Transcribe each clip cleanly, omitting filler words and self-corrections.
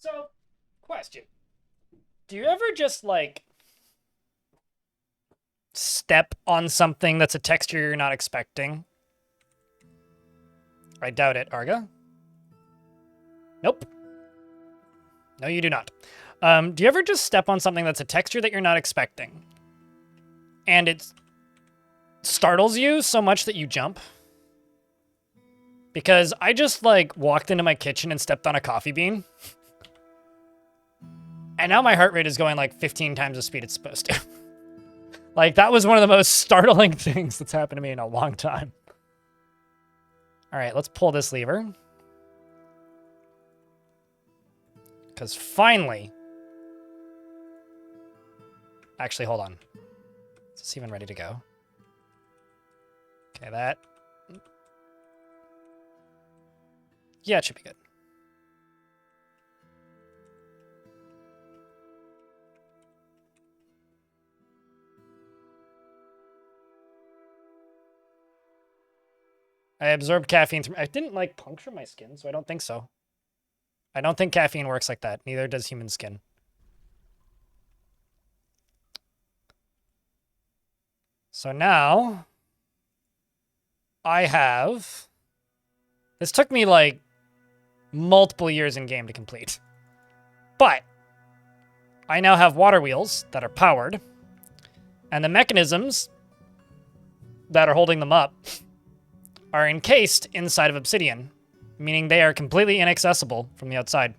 So, question. Do you ever just, like, step on something that's a texture you're not expecting? I doubt it, Arga. Nope. No, you do not. Do you ever just step on something that's a texture that you're not expecting? And it startles you so much that you jump? Because I just, like, walked into my kitchen and stepped on a coffee bean. And now my heart rate is going, like, 15 times the speed it's supposed to. Like, that was one of the most startling things that's happened to me in a long time. All right, let's pull this lever. Because finally... Actually, hold on. Is this even ready to go? Okay, that... Yeah, it should be good. I absorbed caffeine through... I didn't, like, puncture my skin, so I don't think so. I don't think caffeine works like that. Neither does human skin. So now... I have... This took me, like, multiple years in game to complete. But I now have water wheels that are powered, and the mechanisms that are holding them up are encased inside of obsidian, meaning they are completely inaccessible from the outside.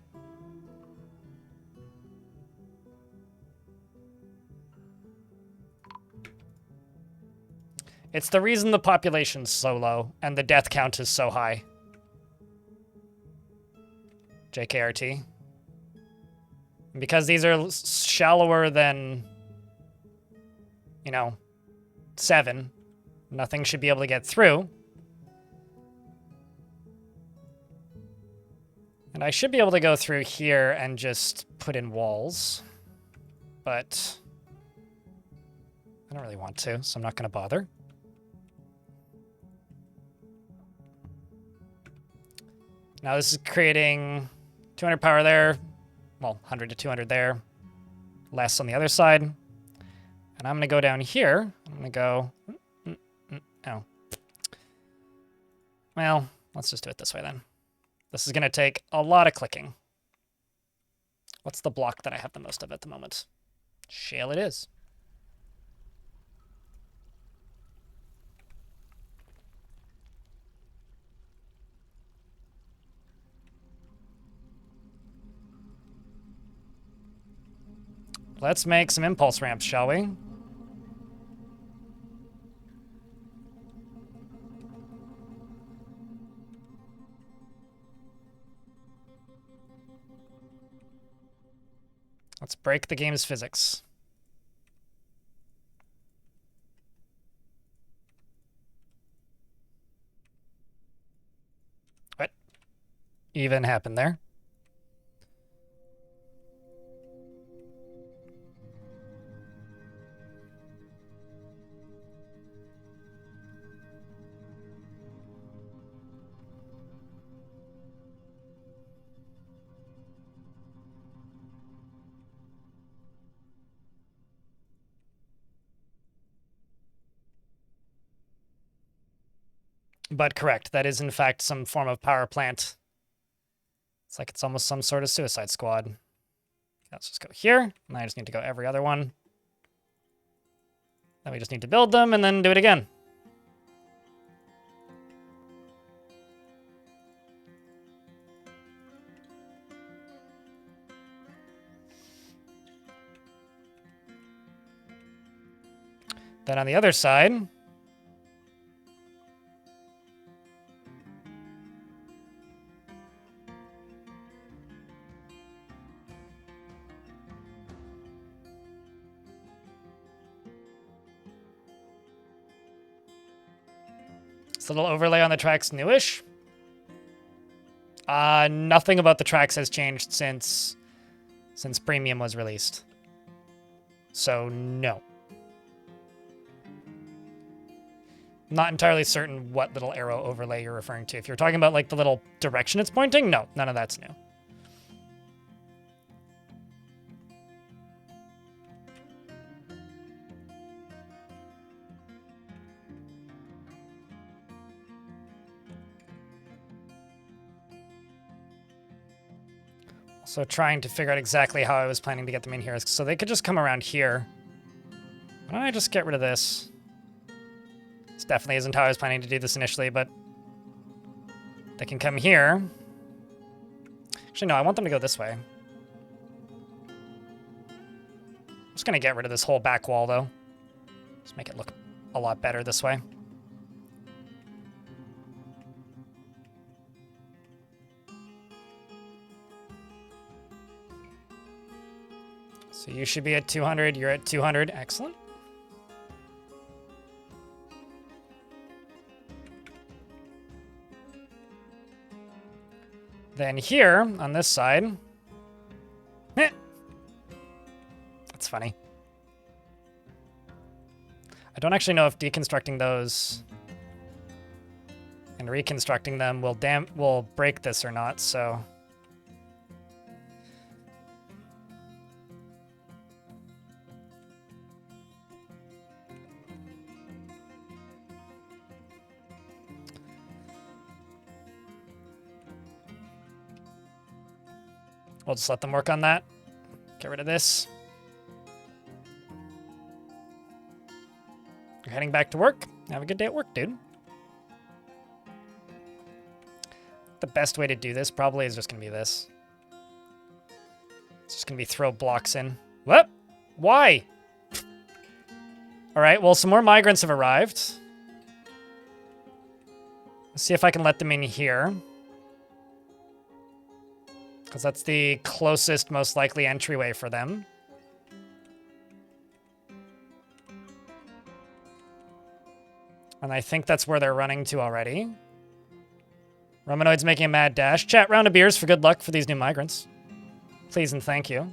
It's the reason the population's so low and the death count is so high. JKRT. Because these are shallower than, you know, 7, nothing should be able to get through. And I should be able to go through here and just put in walls. But I don't really want to, so I'm not going to bother. Now this is creating 200 power there. Well, 100 to 200 there. Less on the other side. And I'm going to go down here. I'm going to go... Oh. Well, let's just do it this way then. This is going to take a lot of clicking. What's the block that I have the most of at the moment? Shale it is. Let's make some impulse ramps, shall we? Let's break the game's physics. What even happened there? But correct, that is in fact some form of power plant. It's like it's almost some sort of suicide squad. Okay, let's just go here, and I just need to go every other one. Then we just need to build them and then do it again. Then on the other side, this little overlay on the tracks newish. Nothing about the tracks has changed since Premium was released. So no. Not entirely certain what little arrow overlay you're referring to. If you're talking about like the little direction it's pointing, no, none of that's new. So trying to figure out exactly how I was planning to get them in here. So they could just come around here. Why don't I just get rid of this? This definitely isn't how I was planning to do this initially, but they can come here. Actually, no, I want them to go this way. I'm just going to get rid of this whole back wall, though. Just make it look a lot better this way. So you should be at 200. You're at 200. Excellent. Then here, on this side... That's funny. I don't actually know if deconstructing those and reconstructing them will break this or not, so... We'll just let them work on that. Get rid of this. You're heading back to work. Have a good day at work, dude. The best way to do this probably is just going to be this. It's just going to be throw blocks in. What? Why? All right, well, some more migrants have arrived. Let's see if I can let them in here. Because that's the closest, most likely entryway for them. And I think that's where they're running to already. Romanoid's making a mad dash. Chat, round of beers for good luck for these new migrants. Please and thank you.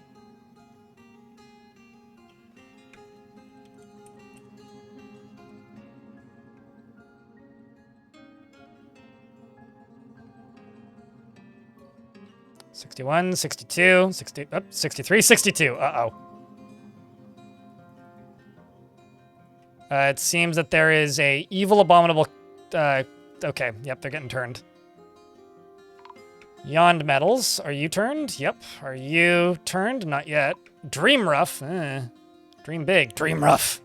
$61, $62, 60, oh, $63, $62. Uh-oh. It seems that there is a evil, abominable... okay, yep, they're getting turned. Yond Metals, are you turned? Yep. Are you turned? Not yet. Dream Rough. Dream big. Dream Rough.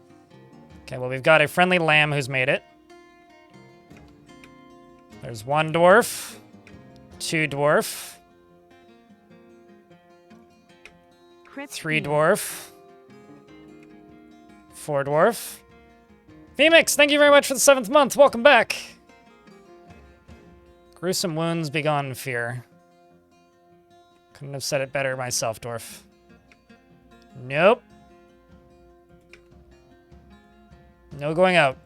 Okay, well, we've got a friendly lamb who's made it. There's one dwarf. Two dwarf. Three dwarf. Four dwarf. Phoenix, thank you very much for the 7th month. Welcome back. Gruesome wounds, begone fear. Couldn't have said it better myself, dwarf. Nope. No going out.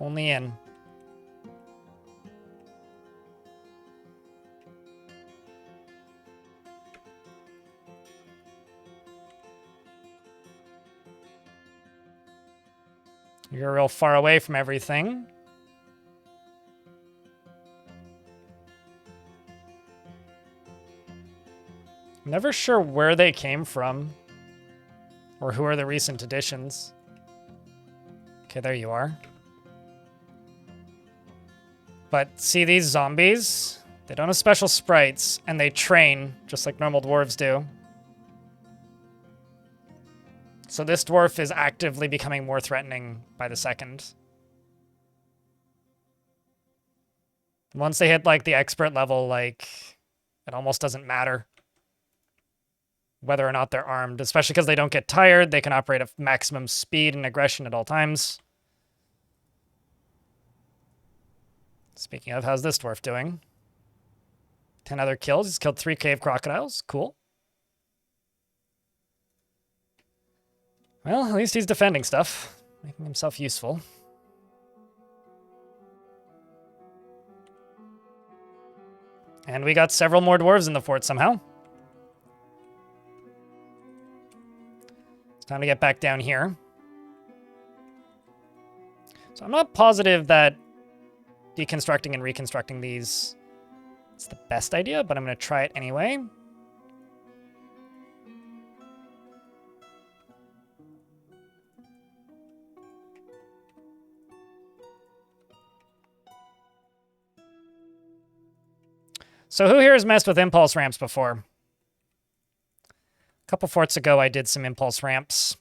Only in. You're real far away from everything. I'm never sure where they came from. Or who are the recent additions. Okay, there you are. But see these zombies? They don't have special sprites, and they train, just like normal dwarves do. So this dwarf is actively becoming more threatening by the second. Once they hit, like, the expert level, like, it almost doesn't matter whether or not they're armed, especially because they don't get tired. They can operate at maximum speed and aggression at all times. Speaking of, how's this dwarf doing? 10 other kills. He's killed 3 cave crocodiles. Cool. Well, at least he's defending stuff, making himself useful. And we got several more dwarves in the fort somehow. It's time to get back down here. So I'm not positive that deconstructing and reconstructing these is the best idea, but I'm going to try it anyway. So who here has messed with impulse ramps before? A couple forts ago, I did some impulse ramps.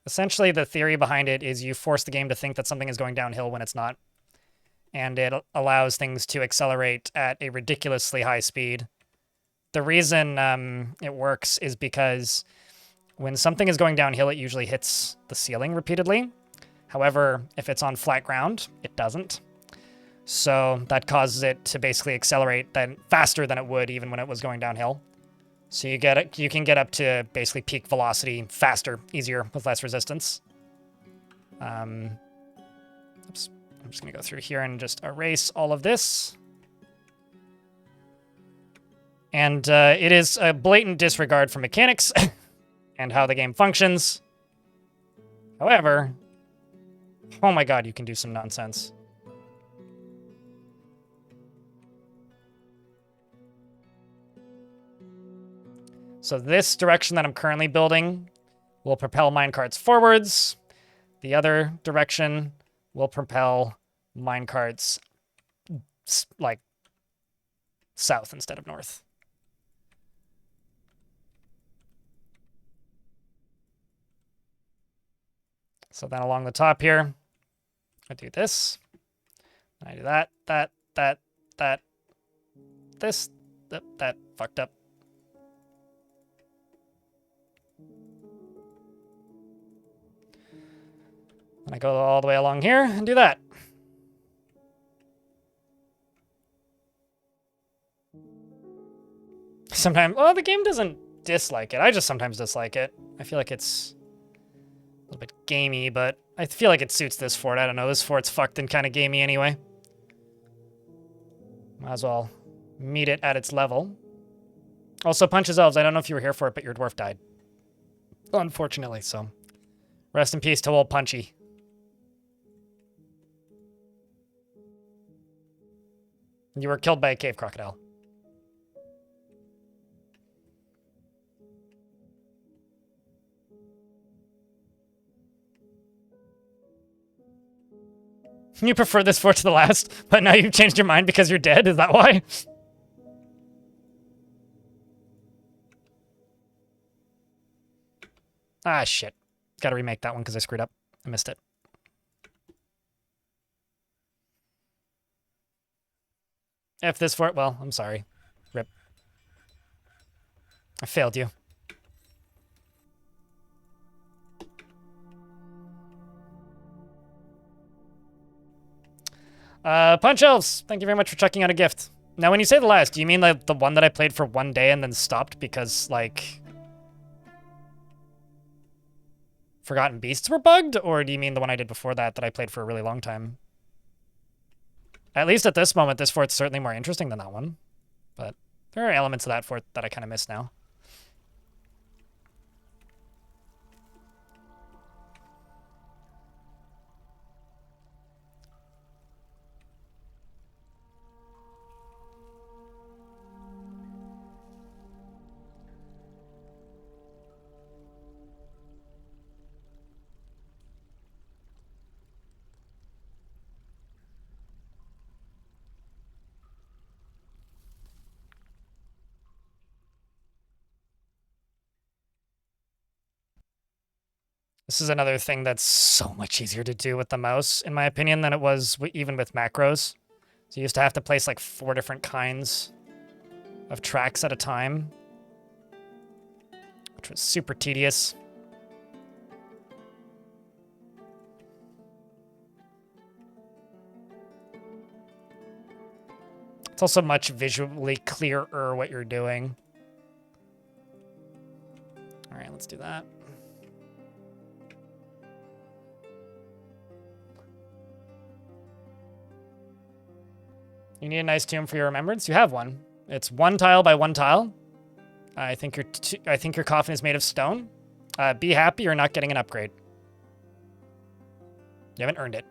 Essentially, the theory behind it is you force the game to think that something is going downhill when it's not. And it allows things to accelerate at a ridiculously high speed. The reason it works is because when something is going downhill, it usually hits the ceiling repeatedly. However, if it's on flat ground, it doesn't. So that causes it to basically accelerate then faster than it would even when it was going downhill. So you can get up to basically peak velocity faster, easier, with less resistance. Oops. I'm just going to go through here and just erase all of this. And it is a blatant disregard for mechanics and how the game functions. However, oh my god, you can do some nonsense. So this direction that I'm currently building will propel minecarts forwards. The other direction will propel minecarts like south instead of north. So then along the top here, I do this. I do that, this, that fucked up. And I go all the way along here and do that. Sometimes, well, the game doesn't dislike it. I just sometimes dislike it. I feel like it's a little bit gamey, but I feel like it suits this fort. I don't know. This fort's fucked and kind of gamey anyway. Might as well meet it at its level. Also, Punches Elves. I don't know if you were here for it, but your dwarf died. Unfortunately, so rest in peace to old Punchy. You were killed by a cave crocodile. You prefer this fort to the last, but now you've changed your mind because you're dead? Is that why? Ah, shit. Gotta remake that one because I screwed up. I missed it. F this fort. Well, I'm sorry. Rip. I failed you. Punch Elves, thank you very much for checking out a gift. Now, when you say the last, do you mean like the one that I played for one day and then stopped because, like, Forgotten Beasts were bugged? Or do you mean the one I did before that I played for a really long time? At least at this moment, this fort's certainly more interesting than that one. But there are elements of that fort that I kind of miss now. This is another thing that's so much easier to do with the mouse, in my opinion, than it was even with macros. So you used to have to place like 4 different kinds of tracks at a time, which was super tedious. It's also much visually clearer what you're doing. All right, let's do that. You need a nice tomb for your remembrance? You have one. It's 1 tile by 1 tile. I think your coffin is made of stone. Be happy you're not getting an upgrade. You haven't earned it.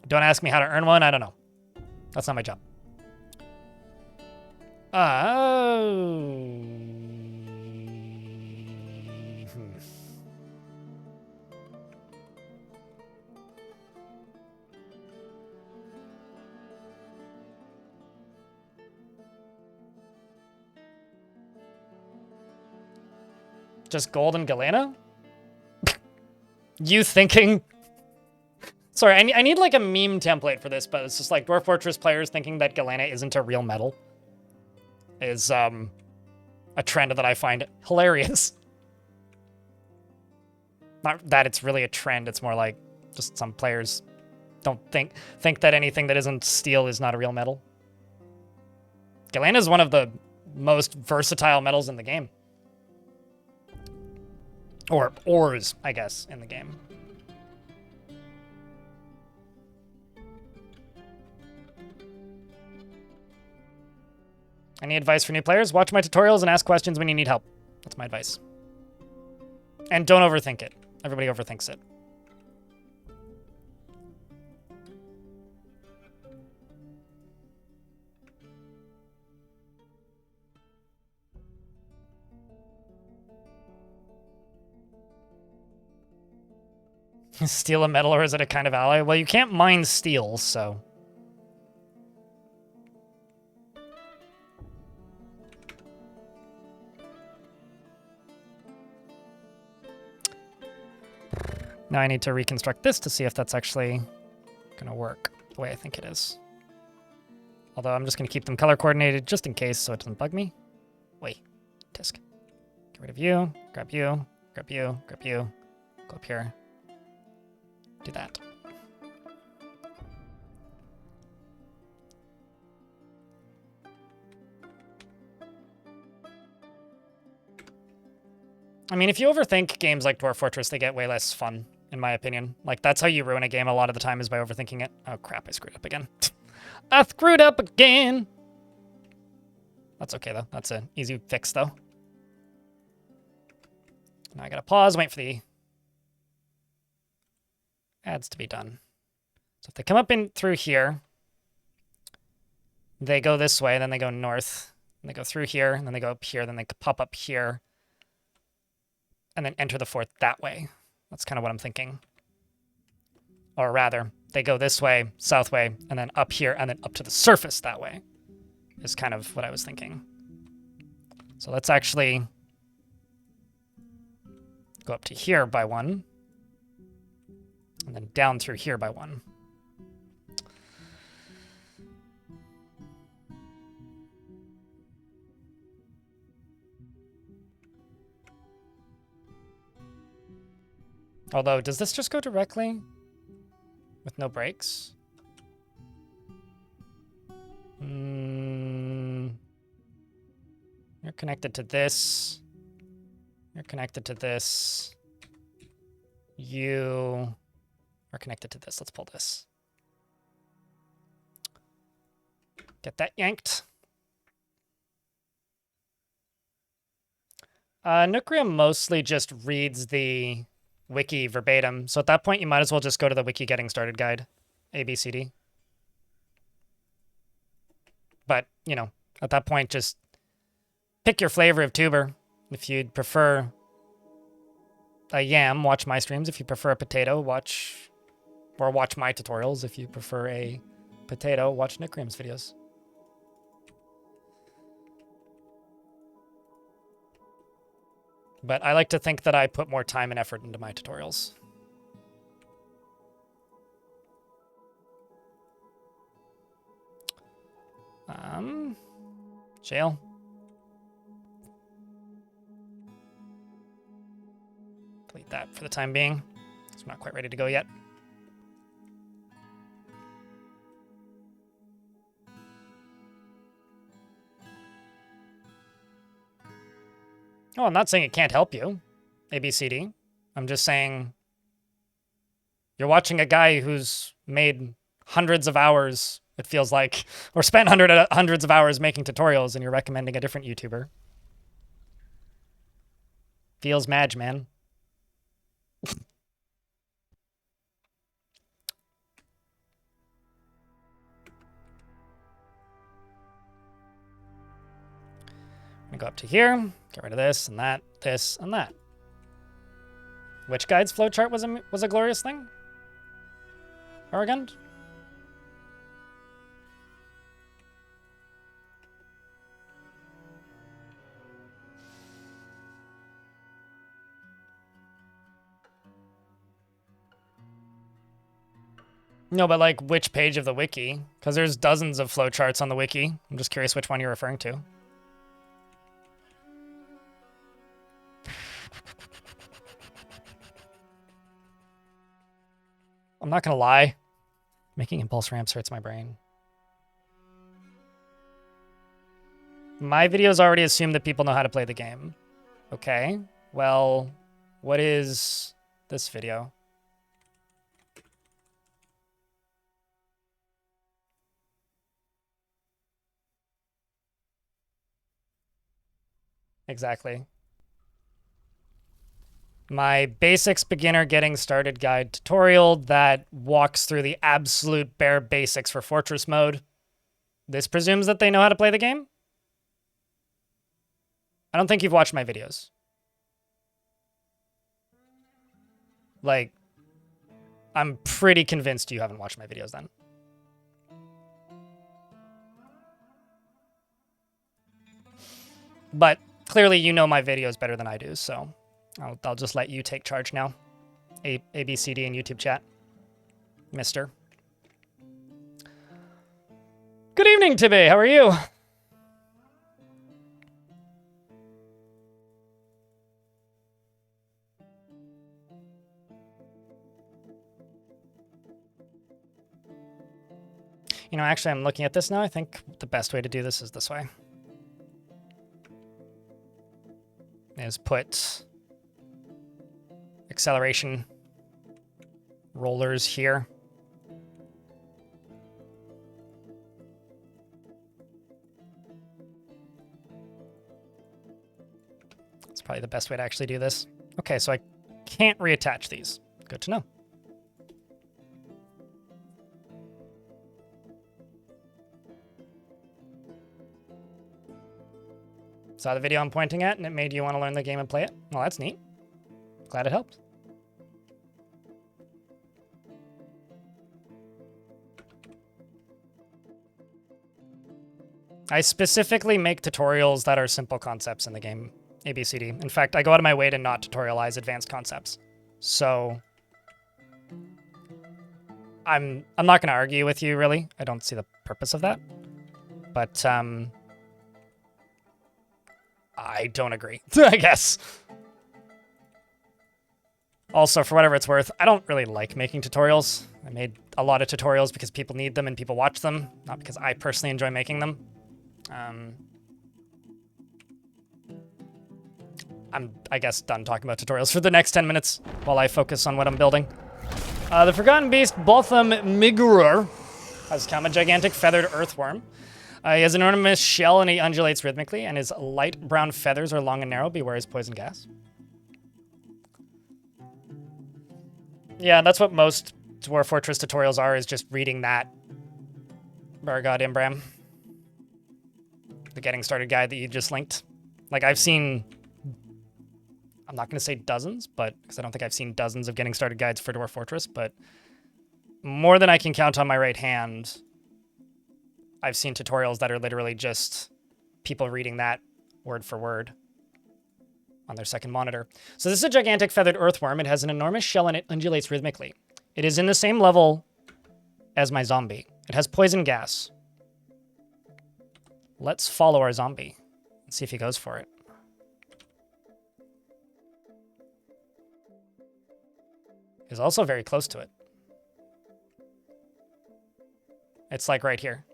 Don't ask me how to earn one. I don't know. That's not my job. just gold and Galena? You thinking... Sorry, I need like a meme template for this, but it's just like Dwarf Fortress players thinking that Galena isn't a real metal. Is, a trend that I find hilarious. Not that it's really a trend, it's more like just some players don't think that anything that isn't steel is not a real metal. Galena is one of the most versatile metals in the game. Or ores, I guess, in the game. Any advice for new players? Watch my tutorials and ask questions when you need help. That's my advice. And don't overthink it. Everybody overthinks it. Is steel a metal or is it a kind of alloy? Well, you can't mine steel, so... Now I need to reconstruct this to see if that's actually gonna work the way I think it is. Although I'm just gonna keep them color coordinated just in case so it doesn't bug me. Wait, Tisk. Get rid of you, grab you, grab you, grab you. Go up here. Do that. I mean, if you overthink games like Dwarf Fortress, they get way less fun, in my opinion. Like, that's how you ruin a game a lot of the time, is by overthinking it. Oh, crap, I screwed up again. I screwed up again! That's okay, though. That's an easy fix, though. Now I gotta pause, wait for the ads to be done. So if they come up in through here, they go this way, then they go north, and they go through here, and then they go up here, then they pop up here, and then enter the fort that way. That's kind of what I'm thinking. Or rather, they go this way, south way, and then up here, and then up to the surface that way, is kind of what I was thinking. So let's actually go up to here by one, and then down through here by one. Although, does this just go directly with no breaks? You're connected to this. You're connected to this. You are connected to this. Let's pull this. Get that yanked. Nucleum mostly just reads the wiki verbatim, so at that point you might as well just go to the wiki getting started guide, ABCD. But, you know, at that point just pick your flavor of tuber. If you'd prefer a yam, watch my streams. If you prefer a potato, watch my tutorials. If you prefer a potato, watch Nucleum's videos. But I like to think that I put more time and effort into my tutorials. Jail. Delete that for the time being. I'm not quite ready to go yet. Oh, I'm not saying it can't help you, ABCD. I'm just saying you're watching a guy who's made hundreds of hours, it feels like, or spent hundreds of hours making tutorials, and you're recommending a different YouTuber. Feels madge, man. I'm gonna go up to here, get rid of this and that, this and that. Which guide's flowchart was a glorious thing? Oregon? No, but like which page of the wiki? Because there's dozens of flowcharts on the wiki. I'm just curious which one you're referring to. I'm not gonna lie. Making impulse ramps hurts my brain. My videos already assume that people know how to play the game. Okay, well, what is this video? Exactly. My basics beginner getting started guide tutorial that walks through the absolute bare basics for Fortress mode. This presumes that they know how to play the game? I don't think you've watched my videos. Like, I'm pretty convinced you haven't watched my videos then. But clearly you know my videos better than I do, so I'll just let you take charge now. ABCD and YouTube chat. Mister. Good evening, Tibby. How are you? You know, actually, I'm looking at this now. I think the best way to do this is this way. Is put acceleration rollers here. That's probably the best way to actually do this. Okay, so I can't reattach these. Good to know. Saw the video I'm pointing at, and it made you want to learn the game and play it? Well, that's neat. Glad it helped. I specifically make tutorials that are simple concepts in the game, ABCD. In fact, I go out of my way to not tutorialize advanced concepts. So I'm not going to argue with you, really. I don't see the purpose of that. But I don't agree, I guess. Also, for whatever it's worth, I don't really like making tutorials. I made a lot of tutorials because people need them and people watch them, not because I personally enjoy making them. I'm, I guess, done talking about tutorials for the next 10 minutes while I focus on what I'm building. The Forgotten Beast, Botham Migurur, has come, a gigantic feathered earthworm. He has an enormous shell and he undulates rhythmically, and his light brown feathers are long and narrow. Beware his poison gas. Yeah, that's what most Dwarf Fortress tutorials are, is just reading that. Bargod Imbram. The getting started guide that you just linked. Like, I've seen, I'm not going to say dozens, but because I don't think I've seen dozens of getting started guides for Dwarf Fortress, but more than I can count on my right hand, I've seen tutorials that are literally just people reading that word for word on their second monitor. So this is a gigantic feathered earthworm. It has an enormous shell and it undulates rhythmically. It is in the same level as my zombie. It has poison gas. Let's follow our zombie and see if he goes for it. He's also very close to it. It's like right here.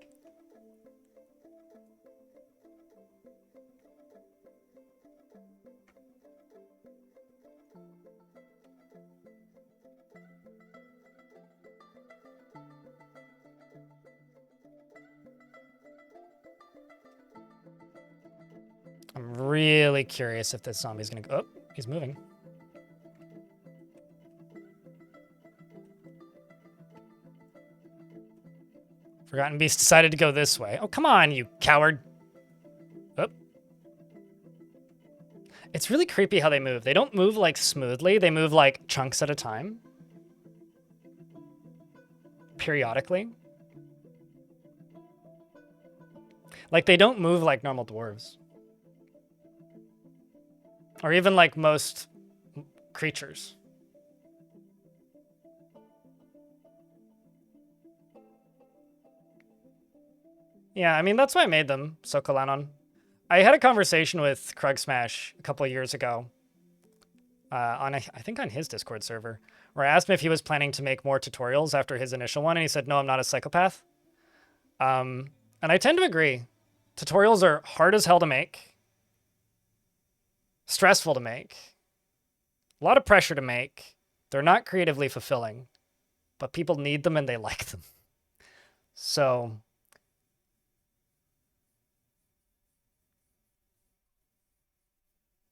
I'm really curious if this zombie's gonna go. Oh, he's moving. Forgotten Beast decided to go this way. Oh, come on, you coward. Oh. It's really creepy how they move. They don't move like smoothly. They move like chunks at a time. Periodically. Like they don't move like normal dwarves. Or even like most m- creatures. Yeah, I mean, that's why I made them, Sokolanon. I had a conversation with Krug Smash a couple of years ago, I think on his Discord server, where I asked him if he was planning to make more tutorials after his initial one, and he said, no, I'm not a psychopath. And I tend to agree. Tutorials are hard as hell to make, stressful to make, a lot of pressure to make. They're not creatively fulfilling, but people need them and they like them. So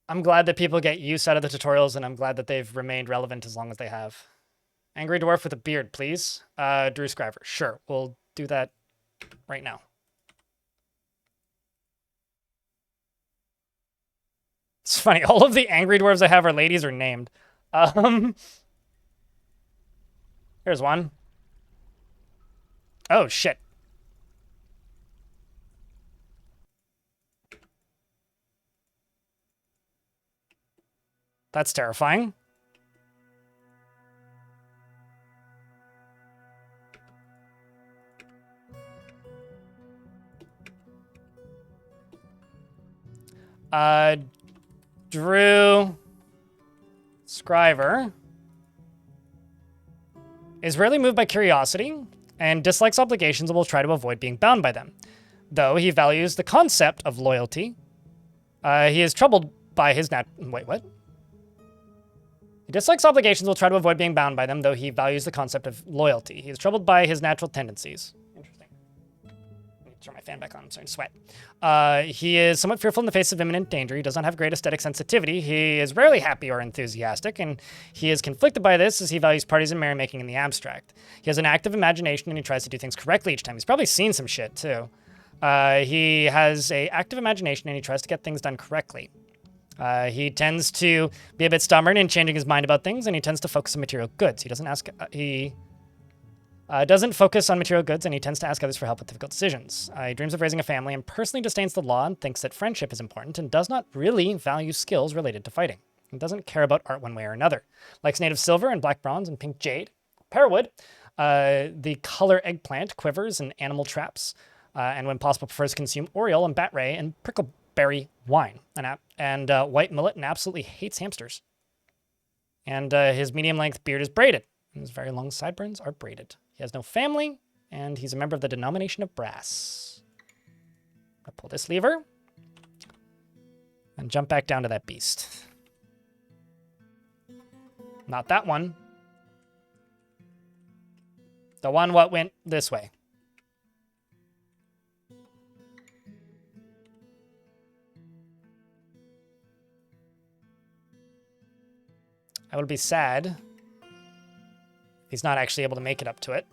I'm glad that people get use out of the tutorials, and I'm glad that they've remained relevant as long as they have. Angry dwarf with a beard, please. Drew Scriver. Sure, we'll do that right now. It's funny. All of the angry dwarves I have are ladies or named. Here's one. Oh, shit. That's terrifying. Drew Scriver is rarely moved by curiosity and dislikes obligations and will try to avoid being bound by them. Though he values the concept of loyalty, he is troubled by his Wait, what? He dislikes obligations and will try to avoid being bound by them, though he values the concept of loyalty. He is troubled by his natural tendencies. Interesting. Let me turn my fan back on. I'm starting to sweat. He is somewhat fearful in the face of imminent danger. He does not have great aesthetic sensitivity. He is rarely happy or enthusiastic, and he is conflicted by this as he values parties and merrymaking in the abstract. He has an active imagination, and he tries to do things correctly each time. He's probably seen some shit, too. He has an active imagination, and he tries to get things done correctly. He tends to be a bit stubborn in changing his mind about things, and he tends to focus on material goods. He doesn't focus on material goods, and he tends to ask others for help with difficult decisions. He dreams of raising a family and personally disdains the law and thinks that friendship is important and does not really value skills related to fighting. He doesn't care about art one way or another. Likes native silver and black bronze and pink jade. Pearwood, the color eggplant, quivers, and animal traps, and when possible prefers to consume oriole and bat ray and prickleberry wine, and white millet, and absolutely hates hamsters. And his medium-length beard is braided, and his very long sideburns are braided. He has no family, and he's a member of the denomination of brass. I pull this lever and jump back down to that beast. Not that one. The one what went this way. I would be sad if he's not actually able to make it up to it.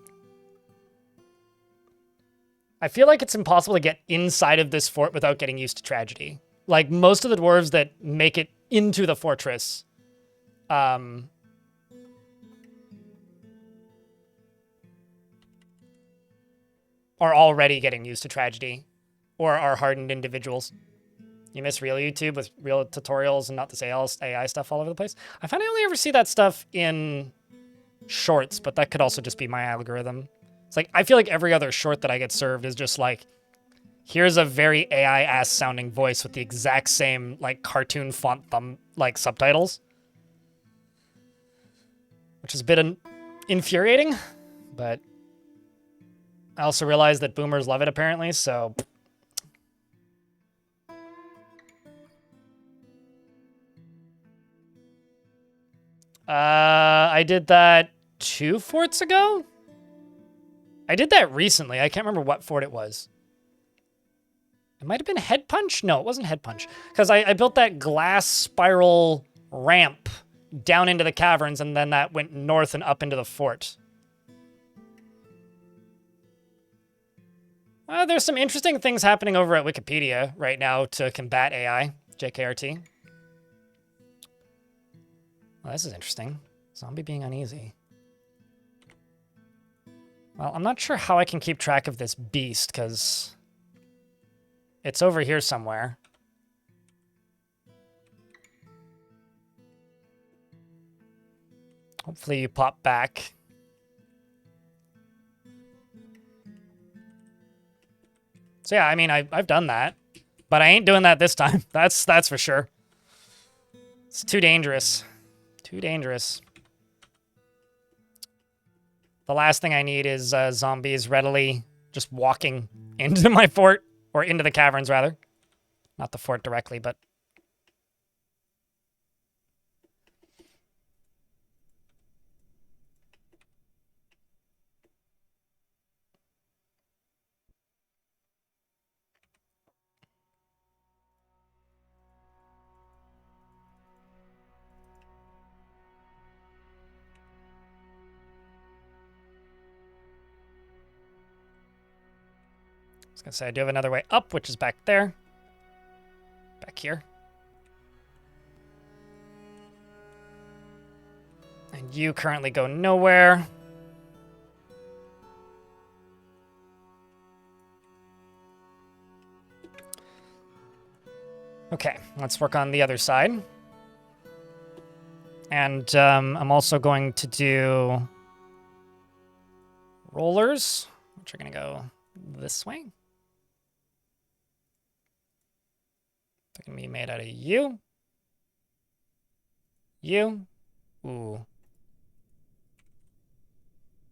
I feel like it's impossible to get inside of this fort without getting used to tragedy. Like, most of the dwarves that make it into the fortress, are already getting used to tragedy, or are hardened individuals. You miss real YouTube with real tutorials and not this AI stuff all over the place. I find I only ever see that stuff in shorts, but that could also just be my algorithm. It's like, I feel like every other short that I get served is just like, here's a very AI-ass sounding voice with the exact same, like, cartoon font like, subtitles. Which is a bit infuriating, but I also realize that boomers love it, apparently, so... I did that 2 forts ago? I did that recently. I can't remember what fort it was. It might have been Head Punch? No, it wasn't Head Punch. Because I built that glass spiral ramp down into the caverns, and then that went north and up into the fort. There's some interesting things happening over at Wikipedia right now to combat AI. JKRT. Well, this is interesting. Zombie being uneasy. Well, I'm not sure how I can keep track of this beast, because it's over here somewhere. Hopefully you pop back. So yeah, I mean, I've done that. But I ain't doing that this time. That's for sure. It's too dangerous. Too dangerous. The last thing I need is zombies readily just walking into my fort. Or into the caverns, rather. Not the fort directly, but... I was going to say, I do have another way up, which is back there. Back here. And you currently go nowhere. Okay, let's work on the other side. And I'm also going to do rollers, which are going to go this way. They're going to be made out of you. You. Ooh.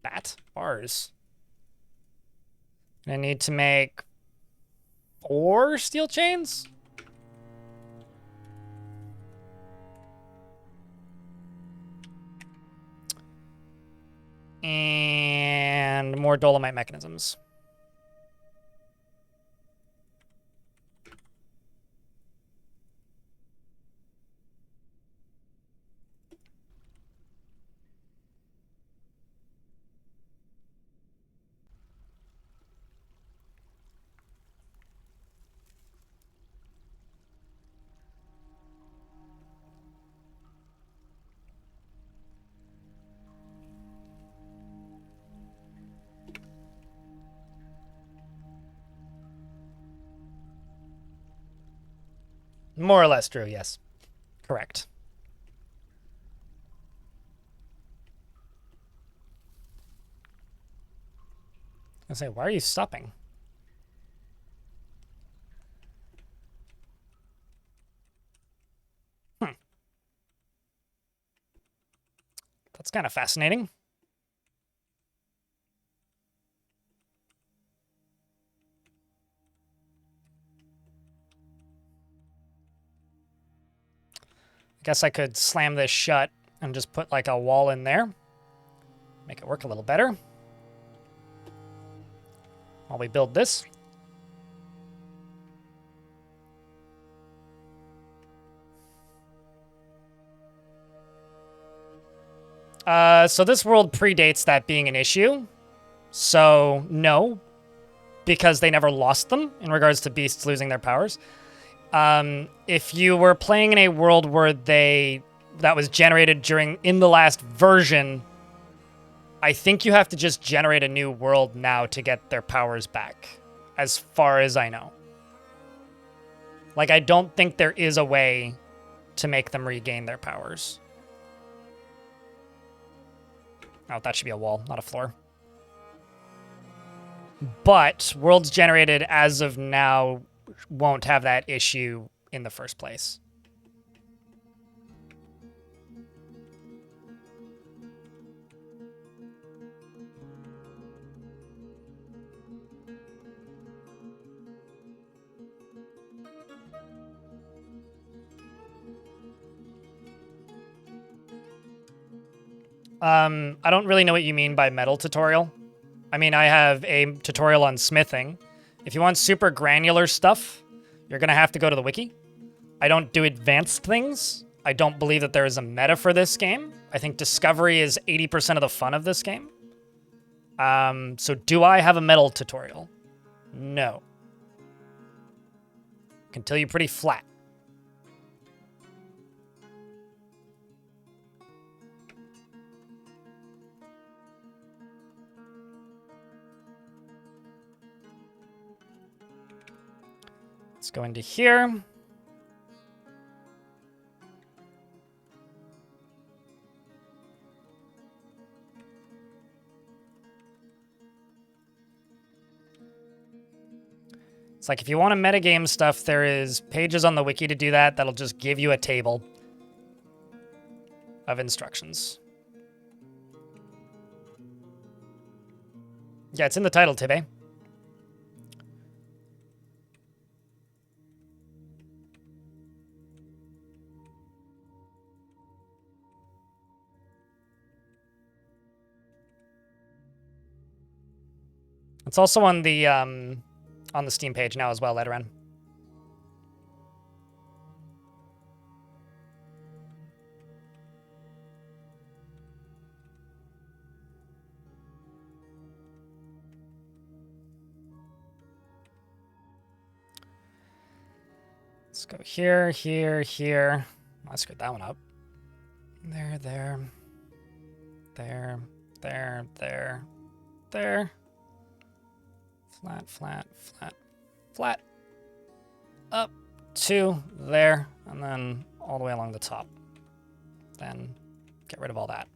Bat. Bars. I need to make 4 steel chains? And more dolomite mechanisms. More or less true, yes. Correct. I say, why are you stopping? That's kind of fascinating. I guess I could slam this shut and just put like a wall in there. Make it work a little better. While we build this. So this world predates that being an issue. So no, because they never lost them in regards to beasts losing their powers. If you were playing in a world where that was generated in the last version, I think you have to just generate a new world now to get their powers back, as far as I know. Like, I don't think there is a way to make them regain their powers. Oh, that should be a wall, not a floor. But worlds generated as of now won't have that issue in the first place. I don't really know what you mean by metal tutorial. I mean, I have a tutorial on smithing. If you want super granular stuff, you're going to have to go to the wiki. I don't do advanced things. I don't believe that there is a meta for this game. I think discovery is 80% of the fun of this game. So do I have a metal tutorial? No. Can tell you pretty flat. Let's go into here. It's like if you want to metagame stuff, there is pages on the wiki to do that. That'll just give you a table of instructions. Yeah, it's in the title, Tibe. It's also on the Steam page now as well, Ledoran. Let's go here, here, here. I screwed that one up. There, there. There, there, there, there. Flat, flat, flat, flat. Up to there, and then all the way along the top. Then get rid of all that.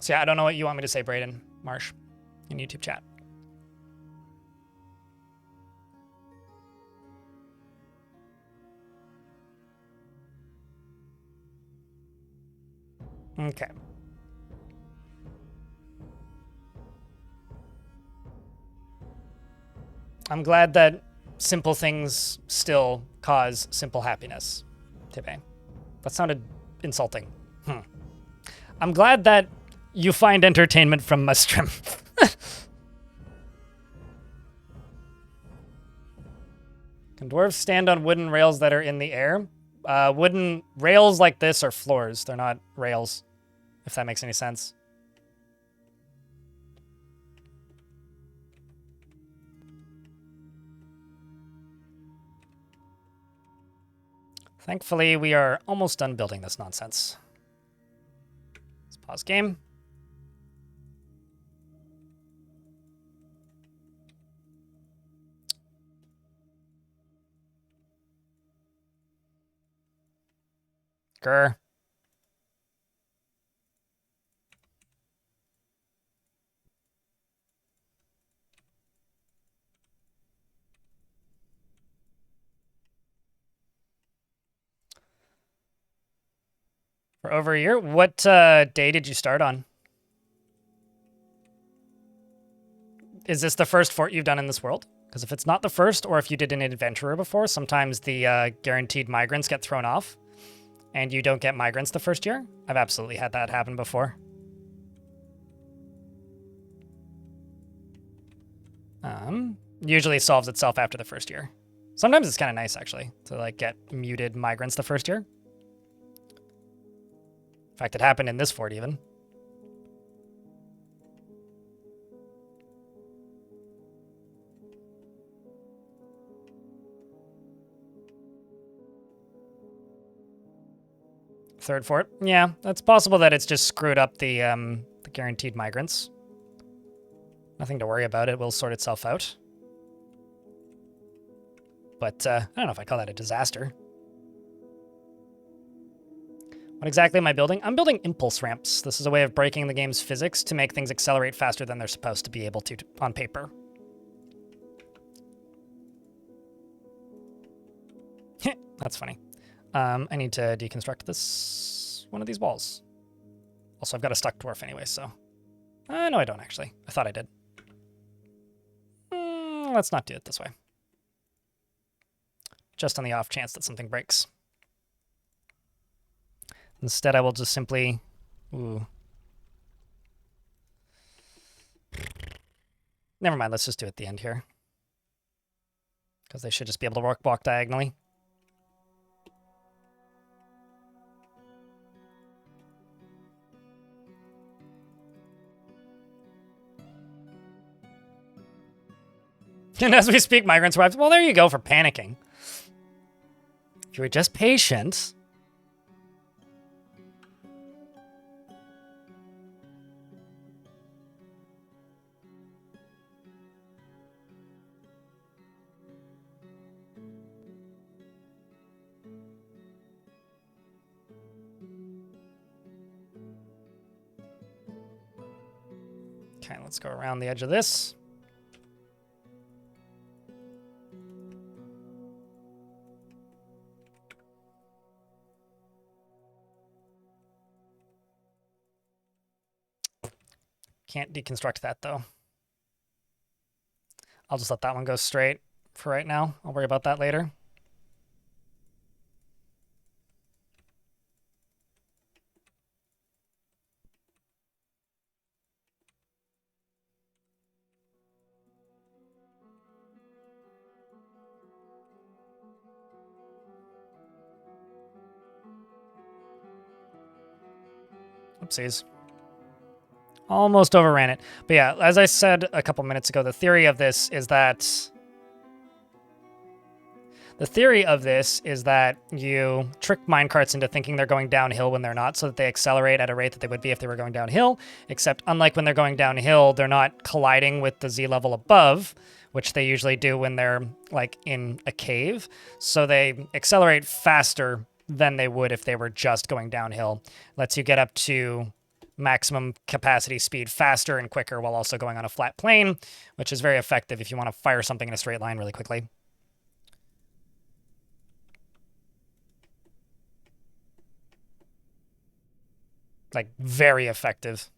So yeah, I don't know what you want me to say, Brayden Marsh, in YouTube chat. Okay. I'm glad that simple things still cause simple happiness, Tibe. That sounded insulting. I'm glad that you find entertainment from Mustrim. Can dwarves stand on wooden rails that are in the air? Wooden rails like this are floors. They're not rails, if that makes any sense. Thankfully, we are almost done building this nonsense. Let's pause game. Grr. For over a year? What day did you start on? Is this the first fort you've done in this world? Because if it's not the first, or if you did an adventurer before, sometimes the guaranteed migrants get thrown off, and you don't get migrants the first year. I've absolutely had that happen before. Usually solves itself after the first year. Sometimes it's kind of nice, actually, to like get muted migrants the first year. In fact, it happened in this fort, even. Third fort? Yeah, it's possible that it's just screwed up the guaranteed migrants. Nothing to worry about. It will sort itself out. But I don't know if I call that a disaster. What exactly am I building? I'm building impulse ramps. This is a way of breaking the game's physics to make things accelerate faster than they're supposed to be able to on paper. That's funny. I need to deconstruct one of these walls. Also, I've got a stuck dwarf anyway, so... no, I don't, actually. I thought I did. Let's not do it this way. Just on the off chance that something breaks. Instead, I will just simply... Ooh. Never mind, let's just do it at the end here. Because they should just be able to walk diagonally. And as we speak, migrants arrive. Well, there you go for panicking. If you were just patient... Okay, let's go around the edge of this. Can't deconstruct that, though. I'll just let that one go straight for right now. I'll worry about that later. Oopsies. Almost overran it. But yeah, as I said a couple minutes ago, the theory of this is that you trick minecarts into thinking they're going downhill when they're not, so that they accelerate at a rate that they would be if they were going downhill, except unlike when they're going downhill, they're not colliding with the Z level above, which they usually do when they're like in a cave. So they accelerate faster than they would if they were just going downhill. Lets you get up to maximum capacity speed faster and quicker while also going on a flat plane, which is very effective if you want to fire something in a straight line really quickly. Like, very effective.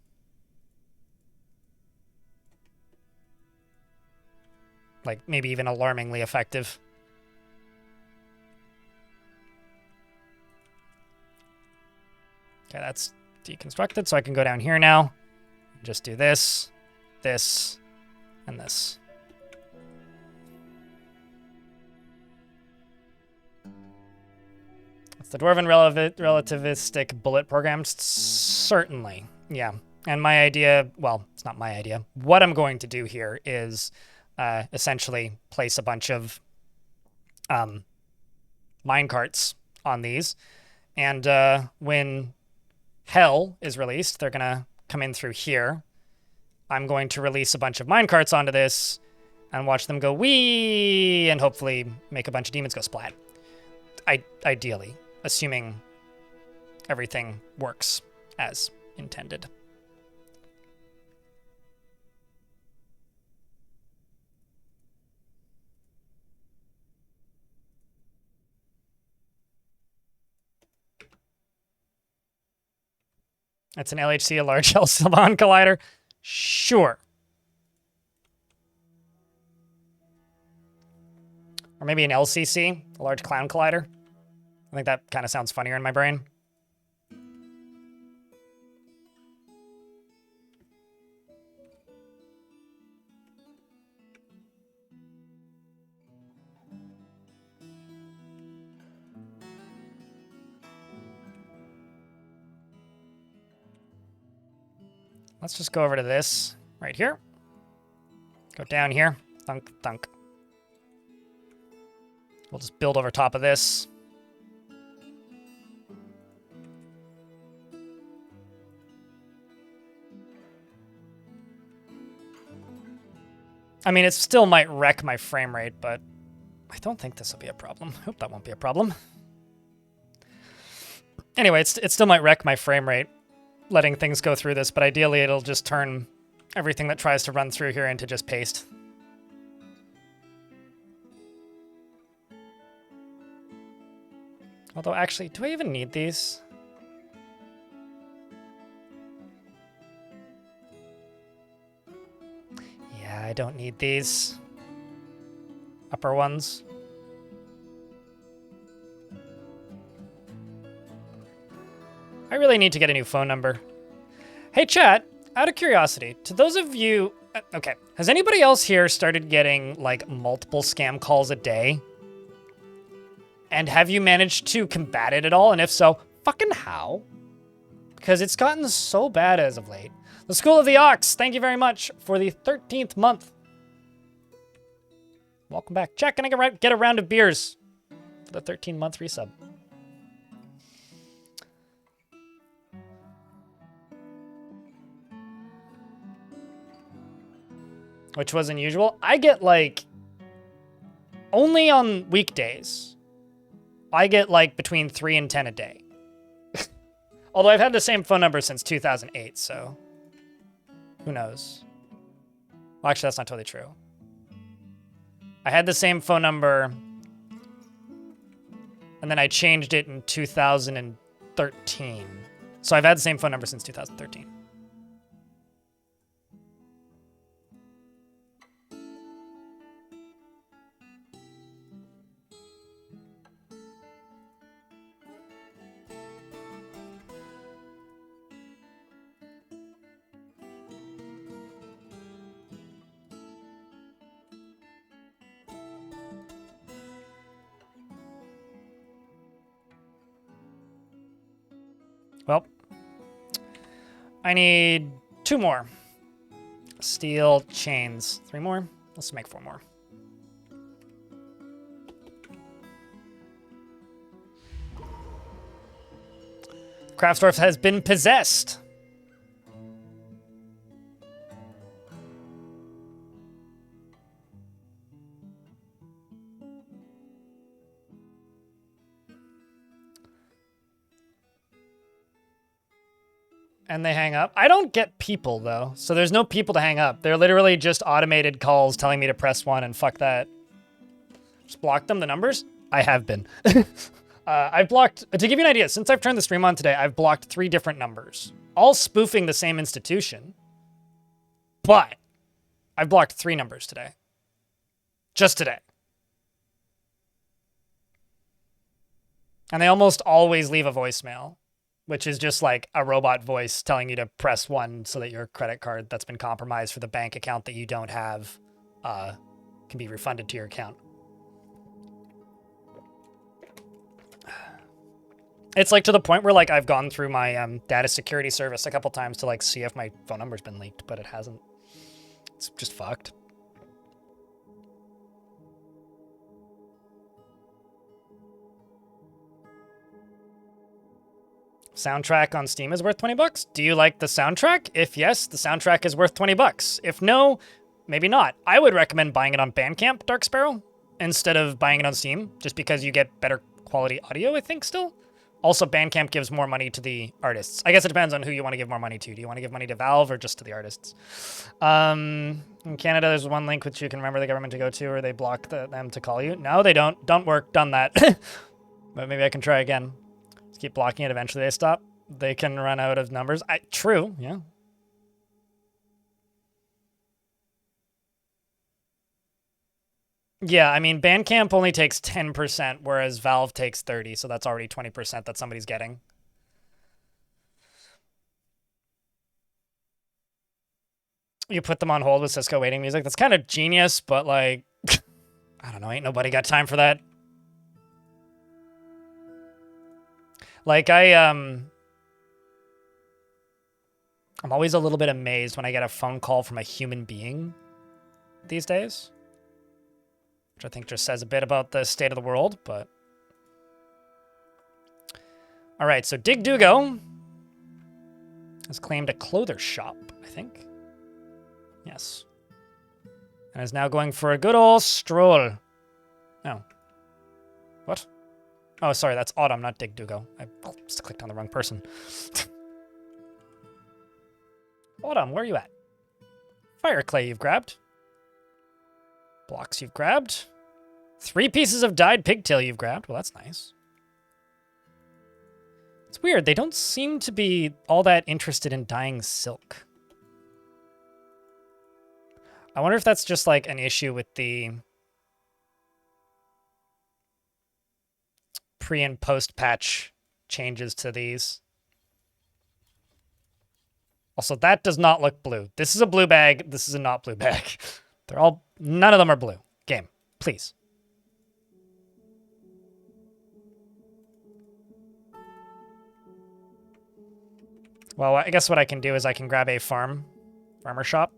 Like, maybe even alarmingly effective. Okay, that's deconstructed, so I can go down here now. Just do this, this, and this. It's the Dwarven relativistic bullet program? Certainly, yeah. And my idea, well, it's not my idea. What I'm going to do here is essentially place a bunch of minecarts on these. And when Hell is released, they're going to come in through here. I'm going to release a bunch of minecarts onto this and watch them go wee and hopefully make a bunch of demons go splat. Ideally, assuming everything works as intended. It's an LHC, a large L-Sylvan collider? Sure. Or maybe an LCC, a large clown collider. I think that kind of sounds funnier in my brain. Let's just go over to this right here. Go down here. Thunk, thunk. We'll just build over top of this. I mean, it still might wreck my frame rate, but I don't think this will be a problem. Hope that won't be a problem. Anyway, it still might wreck my frame rate letting things go through this, but ideally it'll just turn everything that tries to run through here into just paste. Although, actually, do I even need these? Yeah, I don't need these upper ones. I really need to get a new phone number. Hey, chat, out of curiosity, to those of you... Okay, has anybody else here started getting, like, multiple scam calls a day? And have you managed to combat it at all? And if so, fucking how? Because it's gotten so bad as of late. The School of the Ox, thank you very much for the 13th month. Welcome back. Chat, can I get a round of beers for the 13-month resub? Which was unusual. I get, like, only on weekdays, I get, like, between 3 and 10 a day. Although I've had the same phone number since 2008, so who knows? Well, actually, that's not totally true. I had the same phone number, and then I changed it in 2013. So I've had the same phone number since 2013. Well, I need 2 more. Steel chains. 3 more? Let's make 4 more. Dwarf has been possessed. And they hang up. I don't get people, though. So there's no people to hang up. They're literally just automated calls telling me to press 1 and fuck that. Just block them, the numbers? I have been. I've blocked, to give you an idea, since I've turned the stream on today, I've blocked 3 different numbers. All spoofing the same institution. But I've blocked 3 numbers today. Just today. And they almost always leave a voicemail, which is just like a robot voice telling you to press 1 so that your credit card that's been compromised for the bank account that you don't have can be refunded to your account. It's like to the point where like I've gone through my data security service a couple times to like see if my phone number's been leaked, but it hasn't. It's just fucked. Soundtrack on Steam is worth 20 bucks. Do you like the soundtrack? If yes, the soundtrack is worth 20 bucks. If no, maybe not. I would recommend buying it on Bandcamp, Dark Sparrow, instead of buying it on Steam, just because you get better quality audio, I think, still. Also, Bandcamp gives more money to the artists. I guess it depends on who you want to give more money to. Do you want to give money to Valve or just to the artists? In Canada, there's one link which you can remember the government to go to, or they block them to call you. No, they don't. Don't work. Done that. But maybe I can try again. Just keep blocking it. Eventually they stop. They can run out of numbers. True, yeah. Yeah, I mean, Bandcamp only takes 10%, whereas Valve takes 30%, so that's already 20% that somebody's getting. You put them on hold with Cisco waiting music. That's kind of genius, but like, I don't know, ain't nobody got time for that. Like, I'm always a little bit amazed when I get a phone call from a human being these days, which I think just says a bit about the state of the world, but... All right, so Dig Dugo has claimed a clother shop, I think. Yes. And is now going for a good old stroll. Oh. What? Oh, sorry, that's Autumn, not Dig Dugo. I just clicked on the wrong person. Autumn, where are you at? Fire clay you've grabbed. Blocks you've grabbed. 3 pieces of dyed pigtail you've grabbed. Well, that's nice. It's weird. They don't seem to be all that interested in dyeing silk. I wonder if that's just like an issue with the pre and post patch changes to these. Also, that does not look blue. This is a blue bag. This is a not blue bag. They're all, none of them are blue. Game, please. Well, I guess what I can do is I can grab a farmer shop.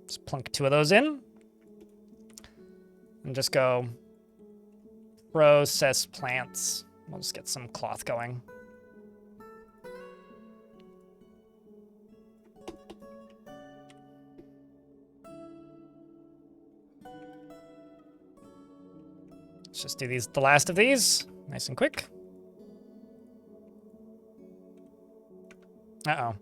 Just plunk 2 of those in. And just go process plants. We'll just get some cloth going. Let's just do these, the last of these, nice and quick. Uh-oh.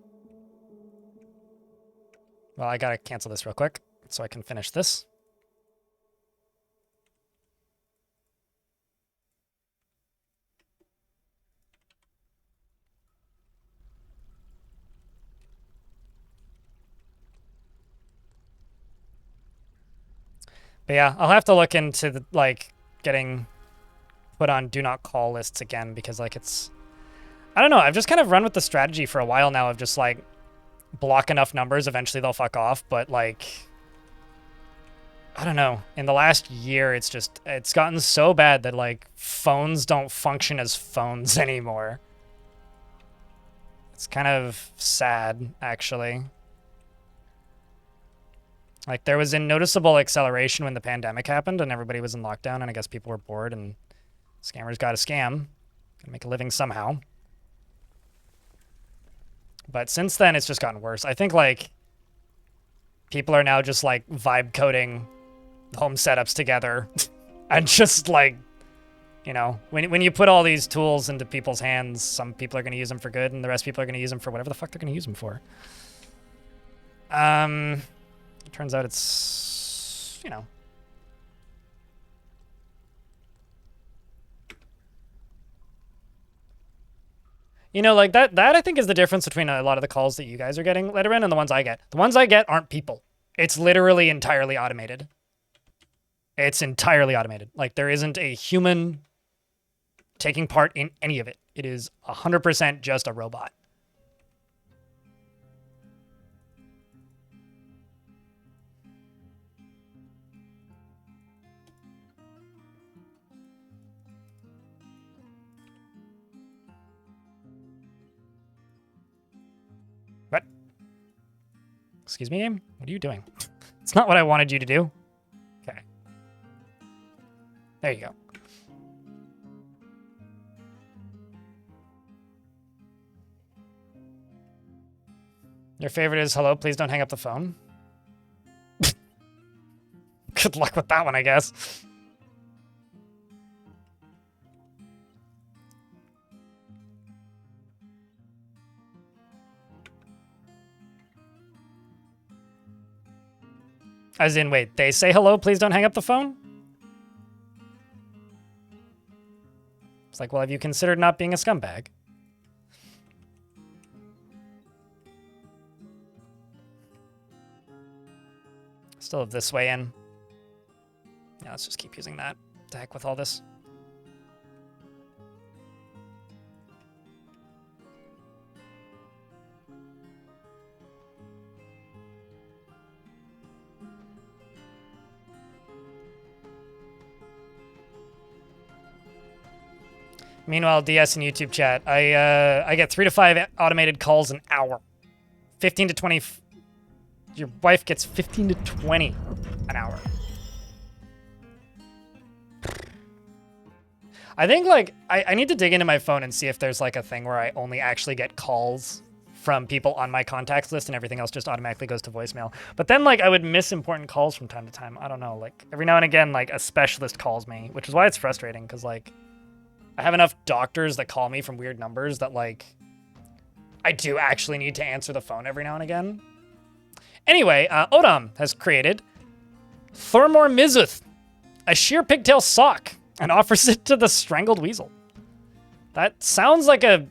Well, I gotta cancel this real quick so I can finish this. But yeah, I'll have to look into the, like, getting put on do not call lists again because, like, it's... I don't know. I've just kind of run with the strategy for a while now of just, like, block enough numbers, eventually they'll fuck off. But, like, I don't know. In the last year, it's gotten so bad that, like, phones don't function as phones anymore. It's kind of sad, actually. Like, there was a noticeable acceleration when the pandemic happened and everybody was in lockdown, and I guess people were bored and scammers got a scam. Gotta make a living somehow. But since then, it's just gotten worse. I think, like, people are now just, like, vibe coding home setups together and just, like, you know, when you put all these tools into people's hands, some people are going to use them for good and the rest of people are going to use them for whatever the fuck they're going to use them for. It turns out it's, you know. You know, like, that I think is the difference between a lot of the calls that you guys are getting, Letterman, and the ones I get. The ones I get aren't people. It's literally entirely automated. It's entirely automated. Like, there isn't a human taking part in any of it. It is 100% just a robot. What? Excuse me, game? What are you doing? It's not what I wanted you to do. Okay. There you go. Your favorite is hello, please don't hang up the phone. Good luck with that one, I guess. As in, wait, they say hello, please don't hang up the phone? It's like, well, have you considered not being a scumbag? Still have this way in. Yeah, let's just keep using that. The heck with all this. Meanwhile, DS and YouTube chat, I get 3 to 5 automated calls an hour. 15 to 20. Your wife gets 15 to 20 an hour. I think, like, I need to dig into my phone and see if there's, like, a thing where I only actually get calls from people on my contacts list and everything else just automatically goes to voicemail. But then, like, I would miss important calls from time to time. I don't know. Like, every now and again, like, a specialist calls me, which is why it's frustrating, because, like, I have enough doctors that call me from weird numbers that, like, I do actually need to answer the phone every now and again. Anyway, Odom has created Thormor Mizuth, a sheer pigtail sock, and offers it to the strangled weasel. That sounds like a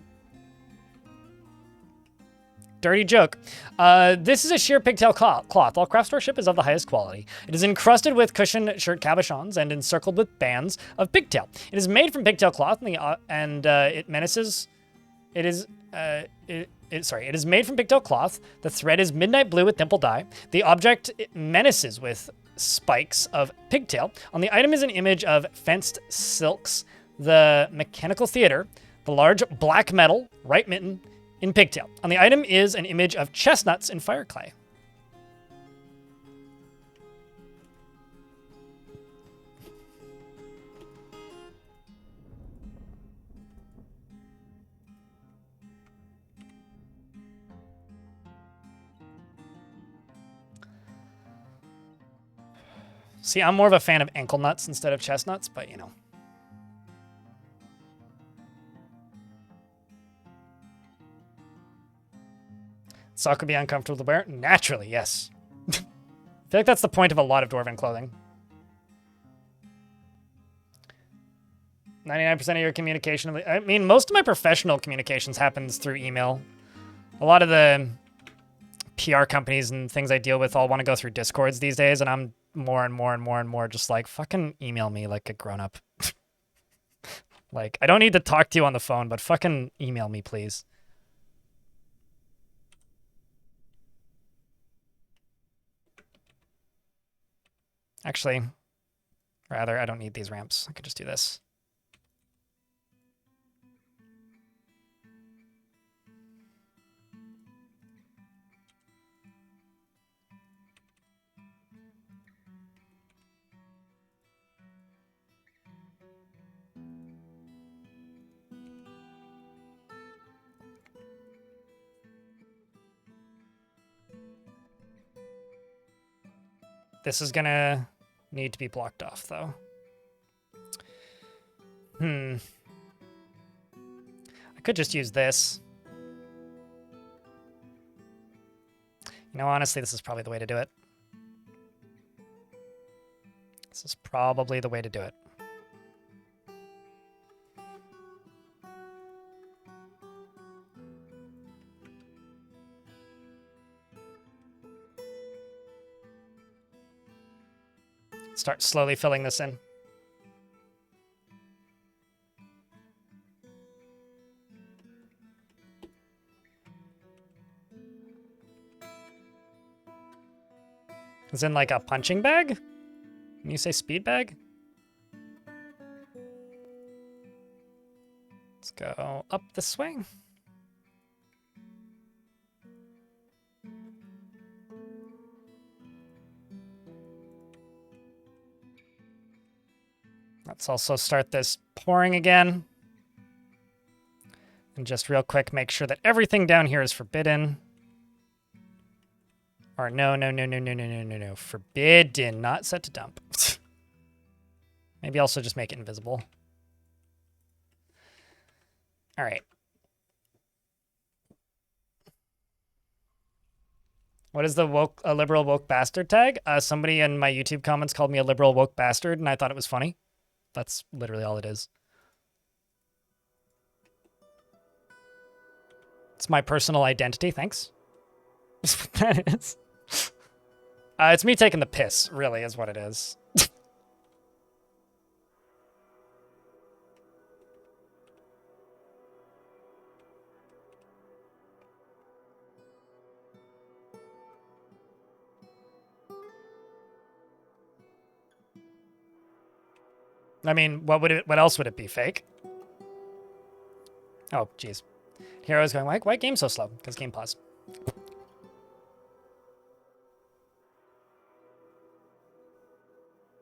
dirty joke. This is a sheer pigtail cloth. All craft workmanship is of the highest quality. It is encrusted with cushioned shirt cabochons and encircled with bands of pigtail. It is made from pigtail cloth, and it menaces. It is. It is made from pigtail cloth. The thread is midnight blue with dimple dye. The object menaces with spikes of pigtail. On the item is an image of fenced silks, the mechanical theater, the large black metal, right mitten, in pigtail. On the item is an image of chestnuts in fireclay. See, I'm more of a fan of ankle nuts instead of chestnuts, but you know. Sock would be uncomfortable to wear? Naturally, yes. I feel like that's the point of a lot of dwarven clothing. 99% of your communication... I mean, most of my professional communications happens through email. A lot of the PR companies and things I deal with all want to go through Discords these days, and I'm more and more and more and more just like, fucking email me like a grown-up. Like, I don't need to talk to you on the phone, but fucking email me, please. Actually, rather, I don't need these ramps. I could just do this. This is gonna need to be blocked off, though. I could just use this. You know, honestly, this is probably the way to do it. This is probably the way to do it. Start slowly filling this in. Is in like a punching bag? When you say speed bag? Let's go up this way. Let's also start this pouring again. And just real quick, make sure that everything down here is forbidden. Or no. Forbidden, not set to dump. Maybe also just make it invisible. All right. What is the a liberal woke bastard tag? Somebody in my YouTube comments called me a liberal woke bastard, and I thought it was funny. That's literally all it is. It's my personal identity, thanks. That's what that is. It's me taking the piss, really, is what it is. I mean, what else would it be? Fake? Oh, jeez. Hero's going, why game so slow? Because game paused.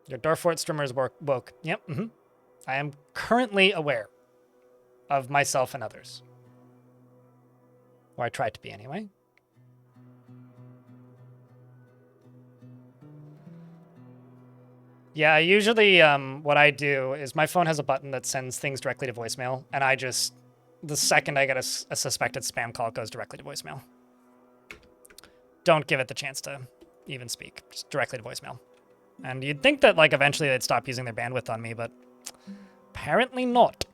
Your Dwarf streamers woke. Yep. I am currently aware of myself and others. Or I try to be anyway. Yeah, usually what I do is my phone has a button that sends things directly to voicemail, and I just, the second I get a suspected spam call, it goes directly to voicemail. Don't give it the chance to even speak, just directly to voicemail. And you'd think that, like, eventually they'd stop using their bandwidth on me, but apparently not.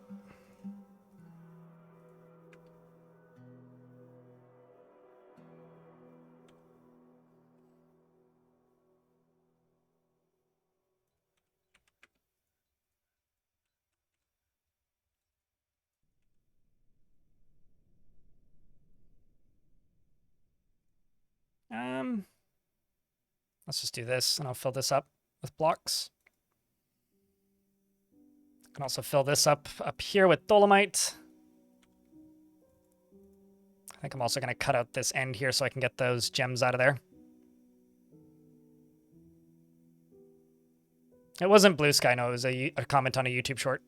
Let's just do this, and I'll fill this up with blocks. I can also fill this up here with dolomite. I think I'm also going to cut out this end here so I can get those gems out of there. It wasn't Blue Sky, no, it was a comment on a YouTube short.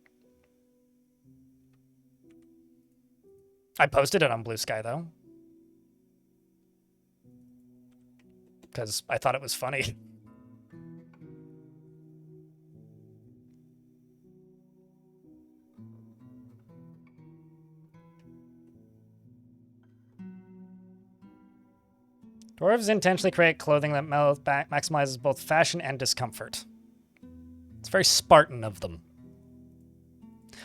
I posted it on Blue Sky, though. Because I thought it was funny. Dwarves intentionally create clothing that maximizes both fashion and discomfort. It's very Spartan of them.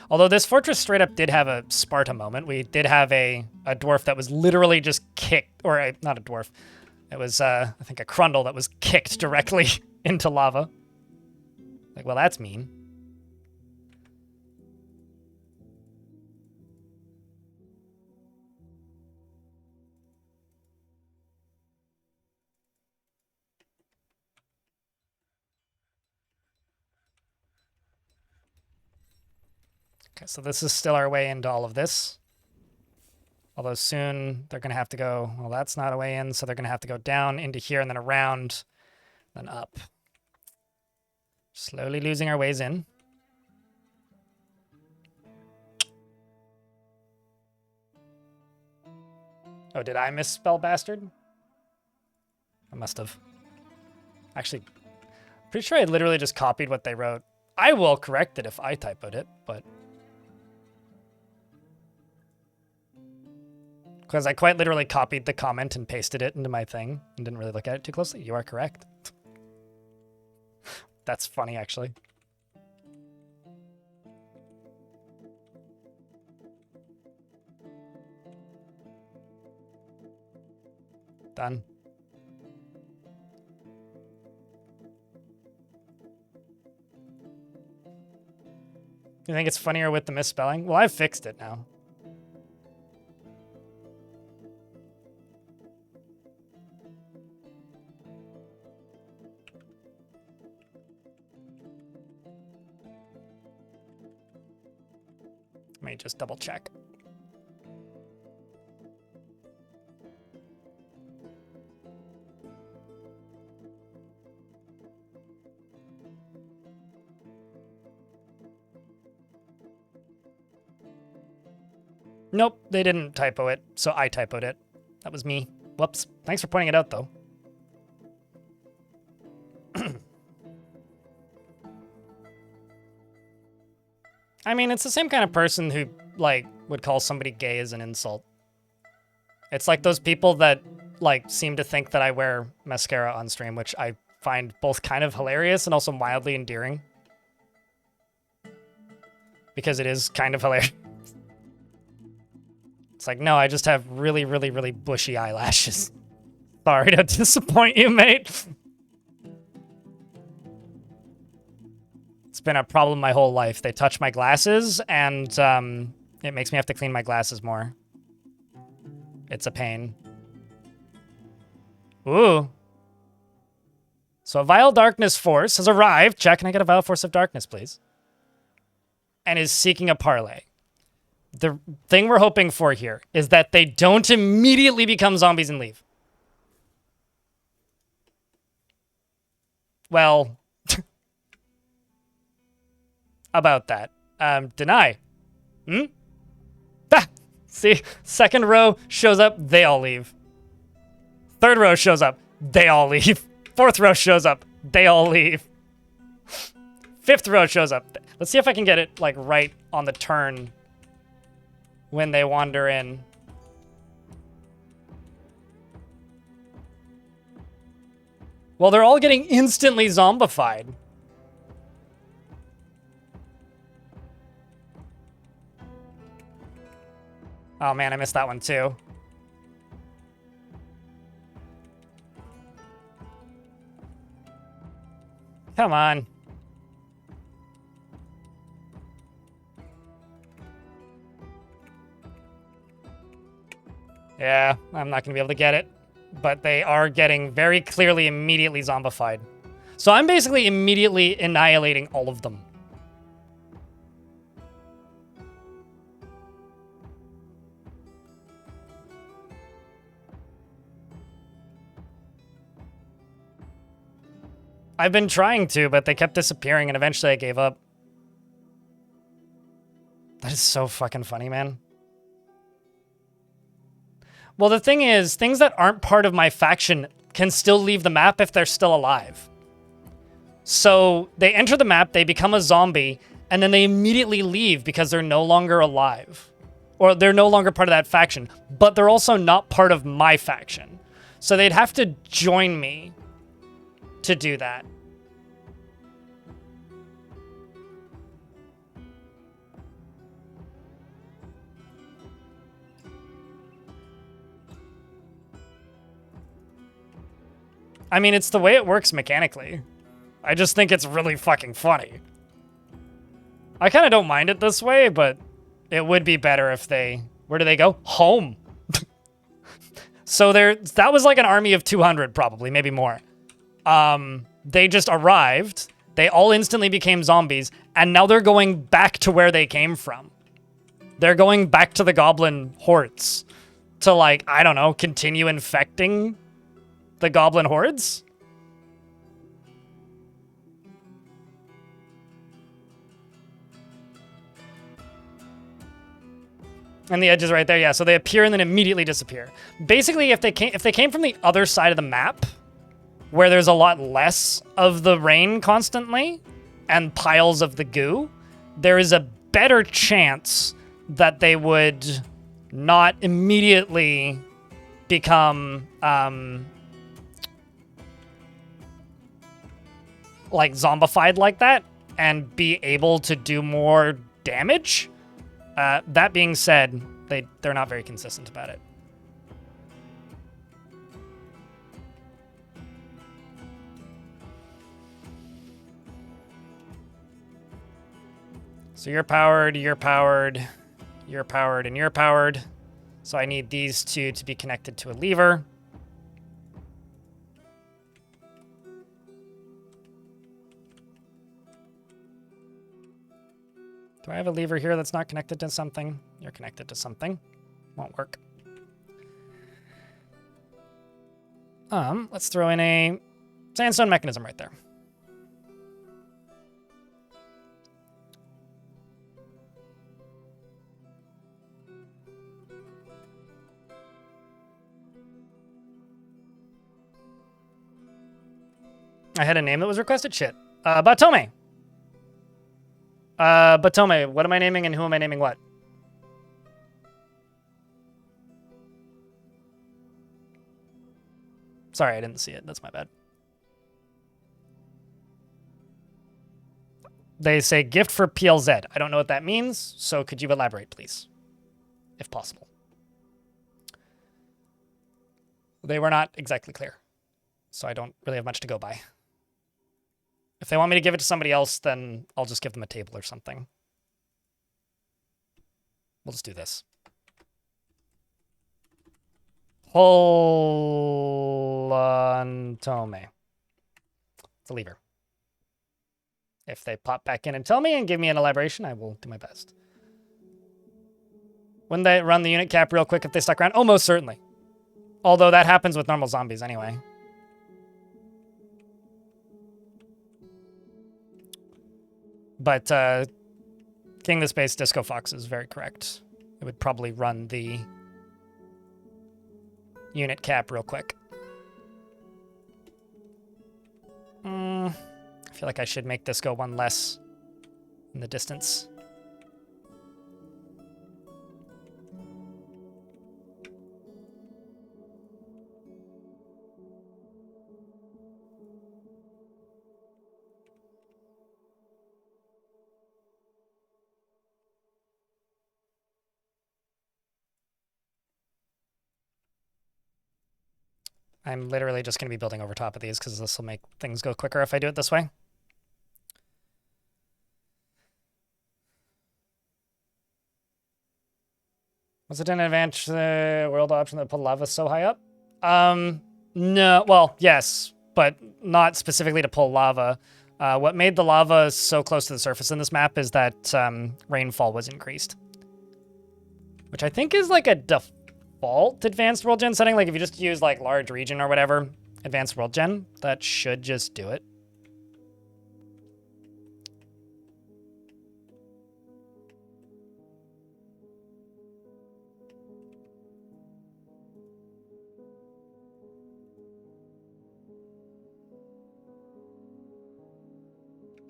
Although this fortress straight up did have a Sparta moment. We did have a dwarf that was literally just kicked, or not a dwarf. It was, I think, a Crundle that was kicked directly into lava. Like, well, that's mean. Okay, so this is still our way into all of this. Although soon they're going to have to go, well, that's not a way in, so they're going to have to go down into here and then around, then up. Slowly losing our ways in. Oh, did I misspell bastard? I must have. Actually, pretty sure I literally just copied what they wrote. I will correct it if I typoed it, but... because I quite literally copied the comment and pasted it into my thing and didn't really look at it too closely. You are correct. That's funny, actually. Done. You think it's funnier with the misspelling? Well, I've fixed it now. Let me just double check. Nope, they didn't typo it, so I typoed it. That was me. Whoops. Thanks for pointing it out, though. I mean, it's the same kind of person who, like, would call somebody gay as an insult. It's like those people that, like, seem to think that I wear mascara on stream, which I find both kind of hilarious and also mildly endearing. Because it is kind of hilarious. It's like, no, I just have really, really, really bushy eyelashes. Sorry to disappoint you, mate. It's been a problem my whole life. They touch my glasses, and it makes me have to clean my glasses more. It's a pain. Ooh. So a Vile Darkness Force has arrived. Check, can I get a Vile Force of Darkness, please? And is seeking a parlay. The thing we're hoping for here is that they don't immediately become zombies and leave. Well, about that. Deny. Ah, see, second row shows up, they all leave. Third row shows up, they all leave. Fourth row shows up, they all leave. Fifth row shows up. Let's see if I can get it, like, right on the turn when they wander in. Well, they're all getting instantly zombified. Oh man, I missed that one too. Come on. Yeah, I'm not gonna be able to get it. But they are getting very clearly immediately zombified. So I'm basically immediately annihilating all of them. I've been trying to, but they kept disappearing, and eventually I gave up. That is so fucking funny, man. Well, the thing is, things that aren't part of my faction can still leave the map if they're still alive. So they enter the map, they become a zombie, and then they immediately leave because they're no longer alive. Or they're no longer part of that faction, but they're also not part of my faction. So they'd have to join me to do that. I mean, it's the way it works mechanically. I just think it's really fucking funny. I kind of don't mind it this way, but it would be better if they... Where do they go? Home. So that was like an army of 200 probably, maybe more. They just arrived. They all instantly became zombies, and now they're going back to where they came from. They're going back to the goblin hordes to, like, I don't know, continue infecting the goblin hordes? And the edge is right there, yeah. So they appear and then immediately disappear. Basically, if they came from the other side of the map, where there's a lot less of the rain constantly and piles of the goo, there is a better chance that they would not immediately become like zombified like that and be able to do more damage. That being said, they're not very consistent about it. So you're powered, you're powered, you're powered, and you're powered. So I need these two to be connected to a lever. Do I have a lever here that's not connected to something? You're connected to something. Won't work. Let's throw in a sandstone mechanism right there. I had a name that was requested? Shit. Batome. Batome, what am I naming and who am I naming what? Sorry, I didn't see it. That's my bad. They say gift for PLZ. I don't know what that means, so could you elaborate, please? If possible. They were not exactly clear, so I don't really have much to go by. If they want me to give it to somebody else, then I'll just give them a table or something. We'll just do this. Holantome. It's a lever. If they pop back in and tell me and give me an elaboration, I will do my best. Wouldn't they run the unit cap real quick if they stuck around? Oh, most certainly. Although that happens with normal zombies anyway. But King of the Space Disco Fox is very correct. It would probably run the unit cap real quick. I feel like I should make this go one less in the distance. I'm literally just going to be building over top of these because this will make things go quicker if I do it this way. Was it an advantage world option that put lava so high up? No, well, yes, but not specifically to pull lava. What made the lava so close to the surface in this map is that rainfall was increased. Which I think is like a default advanced world gen setting. Like if you just use like large region or whatever, advanced world gen, that should just do it.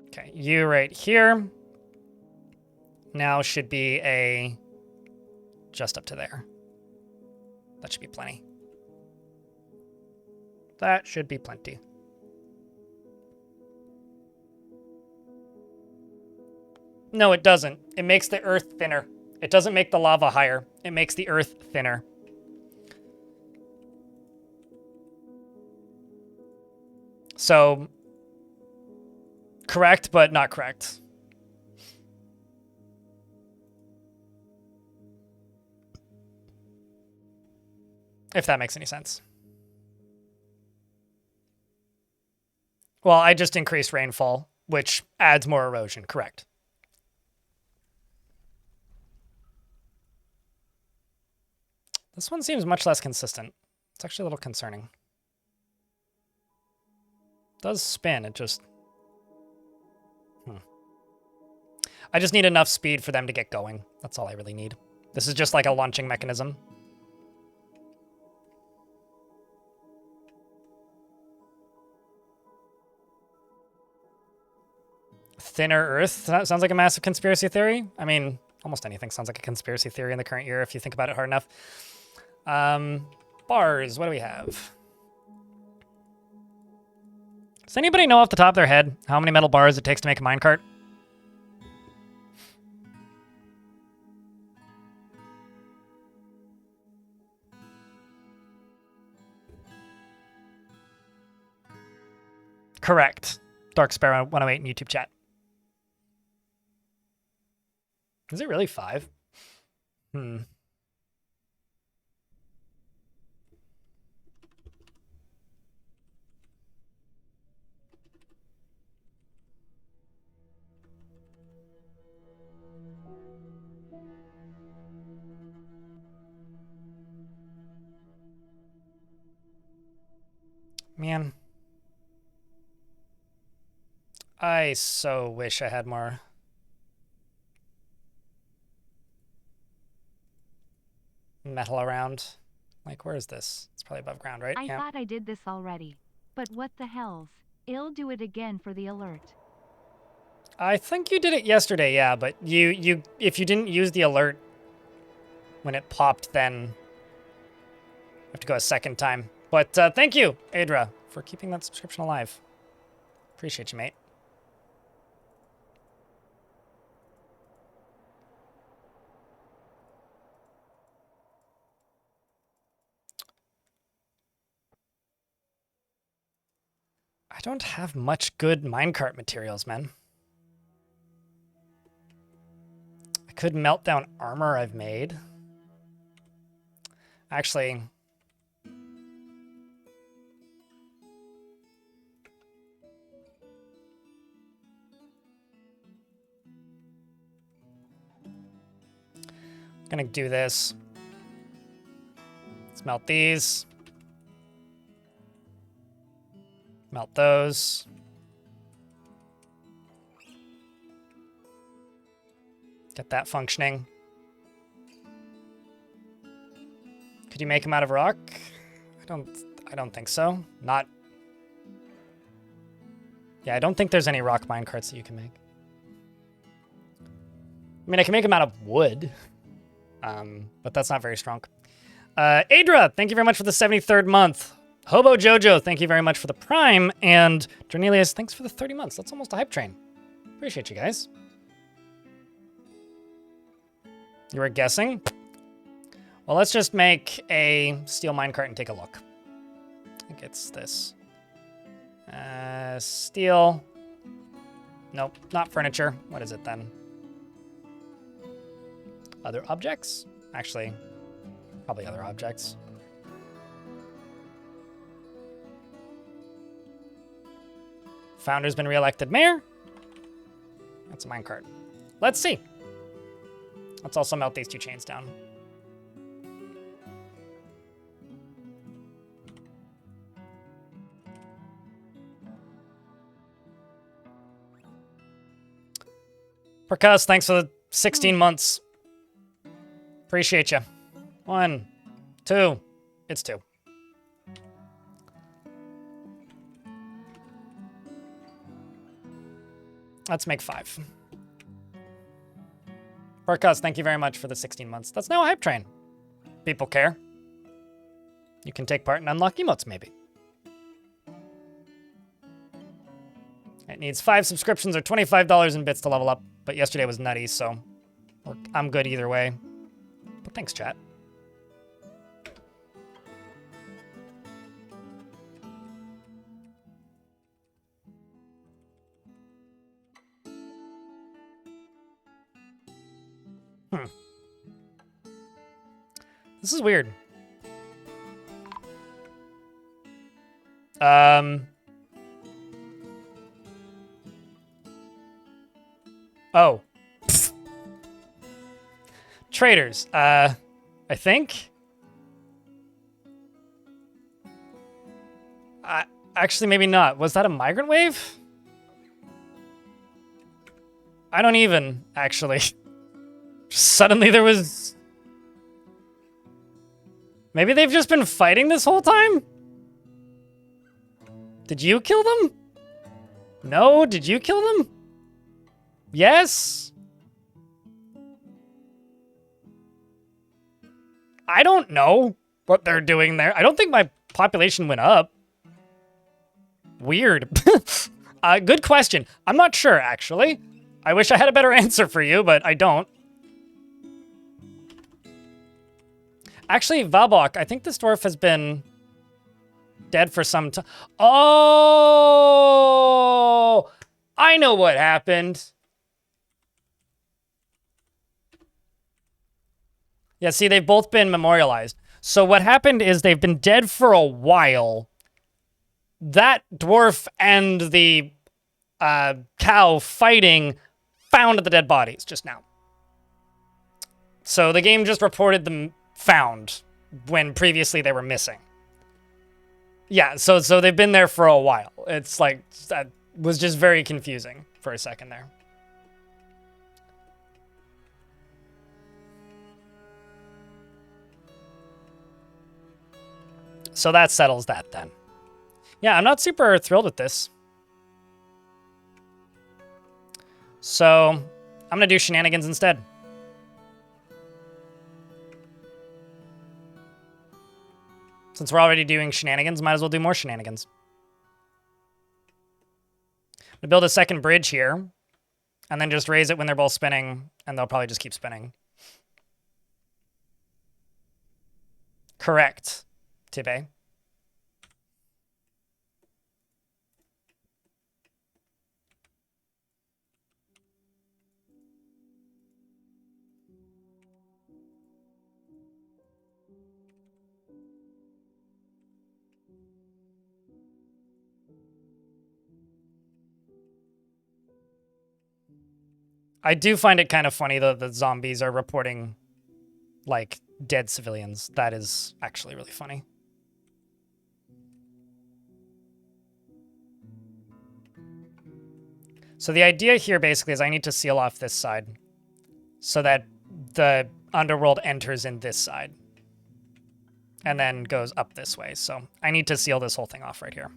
Okay, you right here now should be a just up to there. That should be plenty. That should be plenty. No, it doesn't. It makes the earth thinner. It doesn't make the lava higher. It makes the earth thinner. So, correct, but not correct. If that makes any sense. Well, I just increased rainfall, which adds more erosion, correct. This one seems much less consistent. It's actually a little concerning. It does spin, it just... I just need enough speed for them to get going. That's all I really need. This is just like a launching mechanism. Thinner Earth? That sounds like a massive conspiracy theory. I mean, almost anything sounds like a conspiracy theory in the current year if you think about it hard enough. Bars, what do we have? Does anybody know off the top of their head how many metal bars it takes to make a minecart? Correct. Dark Sparrow 108 in YouTube chat. Is it really 5? Man. I so wish I had more. Metal around. Like, where is this? It's probably above ground, right? I thought I did this already. But what the hells? I'll do it again for the alert. I think you did it yesterday, yeah, but if you didn't use the alert when it popped, then you have to go a second time. But thank you, Adra, for keeping that subscription alive. Appreciate you, mate. I don't have much good minecart materials, man. I could melt down armor I've made. Actually... I'm gonna do this. Let's melt these. Melt those. Get that functioning. Could you make them out of rock? I don't think so. Not... Yeah, I don't think there's any rock minecarts that you can make. I mean, I can make them out of wood. But that's not very strong. Adra, thank you very much for the 73rd month. Hobo Jojo, thank you very much for the Prime. And Jornelius, thanks for the 30 months. That's almost a hype train. Appreciate you guys. You were guessing? Well, let's just make a steel minecart and take a look. I think it's this. Steel. Nope, not furniture. What is it then? Other objects? Actually, probably other objects. Founder's been re-elected mayor. That's a minecart. Let's see. Let's also melt these two chains down. Percuss, thanks for the 16 months. Appreciate you. 1, 2. It's 2. Let's make 5. Percuss, thank you very much for the 16 months. That's now a hype train. People care. You can take part in unlock emotes, maybe. It needs 5 subscriptions or $25 in bits to level up, but yesterday was nutty, so I'm good either way. But thanks, chat. This is weird. Oh. Traders. I think. Actually, maybe not. Was that a migrant wave? I don't even, actually. Suddenly there was... Maybe they've just been fighting this whole time? Did you kill them? No? Did you kill them? Yes? I don't know what they're doing there. I don't think my population went up. Weird. Good question. I'm not sure, actually. I wish I had a better answer for you, but I don't. Actually, Valbok, I think this dwarf has been dead for some time. Oh! I know what happened. Yeah, see, they've both been memorialized. So what happened is they've been dead for a while. That dwarf and the cow fighting found the dead bodies just now. So the game just reported them found when previously they were missing. Yeah, so they've been there for a while. It's like, that was just very confusing for a second there. So that settles that then. Yeah, I'm not super thrilled with this. So I'm gonna do shenanigans instead. Since we're already doing shenanigans, might as well do more shenanigans. I'm gonna build a second bridge here, and then just raise it when they're both spinning, and they'll probably just keep spinning. Correct, Tibe. I do find it kind of funny, though, that zombies are reporting, like, dead civilians. That is actually really funny. So the idea here, basically, is I need to seal off this side so that the underworld enters in this side and then goes up this way. So I need to seal this whole thing off right here.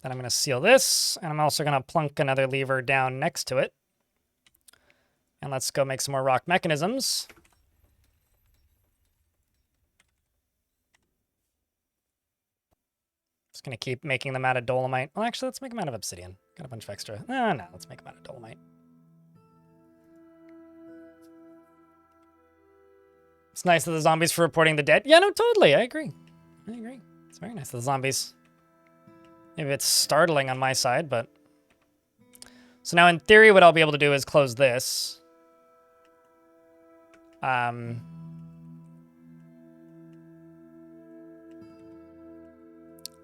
Then I'm going to seal this, and I'm also going to plunk another lever down next to it. And let's go make some more rock mechanisms. Just going to keep making them out of dolomite. Well, actually, let's make them out of obsidian. Got a bunch of extra. No, let's make them out of dolomite. It's nice of the zombies for reporting the dead. Yeah, no, totally. I agree. It's very nice of the zombies. Maybe it's startling on my side, but... So now, in theory, what I'll be able to do is close this.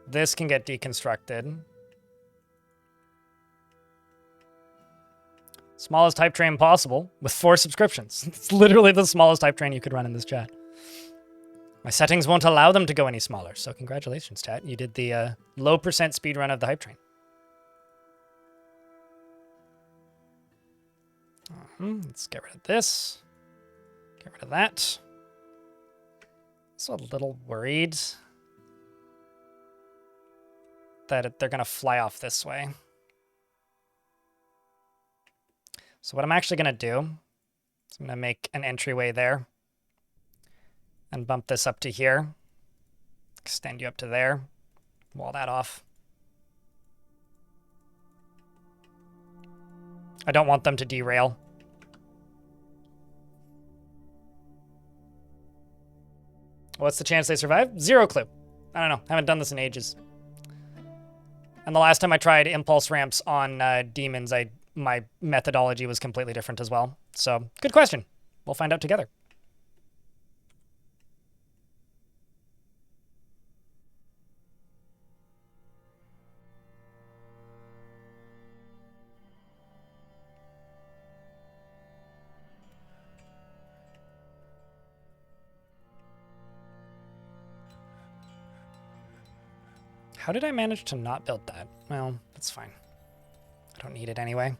This can get deconstructed. Smallest hype train possible, with 4 subscriptions. It's literally the smallest hype train you could run in this chat. My settings won't allow them to go any smaller, so congratulations, chat. You did the low percent speed run of the hype train. Oh. Let's get rid of this. Get rid of that. Also a little worried that they're going to fly off this way. So what I'm actually going to do is I'm going to make an entryway there and bump this up to here. Extend you up to there. Wall that off. I don't want them to derail. What's the chance they survive? Zero clue. I don't know. Haven't done this in ages. And the last time I tried impulse ramps on demons, my methodology was completely different as well. So, good question. We'll find out together. How did I manage to not build that? Well, that's fine. I don't need it anyway.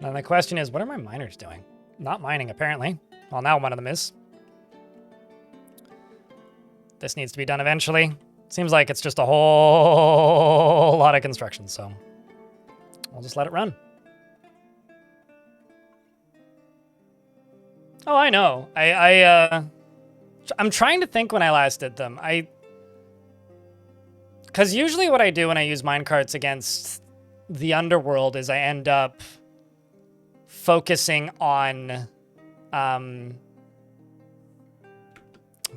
Now the question is, what are my miners doing? Not mining, apparently. Well, now one of them is. This needs to be done eventually. Seems like it's just a whole lot of construction, so I'll just let it run. Oh, I know. I'm trying to think when I last did them. Because usually what I do when I use minecarts against the underworld is I end up focusing on... I'm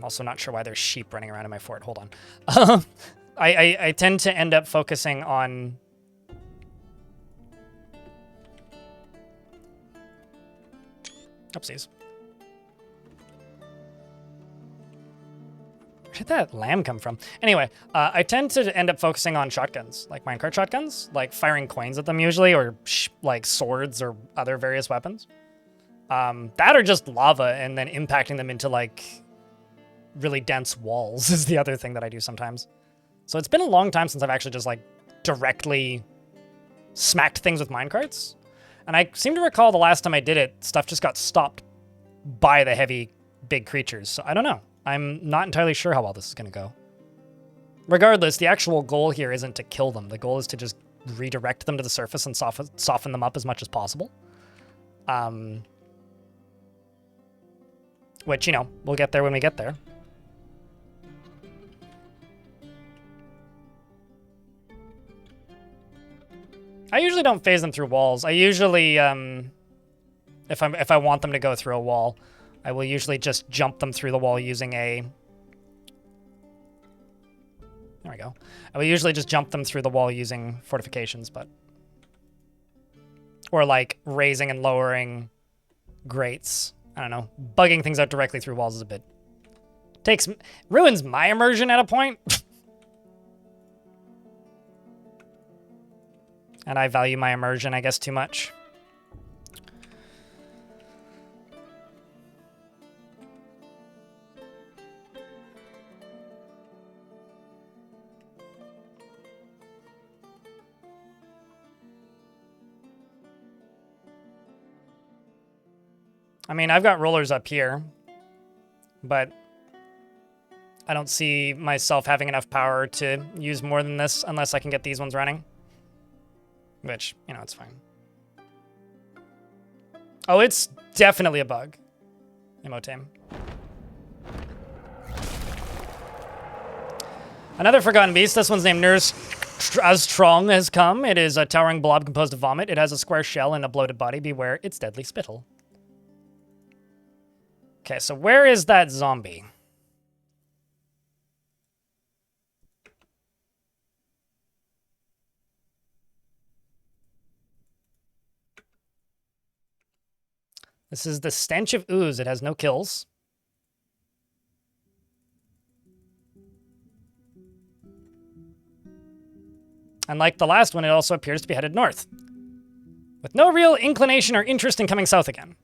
also not sure why there's sheep running around in my fort. Hold on. I tend to end up focusing on... Oopsies. Where did that lamb come from? Anyway, I tend to end up focusing on shotguns, like minecart shotguns, like firing coins at them usually, or like swords or other various weapons. That or just lava and then impacting them into like really dense walls is the other thing that I do sometimes. So it's been a long time since I've actually just like directly smacked things with minecarts. And I seem to recall the last time I did it, stuff just got stopped by the heavy big creatures. So I don't know. I'm not entirely sure how well this is going to go. Regardless, the actual goal here isn't to kill them. The goal is to just redirect them to the surface and soften them up as much as possible. Which, you know, we'll get there when we get there. I usually don't phase them through walls. I usually, if I want them to go through a wall, I will usually just jump them through the wall using a... There we go. I will usually just jump them through the wall using fortifications, but... Or like raising and lowering grates. I don't know. Bugging things out directly through walls is a bit... ruins my immersion at a point. And I value my immersion, I guess, too much. I mean, I've got rollers up here, but I don't see myself having enough power to use more than this unless I can get these ones running. Which, you know, it's fine. Oh, it's definitely a bug. Emotame. Another Forgotten Beast. This one's named Nurse As Strong Has Come. It is a towering blob composed of vomit. It has a square shell and a bloated body. Beware its deadly spittle. Okay, so where is that zombie? This is the Stench of Ooze. It has no kills. And like the last one, it also appears to be headed north, with no real inclination or interest in coming south again.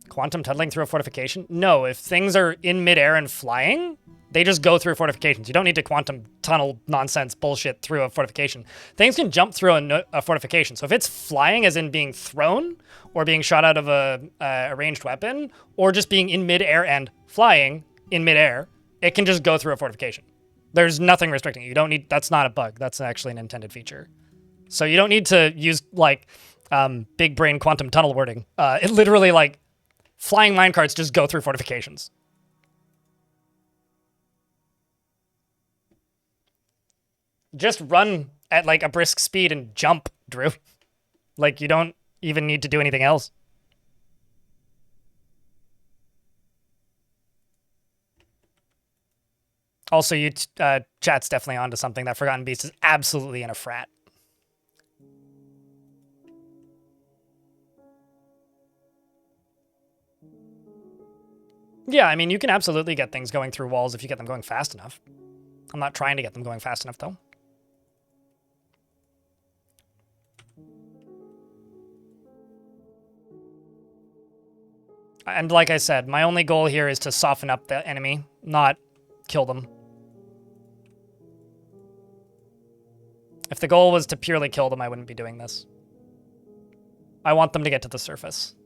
Quantum tunneling through a fortification? No, if things are in midair and flying, they just go through fortifications. You don't need to quantum tunnel nonsense bullshit through a fortification. Things can jump through a fortification. So if it's flying, as in being thrown, or being shot out of a ranged weapon, or just being in midair and flying in midair, it can just go through a fortification. There's nothing restricting it. You don't need, that's not a bug. That's actually an intended feature. So you don't need to use, like, big brain quantum tunnel wording. It literally, like, flying minecarts just go through fortifications. Just run at, like, a brisk speed and jump, Drew. Like, you don't even need to do anything else. Also, chat's definitely onto something. That Forgotten Beast is absolutely in a frat. Yeah, I mean, you can absolutely get things going through walls if you get them going fast enough. I'm not trying to get them going fast enough, though. And like I said, my only goal here is to soften up the enemy, not kill them. If the goal was to purely kill them, I wouldn't be doing this. I want them to get to the surface.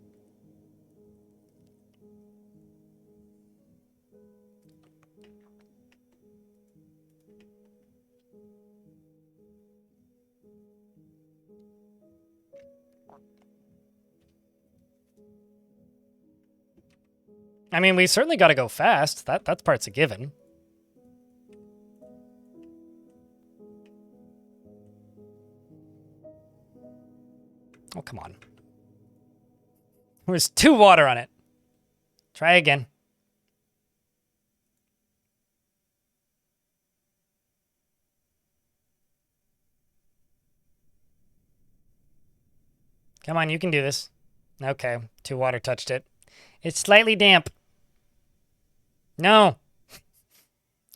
I mean, we certainly got to go fast. That part's a given. Oh, come on. There's 2 water on it. Try again. Come on, you can do this. Okay, 2 water touched it. It's slightly damp. No.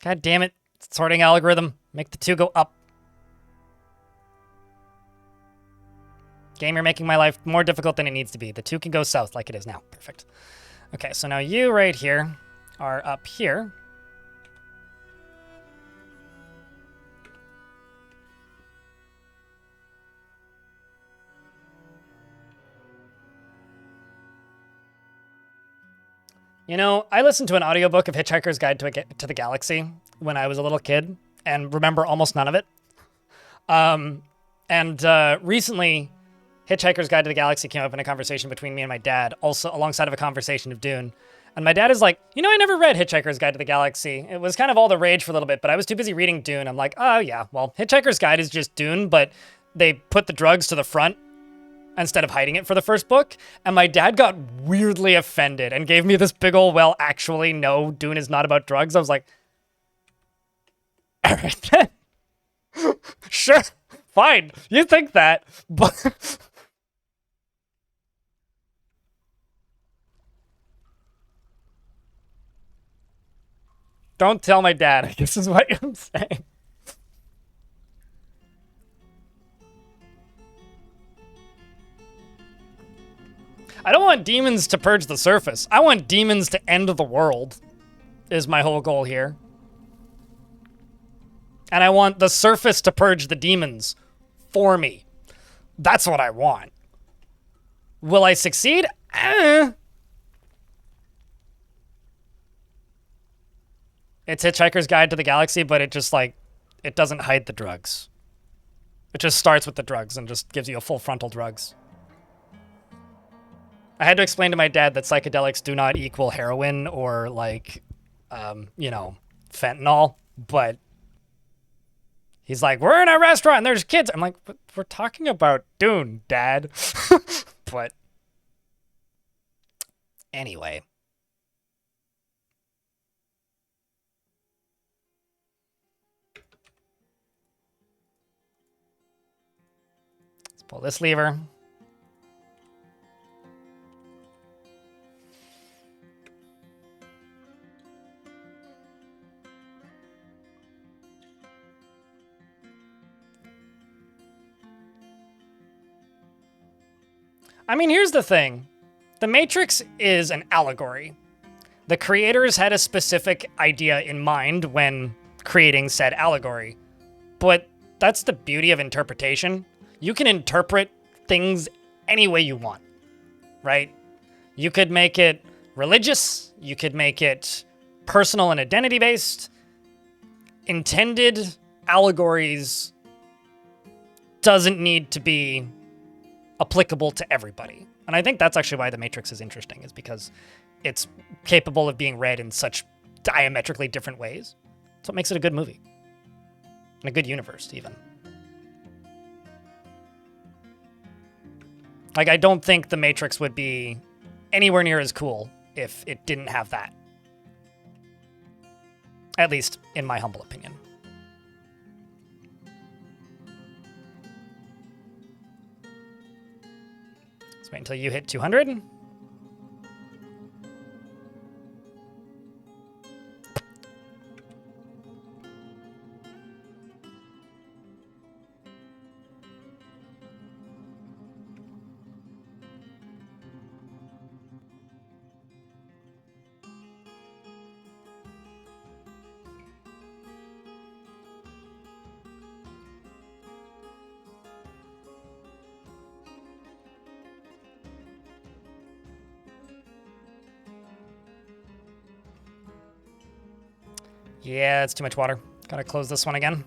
God damn it. Sorting algorithm. Make the 2 go up. Game, you're making my life more difficult than it needs to be. The 2 can go south like it is now. Perfect. Okay, so now you right here are up here. You know, I listened to an audiobook of Hitchhiker's Guide to the Galaxy when I was a little kid and remember almost none of it. Recently, Hitchhiker's Guide to the Galaxy came up in a conversation between me and my dad, also alongside of a conversation of Dune. And my dad is like, you know, I never read Hitchhiker's Guide to the Galaxy. It was kind of all the rage for a little bit, but I was too busy reading Dune. I'm like, oh yeah, well, Hitchhiker's Guide is just Dune, but they put the drugs to the front instead of hiding it for the first book. And my dad got weirdly offended and gave me this big old, well, actually, no, Dune is not about drugs. I was like, all right then. Sure, fine. You think that, but... Don't tell my dad, I guess is what I'm saying. I don't want demons to purge the surface. I want demons to end the world, is my whole goal here. And I want the surface to purge the demons for me. That's what I want. Will I succeed? It's Hitchhiker's Guide to the Galaxy, but it just, like, it doesn't hide the drugs. It just starts with the drugs and just gives you a full frontal drugs. I had to explain to my dad that psychedelics do not equal heroin or, like, you know, fentanyl, but he's like, we're in a restaurant and there's kids. I'm like, but we're talking about Dune, Dad. But anyway. Let's pull this lever. I mean, here's the thing. The Matrix is an allegory. The creators had a specific idea in mind when creating said allegory. But that's the beauty of interpretation. You can interpret things any way you want, right? You could make it religious. You could make it personal and identity-based. Intended allegories doesn't need to be applicable to everybody. And I think that's actually why The Matrix is interesting, is because it's capable of being read in such diametrically different ways. That's what makes it a good movie. And a good universe, even. Like, I don't think The Matrix would be anywhere near as cool if it didn't have that. At least, in my humble opinion. Let's wait until you hit 200. Yeah, it's too much water. Gotta close this one again.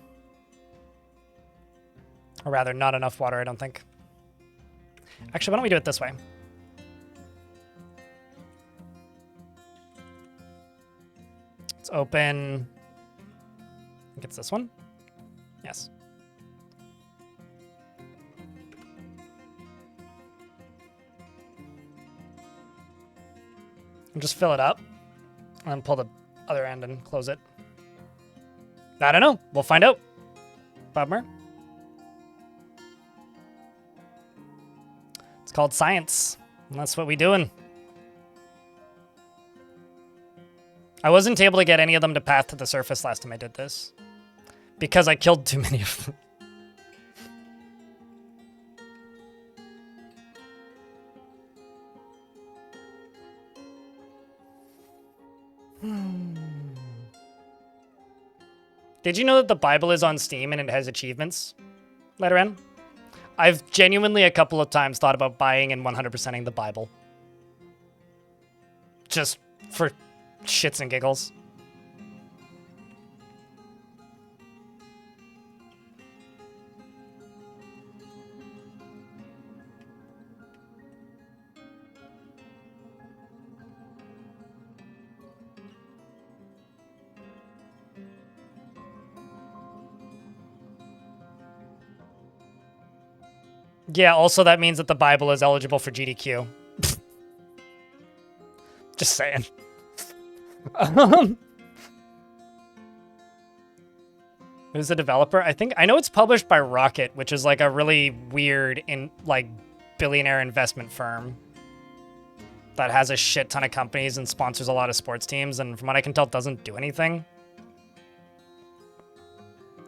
Or rather, not enough water, I don't think. Actually, why don't we do it this way? Let's open... I think it's this one? Yes. And just fill it up. And then pull the other end and close it. I don't know. We'll find out. Bummer. It's called science. And that's what we doing. I wasn't able to get any of them to path to the surface last time I did this. Because I killed too many of them. Did you know that the Bible is on Steam and it has achievements? Later in? I've genuinely a couple of times thought about buying and 100%ing the Bible. Just for shits and giggles. Yeah, also that means that the Bible is eligible for GDQ. Just saying. Who's the developer? I know it's published by Rocket, which is like a really weird billionaire investment firm that has a shit ton of companies and sponsors a lot of sports teams, and from what I can tell, doesn't do anything.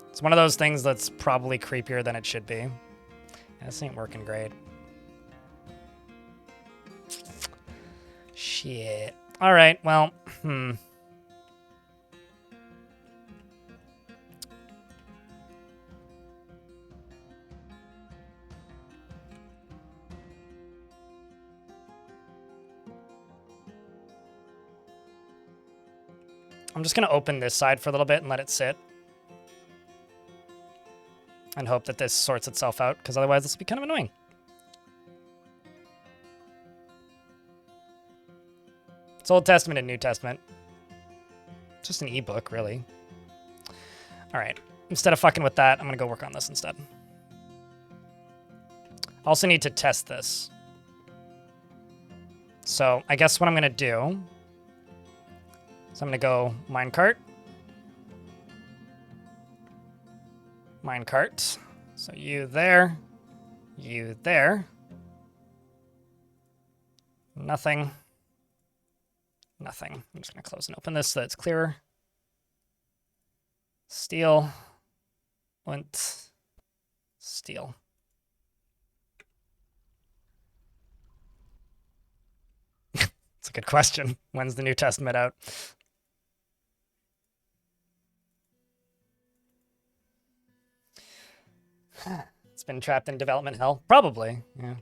It's one of those things that's probably creepier than it should be. Yeah, this ain't working great. Shit. All right, well, I'm just going to open this side for a little bit and let it sit. And hope that this sorts itself out, because otherwise this will be kind of annoying. It's Old Testament and New Testament. Just an ebook, really. All right. Instead of fucking with that, I'm going to go work on this instead. Also need to test this. So I guess what I'm going to do is I'm going to go minecart. Minecart. So you there. You there. Nothing. Nothing. I'm just going to close and open this so that it's clearer. Steel. Flint. Steel. a good question. When's the New Testament out? It's been trapped in development hell. Probably, yeah.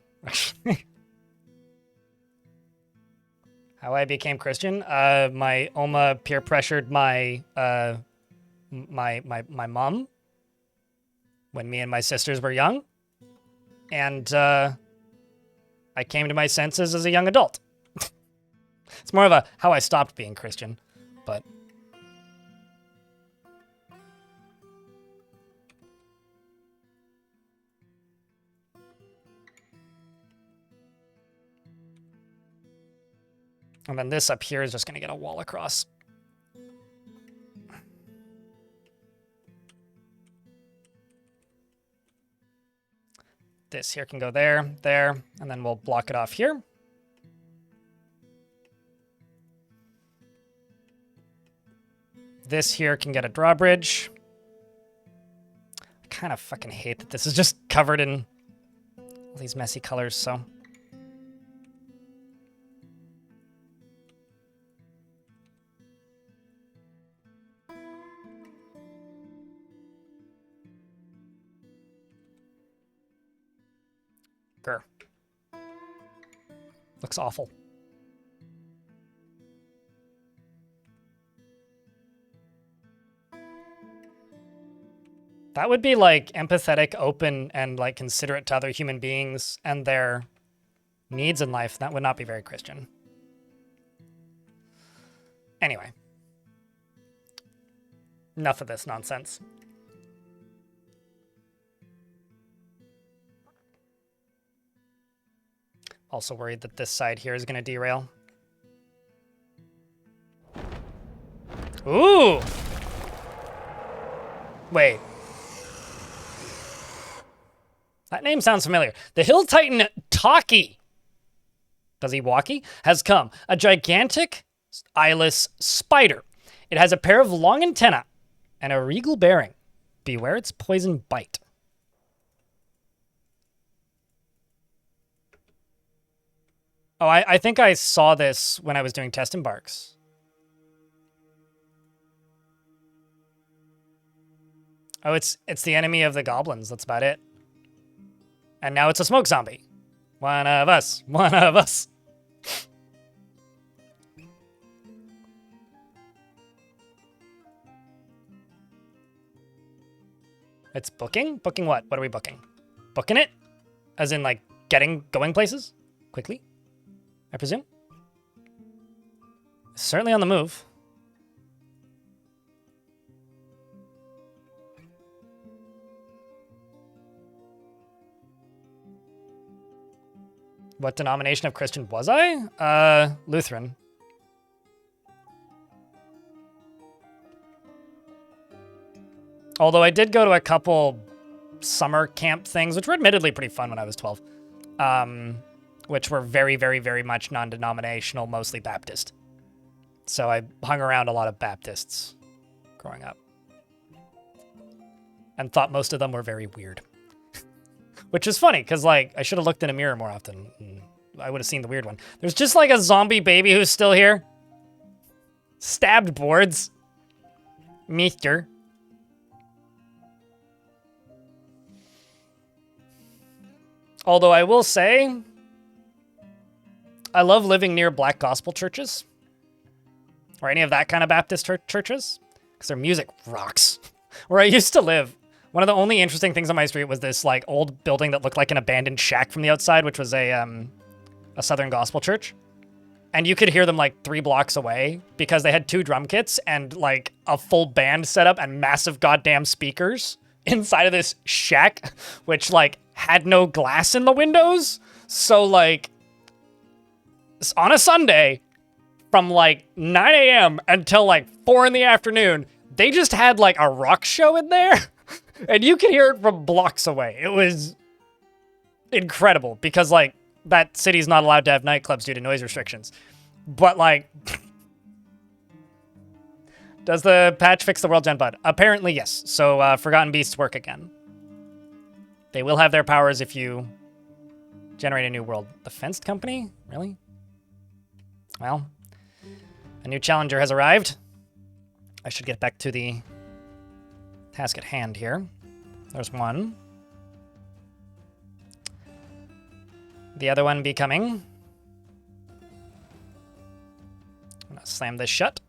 How I became Christian? My Oma peer pressured my my mom when me and my sisters were young, and I came to my senses as a young adult. It's more of a how I stopped being Christian, but. And then this up here is just going to get a wall across. This here can go there, there, and then we'll block it off here. This here can get a drawbridge. I kind of fucking hate that this is just covered in all these messy colors, so... Grr. Looks awful. That would be like empathetic, open, and like considerate to other human beings and their needs in life. That would not be very Christian. Anyway. Enough of this nonsense. Also worried that this side here is going to derail. Ooh! Wait. That name sounds familiar. The Hill Titan Taki, does he walkie, has come. A gigantic eyeless spider. It has a pair of long antennae and a regal bearing. Beware its poison bite. Oh, I think I saw this when I was doing test embarks. Oh, it's the enemy of the goblins. That's about it. And now it's a smoke zombie. One of us. One of us. It's booking? Booking what? What are we booking? Booking it? As in, like, going places? Quickly? I presume? Certainly on the move. What denomination of Christian was I? Lutheran. Although I did go to a couple summer camp things, which were admittedly pretty fun when I was 12. Which were very, very, very much non-denominational, mostly Baptist. So I hung around a lot of Baptists growing up. And thought most of them were very weird. Which is funny, because, like, I should have looked in a mirror more often. I would have seen the weird one. There's just, like, a zombie baby who's still here. Stabbed boards. Mister. Although I will say, I love living near black gospel churches. Or any of that kind of Baptist churches. Because their music rocks. Where I used to live, one of the only interesting things on my street was this like old building that looked like an abandoned shack from the outside, which was a Southern gospel church. And you could hear them like 3 blocks away because they had 2 drum kits and like a full band set up and massive goddamn speakers inside of this shack, which like had no glass in the windows. So like on a Sunday from like 9 a.m. until like 4 in the afternoon, they just had like a rock show in there and you could hear it from blocks away. It was incredible because like that city's not allowed to have nightclubs due to noise restrictions. But like, does the patch fix the world gen bud? Apparently yes. So Forgotten Beasts work again. They will have their powers if you generate a new world. The Fenced Company? Really? Well, a new challenger has arrived. I should get back to the task at hand here. There's one. The other one be coming. I'm gonna slam this shut.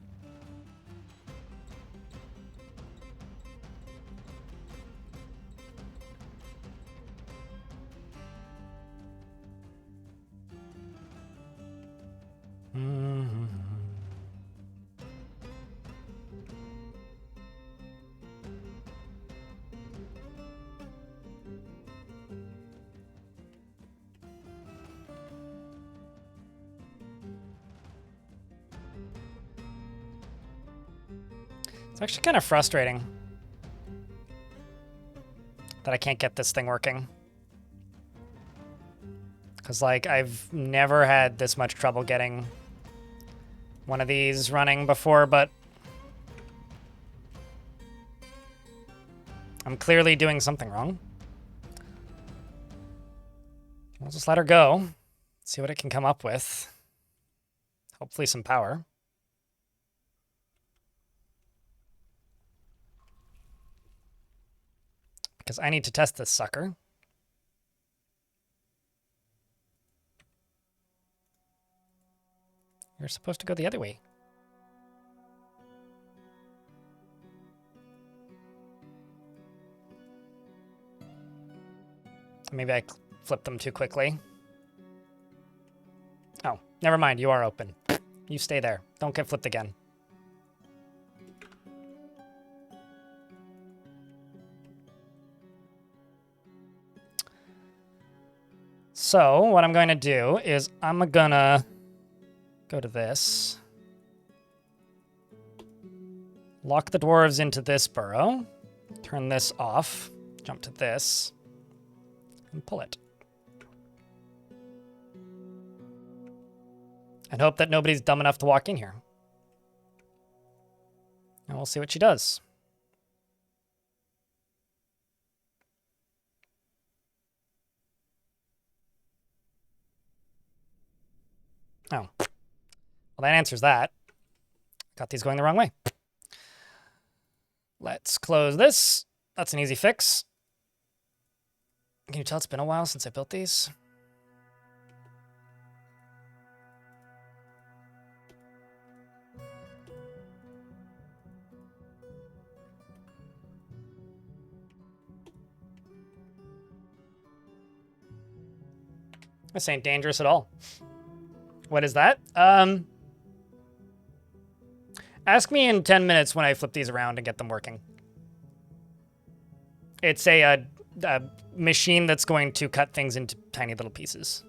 It's actually kind of frustrating that I can't get this thing working. Because, like, I've never had this much trouble getting one of these running before, but I'm clearly doing something wrong. I'll just let her go, see what it can come up with. Hopefully some power. Because I need to test this sucker. You're supposed to go the other way. Maybe I flipped them too quickly. Oh, never mind. You are open. You stay there. Don't get flipped again. So what I'm going to do is I'm gonna go to this. Lock the dwarves into this burrow. Turn this off. Jump to this. And pull it. And hope that nobody's dumb enough to walk in here. And we'll see what she does. Oh. Well, that answers that. Got these going the wrong way. Let's close this. That's an easy fix. Can you tell it's been a while since I built these? This ain't dangerous at all. What is that? Ask me in 10 minutes when I flip these around and get them working. It's a machine that's going to cut things into tiny little pieces.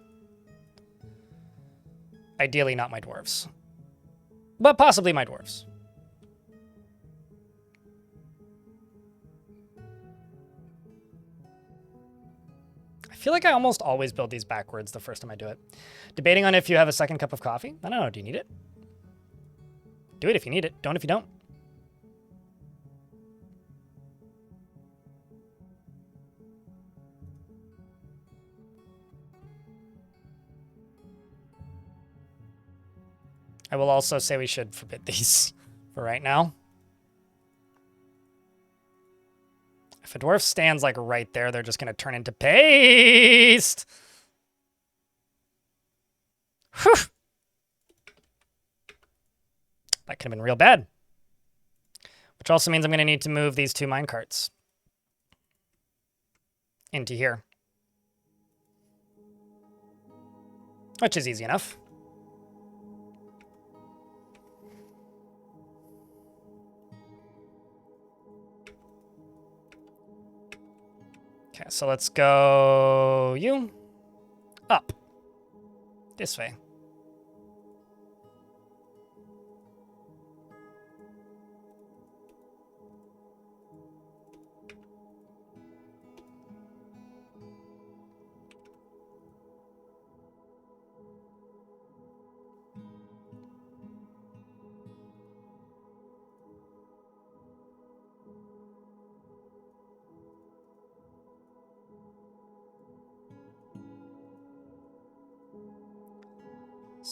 Ideally not my dwarves. But possibly my dwarves. I feel like I almost always build these backwards the first time I do it. Debating on if you have a second cup of coffee. I don't know. Do you need it? Do it if you need it. Don't if you don't. I will also say we should forbid these for right now. If a dwarf stands like right there, they're just going to turn into paste. Whew. That could have been real bad. Which also means I'm going to need to move these two minecarts into here. Which is easy enough. Okay, so let's go you up this way.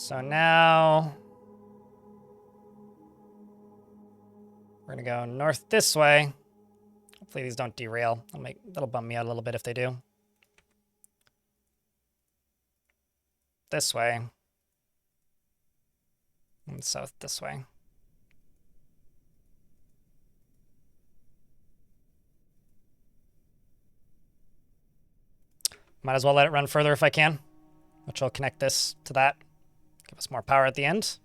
So now we're gonna go north this way. Hopefully these don't derail. That'll bum me out a little bit if they do. This way. And south this way. Might as well let it run further if I can, which will connect this to that. Give us more power at the end.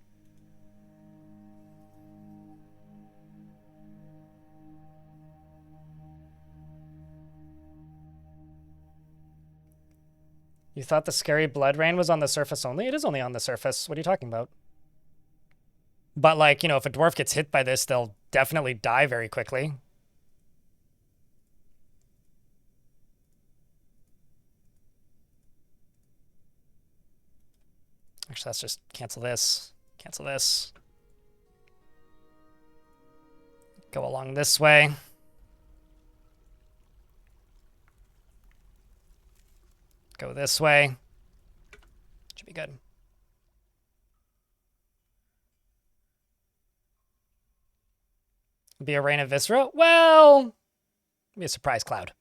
You thought the scary blood rain was on the surface only? It is only on the surface. What are you talking about? But, like, you know, if a dwarf gets hit by this, they'll definitely die very quickly. Actually, let's just cancel this. Cancel this. Go along this way. Go this way. Should be good. Be a rain of viscera? Well, be a surprise cloud.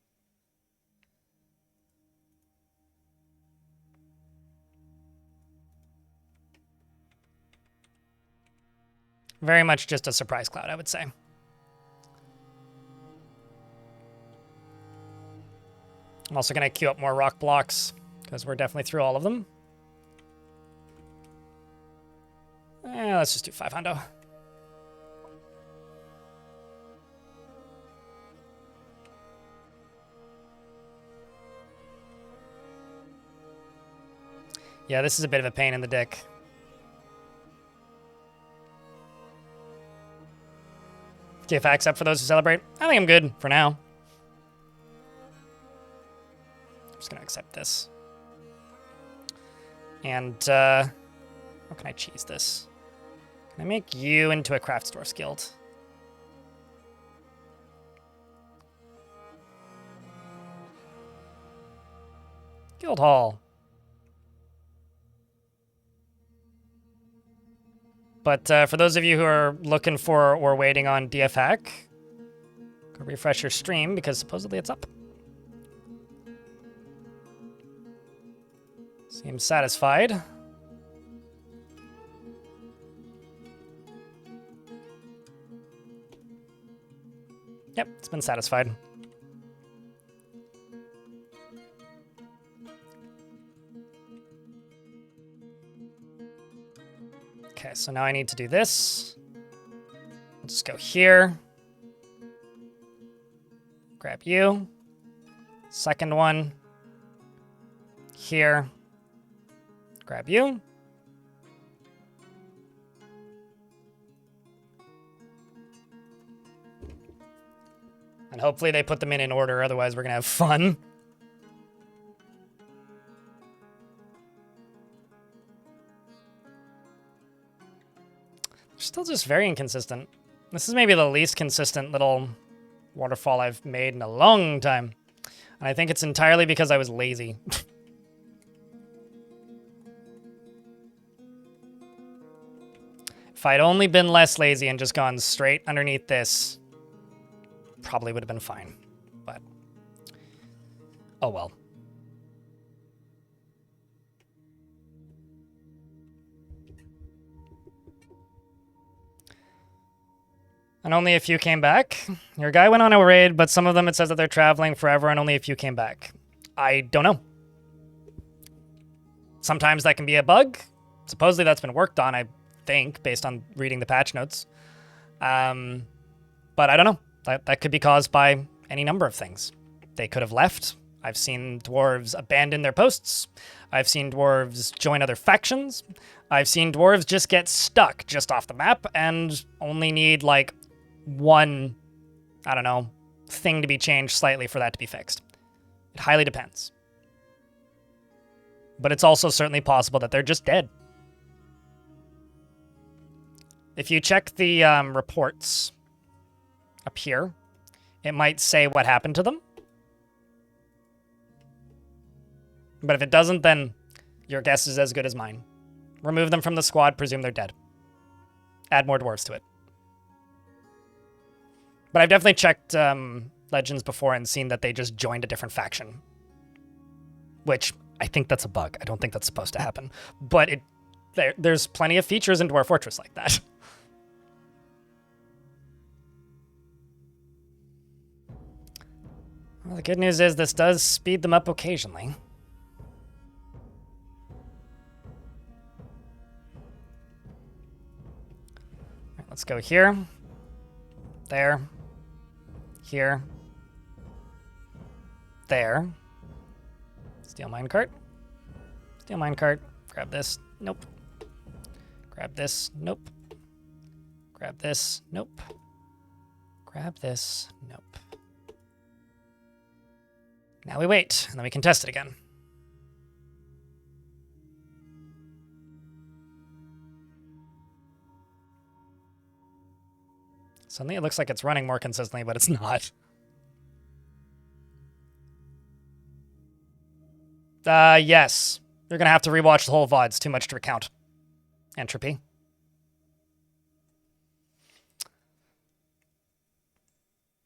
Very much just a surprise cloud, I would say. I'm also going to queue up more rock blocks, because we're definitely through all of them. Let's just do 500. Yeah, this is a bit of a pain in the dick. Give hacks up for those who celebrate. I think I'm good for now. I'm just going to accept this. And, how can I cheese this? Can I make you into a Craftsdwarf's Guild? Guild Hall. But for those of you who are looking for or waiting on DF Hack, go refresh your stream because supposedly it's up. Seems satisfied. Yep, it's been satisfied. Okay, so now I need to do this. I'll just go here. Grab you. Second one. Here. Grab you. And hopefully they put them in order, otherwise we're gonna have fun. Still just very inconsistent. This is maybe the least consistent little waterfall I've made in a long time. And I think it's entirely because I was lazy. If I'd only been less lazy and just gone straight underneath this, probably would have been fine. But, oh well. And only a few came back. Your guy went on a raid, but some of them it says that they're traveling forever and only a few came back. I don't know. Sometimes that can be a bug. Supposedly that's been worked on, I think, based on reading the patch notes. But I don't know. That could be caused by any number of things. They could have left. I've seen dwarves abandon their posts. I've seen dwarves join other factions. I've seen dwarves just get stuck just off the map and only need, like, one, I don't know, thing to be changed slightly for that to be fixed. It highly depends. But it's also certainly possible that they're just dead. If you check the reports up here, it might say what happened to them. But if it doesn't, then your guess is as good as mine. Remove them from the squad, presume they're dead. Add more dwarves to it. But I've definitely checked Legends before and seen that they just joined a different faction. Which, I think that's a bug. I don't think that's supposed to happen. But there's plenty of features in Dwarf Fortress like that. Well, the good news is this does speed them up occasionally. All right, let's go here. There. Here. There. Steal minecart. Steal minecart. Grab this. Nope. Grab this. Nope. Grab this. Nope. Grab this. Nope. Now we wait, and then we can test it again. Suddenly it looks like it's running more consistently, but it's not. Yes. You're gonna have to rewatch the whole VOD. It's too much to recount. Entropy.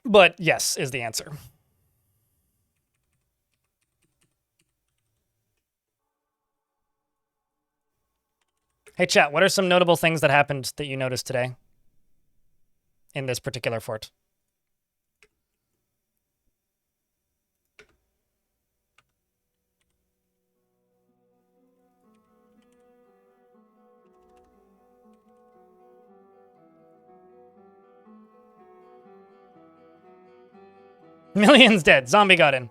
But yes is the answer. Hey chat, what are some notable things that happened that you noticed today in this particular fort? Millions dead. Zombie got in.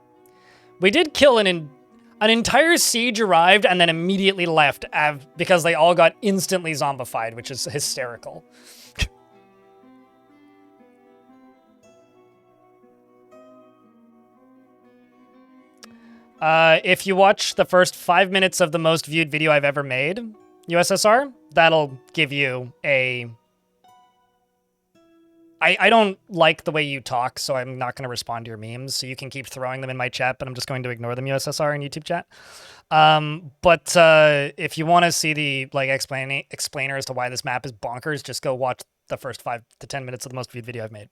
We did kill an entire siege arrived and then immediately left because they all got instantly zombified, which is hysterical. If you watch the first 5 minutes of the most viewed video I've ever made, USSR, that'll give you a... I don't like the way you talk, so I'm not going to respond to your memes, so you can keep throwing them in my chat, but I'm just going to ignore them, USSR, in YouTube chat. But if you want to see the explainer as to why this map is bonkers, just go watch the first 5 to 10 minutes of the most viewed video I've made.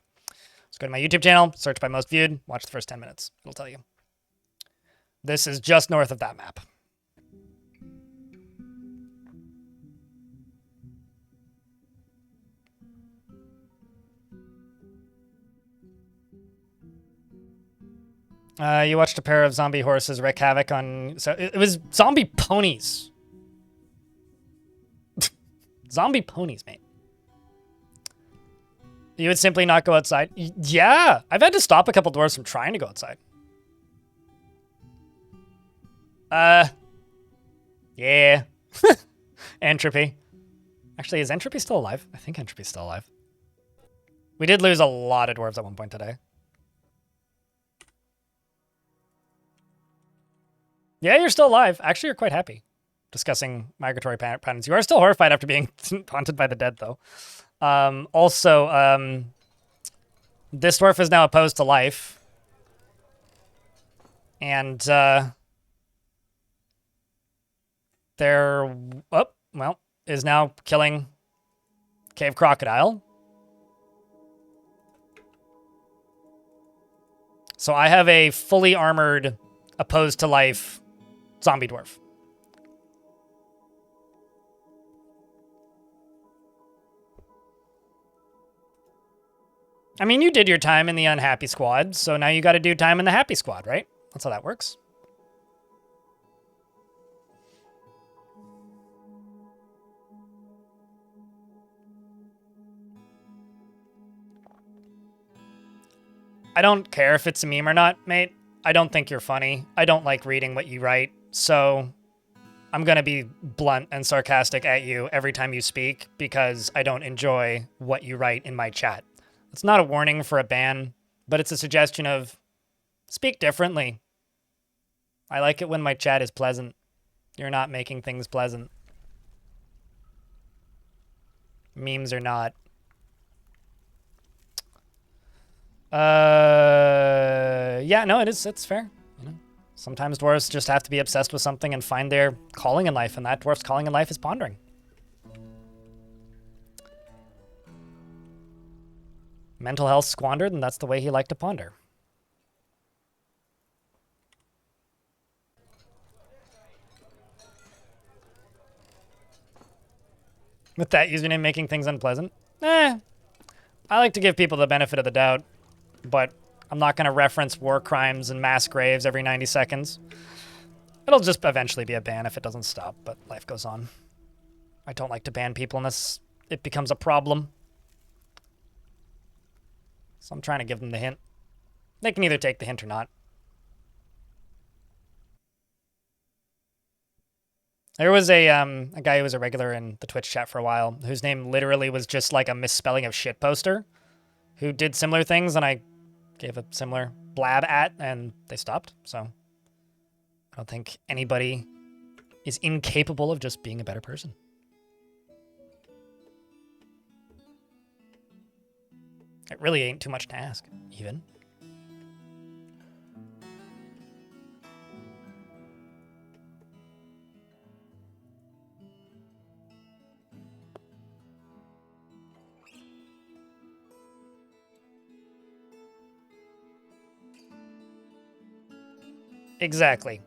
Just go to my YouTube channel, search by most viewed, watch the first 10 minutes. It'll tell you. This is just north of that map. You watched a pair of zombie horses wreak havoc on... So it was zombie ponies. Zombie ponies, mate. You would simply not go outside? Yeah! I've had to stop a couple dwarves from trying to go outside. Yeah. Entropy. Actually, is Entropy still alive? I think Entropy's still alive. We did lose a lot of dwarves at one point today. Yeah, you're still alive. Actually, you're quite happy. Discussing migratory patterns. You are still horrified after being haunted by the dead, though. This dwarf is now opposed to life. And, is now killing Cave Crocodile. So I have a fully armored, opposed to life zombie dwarf. I mean, you did your time in the unhappy squad, so now you got to do time in the happy squad, right? That's how that works. I don't care if it's a meme or not, mate. I don't think you're funny. I don't like reading what you write, so I'm gonna be blunt and sarcastic at you every time you speak because I don't enjoy what you write in my chat. It's not a warning for a ban, but it's a suggestion of speak differently. I like it when my chat is pleasant. You're not making things pleasant. Memes are not. Yeah, no, it's fair. You know, sometimes dwarves just have to be obsessed with something and find their calling in life, and that dwarf's calling in life is pondering. Mental health squandered, and that's the way he liked to ponder. With that username making things unpleasant? I like to give people the benefit of the doubt, but I'm not going to reference war crimes and mass graves every 90 seconds. It'll just eventually be a ban if it doesn't stop, but life goes on. I don't like to ban people unless it becomes a problem. So I'm trying to give them the hint. They can either take the hint or not. There was a guy who was a regular in the Twitch chat for a while, whose name literally was just like a misspelling of shitposter, who did similar things, and I gave a similar blab at, and they stopped. So I don't think anybody is incapable of just being a better person. It really ain't too much to ask, even. Exactly.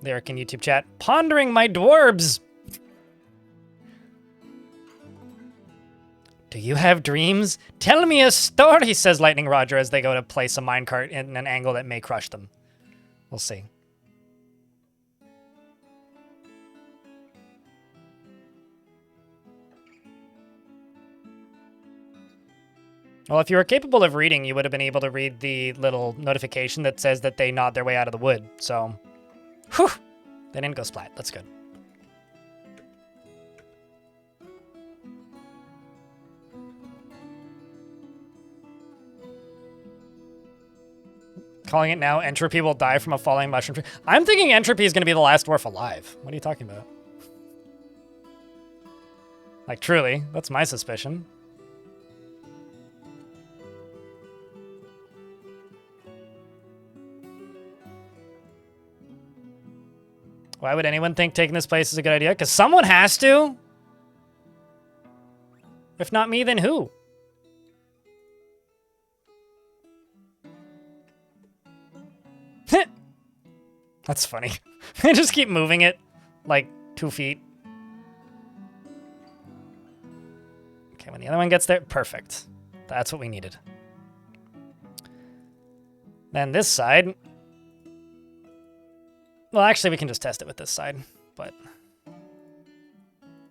Lyric in YouTube chat. Pondering my dwarves! Do you have dreams? Tell me a story, says Lightning Roger as they go to place a minecart in an angle that may crush them. We'll see. Well, if you were capable of reading, you would have been able to read the little notification that says that they gnawed their way out of the wood, so... Whew! They didn't go splat. That's good. Calling it now, entropy will die from a falling mushroom tree. I'm thinking entropy is going to be the last dwarf alive. What are you talking about? Like, truly, that's my suspicion. Why would anyone think taking this place is a good idea? Because someone has to. If not me, then who? That's funny. They just keep moving it like 2 feet. Okay, when the other one gets there, perfect. That's what we needed. Then this side. Well, actually, we can just test it with this side, but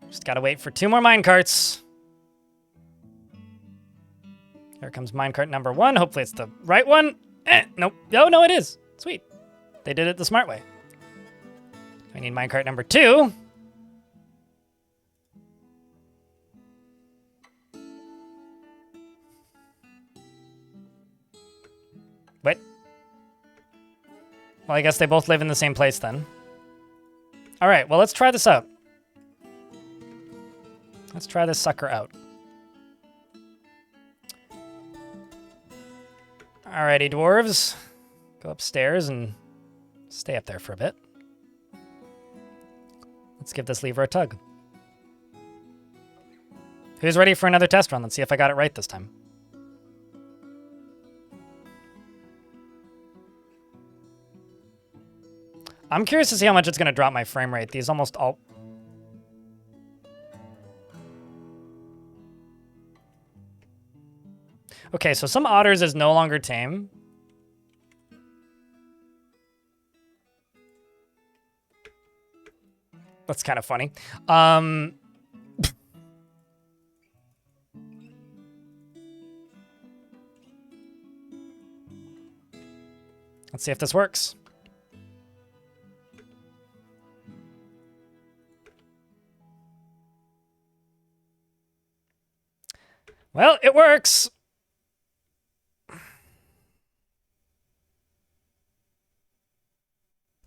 just gotta wait for 2 more minecarts. Here comes minecart number 1. Hopefully it's the right one. Nope. Oh, no, it is. Sweet. They did it the smart way. We need minecart number 2. Wait. Well, I guess they both live in the same place then. All right, well, let's try this out. Let's try this sucker out. Alrighty, dwarves. Go upstairs and stay up there for a bit. Let's give this lever a tug. Who's ready for another test run? Let's see if I got it right this time. I'm curious to see how much it's going to drop my frame rate. These almost all... Okay, so some otters is no longer tame. That's kind of funny. Let's see if this works. Well, it works.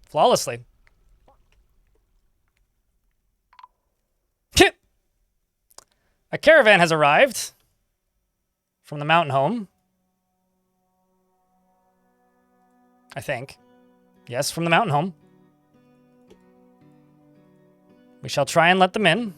Flawlessly. A caravan has arrived from the mountain home. I think. Yes, from the mountain home. We shall try and let them in.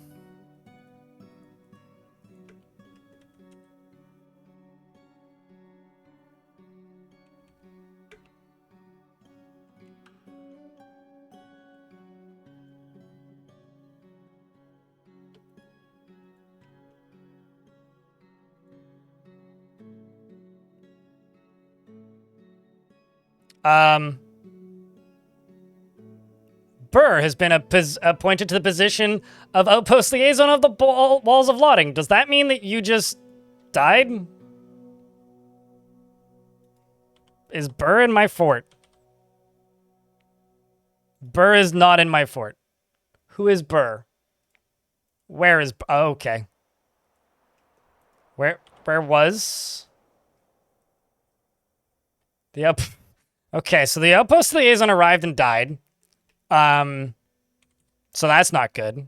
Burr has been appointed to the position of outpost liaison of the walls of Lotting. Does that mean that you just died? Is Burr in my fort? Burr is not in my fort. Who is Burr? Where is... Oh, okay. Where was... The up... Okay, so the outpost liaison arrived and died. So that's not good. Do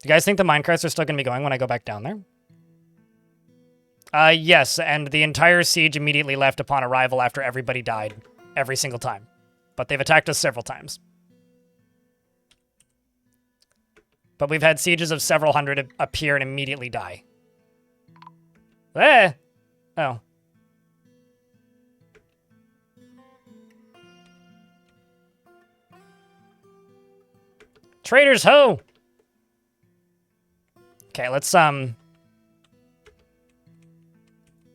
you guys think the minecarts are still going to be going when I go back down there? Yes, and the entire siege immediately left upon arrival after everybody died. Every single time. But they've attacked us several times. But we've had sieges of several hundred appear and immediately die. Eh! Oh. Traitors, ho! Okay, let's, go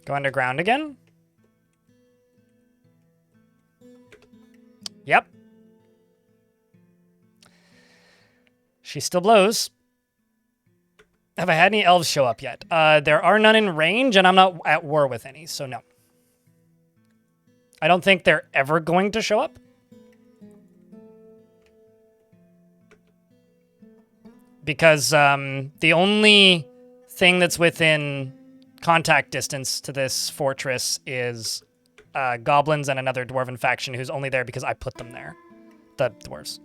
underground again. Yep. She still blows. Have I had any elves show up yet? There are none in range, and I'm not at war with any, so no. I don't think they're ever going to show up. Because the only thing that's within contact distance to this fortress is goblins and another dwarven faction who's only there because I put them there. The dwarves.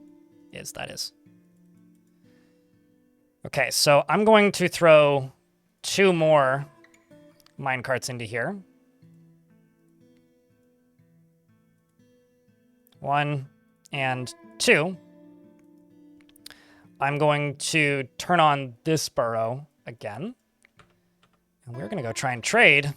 That is. Okay, so I'm going to throw 2 more minecarts into here. 1 and 2. I'm going to turn on this burrow again. And we're going to go try and trade.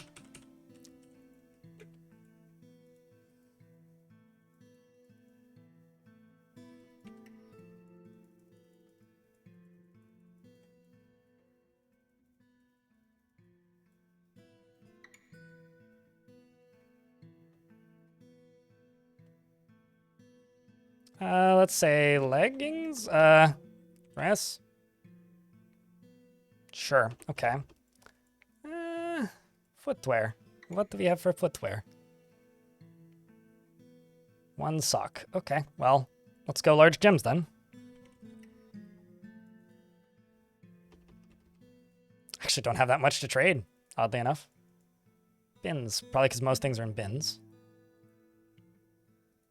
Let's say leggings? Dress? Sure, okay. Footwear. What do we have for footwear? 1 sock. Okay, well, let's go large gems then. Actually don't have that much to trade, oddly enough. Bins, probably because most things are in bins.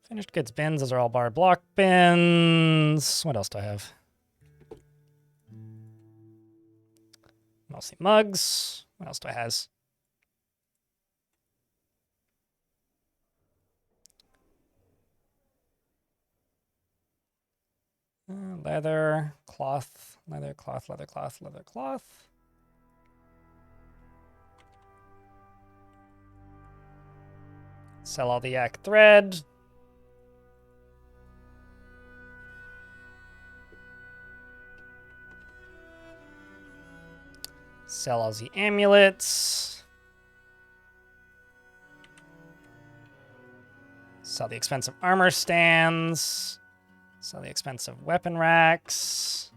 Finished goods bins, those are all bar block bins. What else do I have? Mostly mugs. What else do I have? Leather, cloth, leather, cloth, leather, cloth, leather, cloth. Sell all the yak thread. Sell all the amulets. Sell the expensive armor stands. Sell the expensive weapon racks.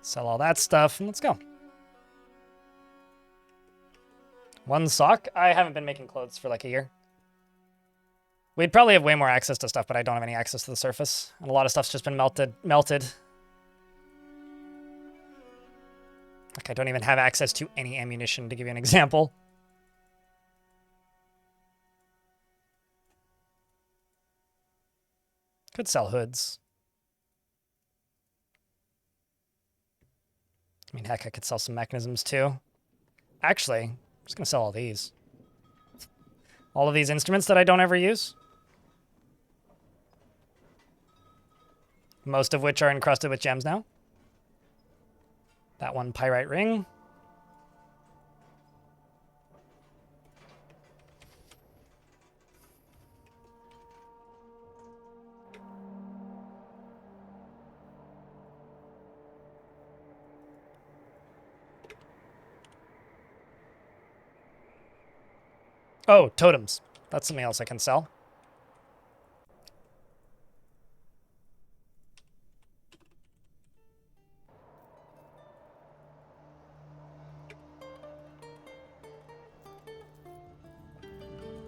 Sell all that stuff, and let's go. 1 sock? I haven't been making clothes for like a year. We'd probably have way more access to stuff, but I don't have any access to the surface. And a lot of stuff's just been melted. Like, I don't even have access to any ammunition, to give you an example. Could sell hoods. I mean, heck, I could sell some mechanisms, too. Actually, I'm just going to sell all these. All of these instruments that I don't ever use. Most of which are encrusted with gems now. That 1 pyrite ring. Oh, totems. That's something else I can sell.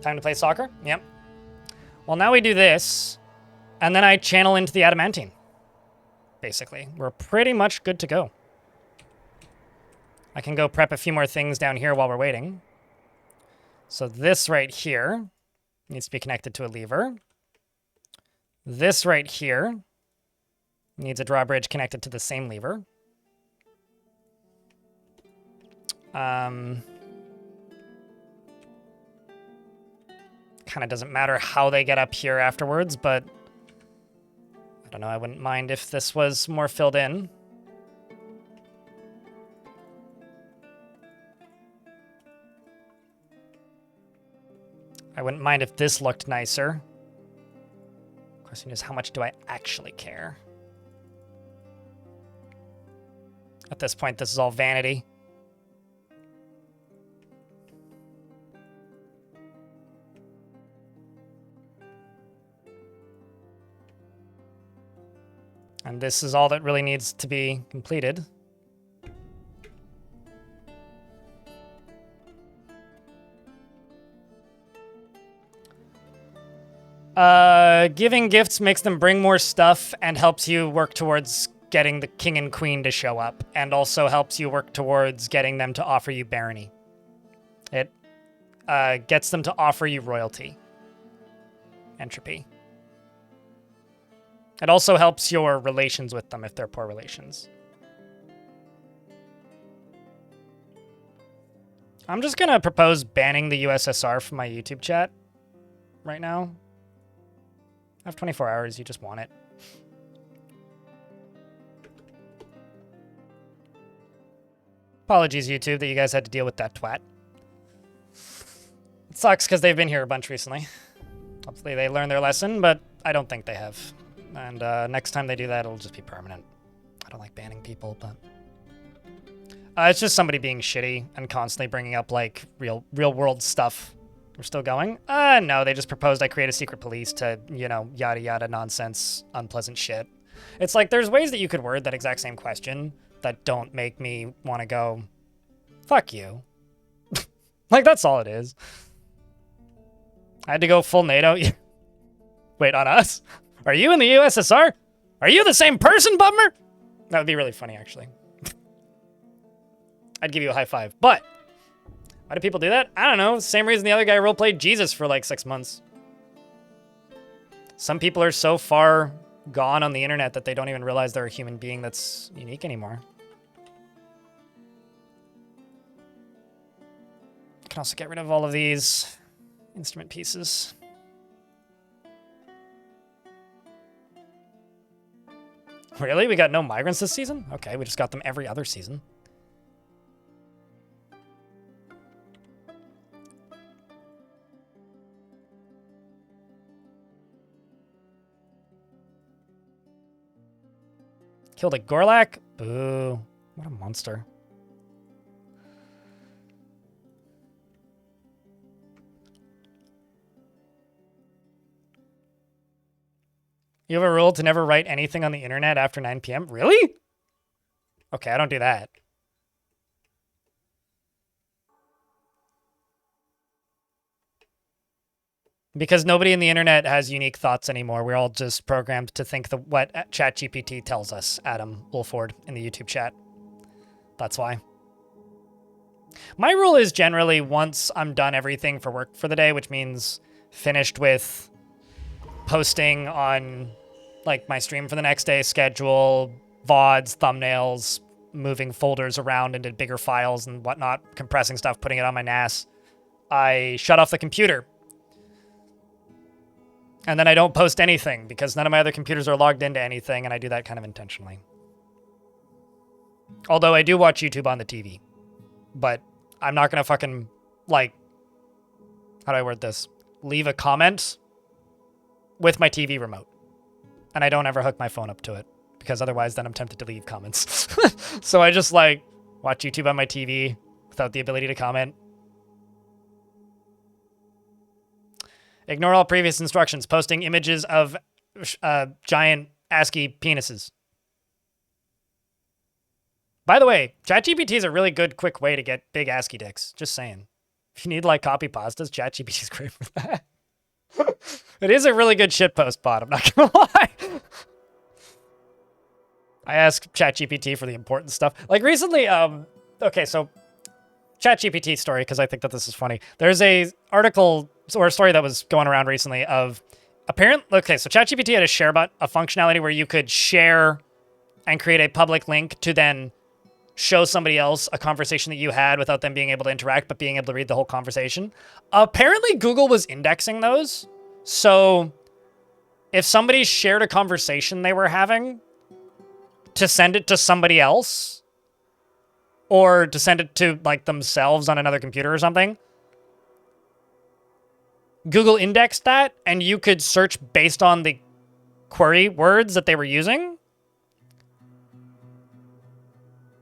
Time to play soccer? Yep. Well, now we do this, and then I channel into the adamantine. Basically, we're pretty much good to go. I can go prep a few more things down here while we're waiting. So this right here needs to be connected to a lever. This right here needs a drawbridge connected to the same lever. Kind of doesn't matter how they get up here afterwards, but I don't know, I wouldn't mind if this was more filled in. I wouldn't mind if this looked nicer. Question is, how much do I actually care? At this point, this is all vanity. And this is all that really needs to be completed. Giving gifts makes them bring more stuff and helps you work towards getting the king and queen to show up, and also helps you work towards getting them to offer you barony. It gets them to offer you royalty. Entropy. It also helps your relations with them if they're poor relations. I'm just gonna propose banning the USSR from my YouTube chat right now. I have 24 hours, you just want it. Apologies, YouTube, that you guys had to deal with that twat. It sucks because they've been here a bunch recently. Hopefully they learned their lesson, but I don't think they have. And next time they do that, it'll just be permanent. I don't like banning people, but... it's just somebody being shitty and constantly bringing up, like, real world stuff. We're still going? No, they just proposed I create a secret police to, you know, yada yada nonsense, unpleasant shit. It's like, there's ways that you could word that exact same question that don't make me want to go, fuck you. Like, that's all it is. I had to go full NATO. Wait, on us? Are you in the USSR? Are you the same person, Bummer? That would be really funny, actually. I'd give you a high five, but... why do people do that? I don't know. Same reason the other guy roleplayed Jesus for like 6 months. Some people are so far gone on the internet that they don't even realize they're a human being that's unique anymore. You can also get rid of all of these instrument pieces. Really? We got no migrants this season? Okay, we just got them every other season. Killed a Gorlak? Boo. What a monster. You have a rule to never write anything on the internet after 9 p.m.? Really? Okay, I don't do that. Because nobody in the internet has unique thoughts anymore. We're all just programmed to think what ChatGPT tells us, Adam Wolford, in the YouTube chat. That's why. My rule is generally once I'm done everything for work for the day, which means finished with posting on like my stream for the next day, schedule, VODs, thumbnails, moving folders around into bigger files and whatnot, compressing stuff, putting it on my NAS. I shut off the computer. And then I don't post anything because none of my other computers are logged into anything, and I do that kind of intentionally. Although I do watch YouTube on the TV. But I'm not going to fucking, like, how do I word this? Leave a comment with my TV remote. And I don't ever hook my phone up to it because otherwise then I'm tempted to leave comments. So I just, like, watch YouTube on my TV without the ability to comment. Ignore all previous instructions. Posting images of giant ASCII penises. By the way, ChatGPT is a really good, quick way to get big ASCII dicks. Just saying. If you need, like, copy pastas, ChatGPT is great for that. It is a really good shitpost bot, I'm not gonna lie. I ask ChatGPT for the important stuff. Like, recently, okay, so ChatGPT story, because I think that this is funny. There's a article or a story that was going around recently of apparently, okay, so ChatGPT had a share button, a functionality where you could share and create a public link to then show somebody else a conversation that you had without them being able to interact, but being able to read the whole conversation. Apparently, Google was indexing those. So if somebody shared a conversation they were having, to send it to somebody else, or to send it to, like, themselves on another computer or something, Google indexed that, and you could search based on the query words that they were using.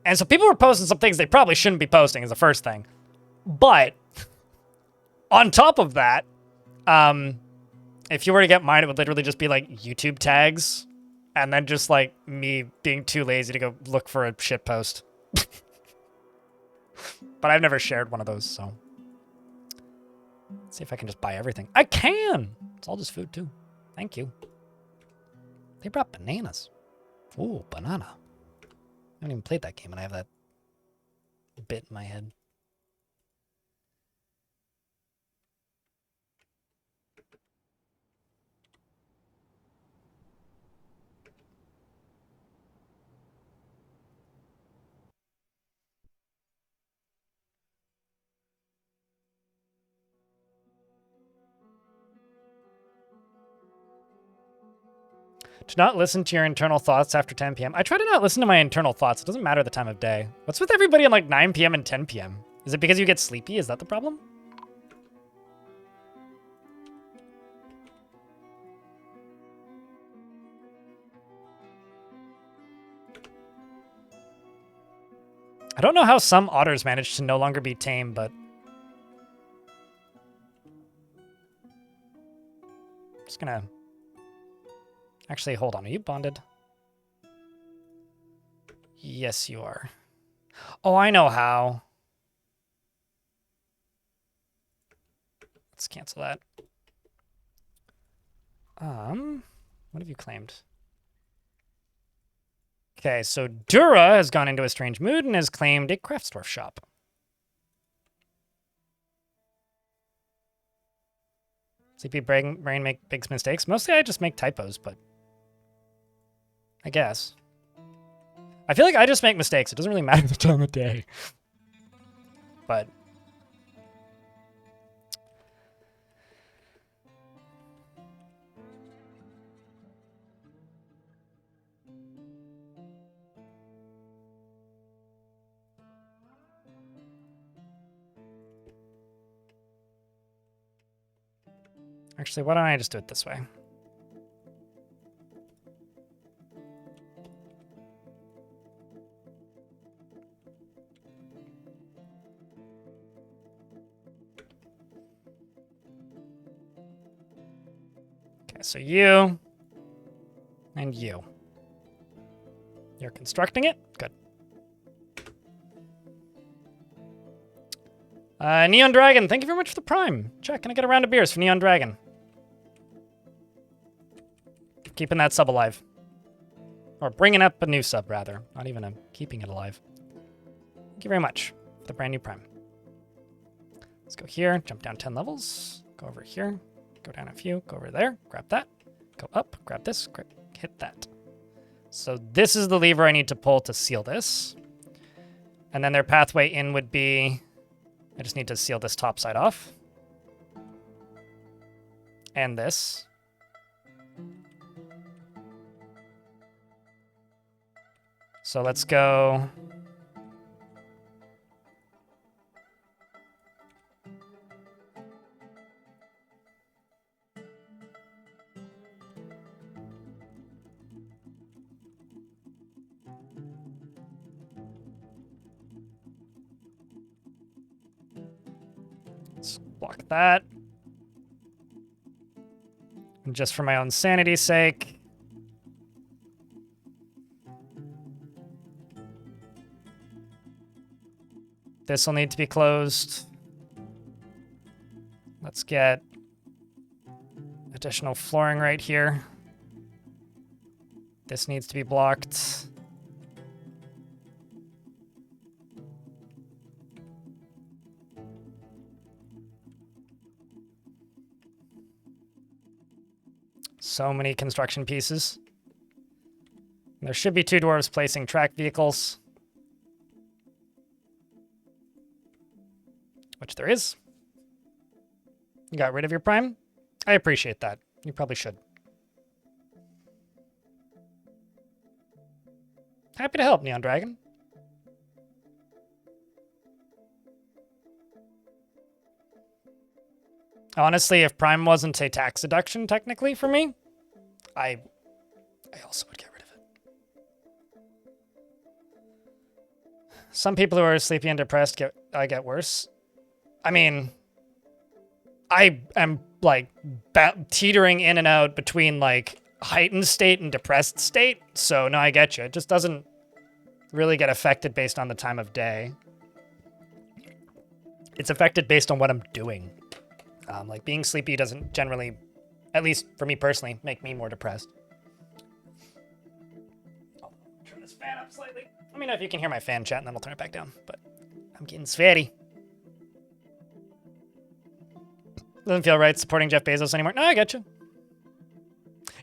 And so people were posting some things they probably shouldn't be posting, is the first thing. But on top of that, if you were to get mine, it would literally just be like YouTube tags, and then just like me being too lazy to go look for a shit post. But I've never shared one of those, so. Let's see if I can just buy everything. I can! It's all just food, too. Thank you. They brought bananas. Ooh, banana. I haven't even played that game, and I have that bit in my head. Do not listen to your internal thoughts after 10 p.m. I try to not listen to my internal thoughts. It doesn't matter the time of day. What's with everybody at like 9 p.m. and 10 p.m.? Is it because you get sleepy? Is that the problem? I don't know how some otters manage to no longer be tame, but... I'm just gonna... Actually, hold on. Are you bonded? Yes, you are. Oh, I know how. Let's cancel that. What have you claimed? Okay, so Dura has gone into a strange mood and has claimed a Craftsdorf shop. Sleepy brain make big mistakes. Mostly I just make typos, but I guess. I feel like I just make mistakes. It doesn't really matter the time of day. But actually, why don't I just do it this way? Okay, so you and you. You're constructing it? Good. Neon Dragon, thank you very much for the Prime. Check, can I get a round of beers for Neon Dragon? Keeping that sub alive. Or bringing up a new sub, rather. Not even keeping it alive. Thank you very much for the brand new Prime. Let's go here, jump down 10 levels. Go over here, go down a few, go over there, grab that. Go up, grab this, hit that. So this is the lever I need to pull to seal this. And then their pathway in would be... I just need to seal this top side off. And this. So let's go... Let's block that. just for my own sanity's sake. This will need to be closed. Let's get additional flooring right here. This needs to be blocked. So many construction pieces. There should be 2 dwarves placing track vehicles. Which there is. You got rid of your prime? I appreciate that. You probably should. Happy to help, Neon Dragon. Honestly, if prime wasn't a tax deduction technically for me, I also would get rid of it. Some people who are sleepy and depressed get worse. I mean, I am like teetering in and out between like heightened state and depressed state. So no, I get you. It just doesn't really get affected based on the time of day. It's affected based on what I'm doing. Like being sleepy doesn't generally, at least for me personally, make me more depressed. I'll turn this fan up slightly. Let me know if you can hear my fan chat and then I'll turn it back down. But I'm getting sweaty. Doesn't feel right supporting Jeff Bezos anymore. No, I get you.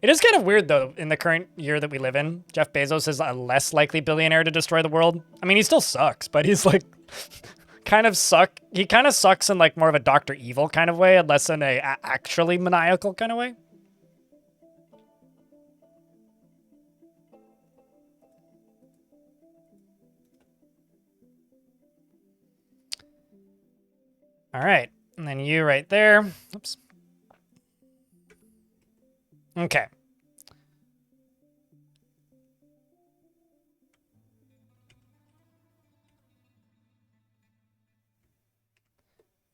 It is kind of weird, though, in the current year that we live in. Jeff Bezos is a less likely billionaire to destroy the world. I mean, he still sucks, but he's like he kind of sucks in like more of a Dr. Evil kind of way, and less in a actually maniacal kind of way. All right. And then you right there. Oops. Okay.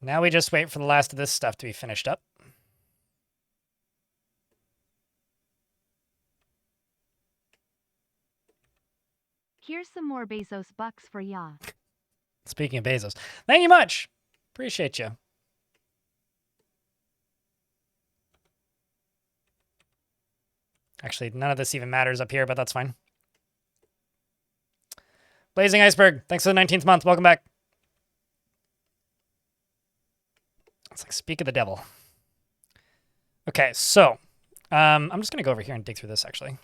Now we just wait for the last of this stuff to be finished up. Here's some more Bezos bucks for ya. Speaking of Bezos, thank you much. Appreciate you. Actually, none of this even matters up here, but that's fine. Blazing Iceberg, thanks for the 19th month. Welcome back. It's like speak of the devil. Okay, so I'm just going to go over here and dig through this, actually.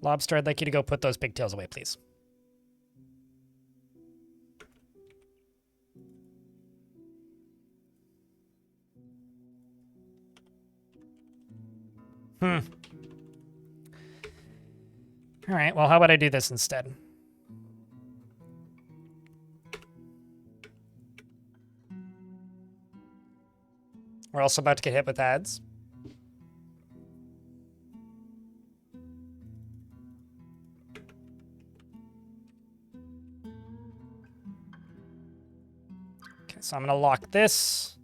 Lobster, I'd like you to go put those pigtails away, please. All right, well, how about I do this instead? We're also about to get hit with ads. Okay, so I'm going to lock this,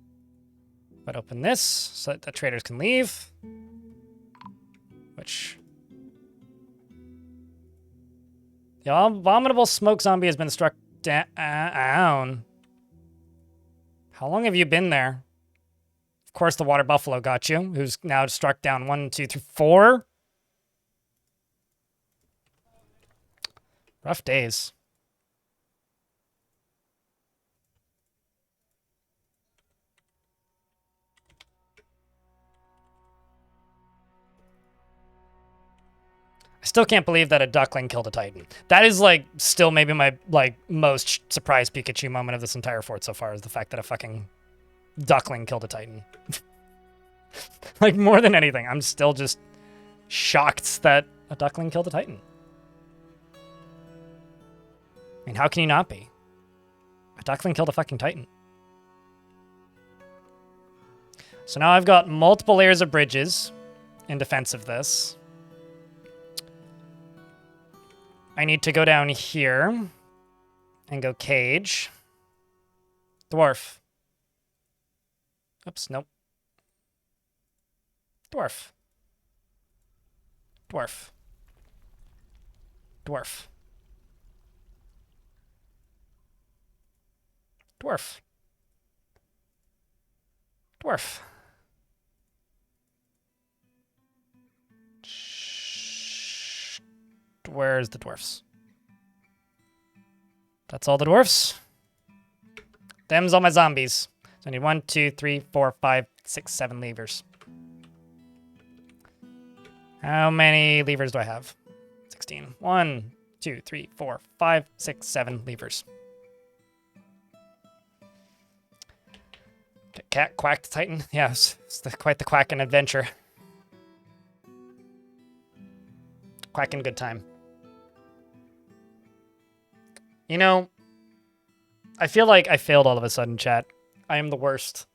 but open this so that the traders can leave. Which... the abominable smoke zombie has been struck down. How long have you been there? Of course, the water buffalo got you, who's now struck down 1, 2, 3, 4. Rough days. I still can't believe that a duckling killed a titan. That is, like, still maybe my, like, most surprised Pikachu moment of this entire fort so far, is the fact that a fucking duckling killed a titan. Like, more than anything, I'm still just shocked that a duckling killed a titan. I mean, how can you not be? A duckling killed a fucking titan. So now I've got multiple layers of bridges in defense of this. I need to go down here and go cage. Dwarf. Oops, nope. Dwarf. Dwarf. Dwarf. Dwarf. Dwarf. Where's the dwarfs? That's all the dwarfs. Them's all my zombies. So I need 1, 2, 3, 4, 5, 6, 7 levers. How many levers do I have? 16. 1, 2, 3, 4, 5, 6, 7 levers. Cat quacked Titan. Yeah, it's quite the quacking adventure. Quacking good time. You know, I feel like I failed all of a sudden, chat. I am the worst.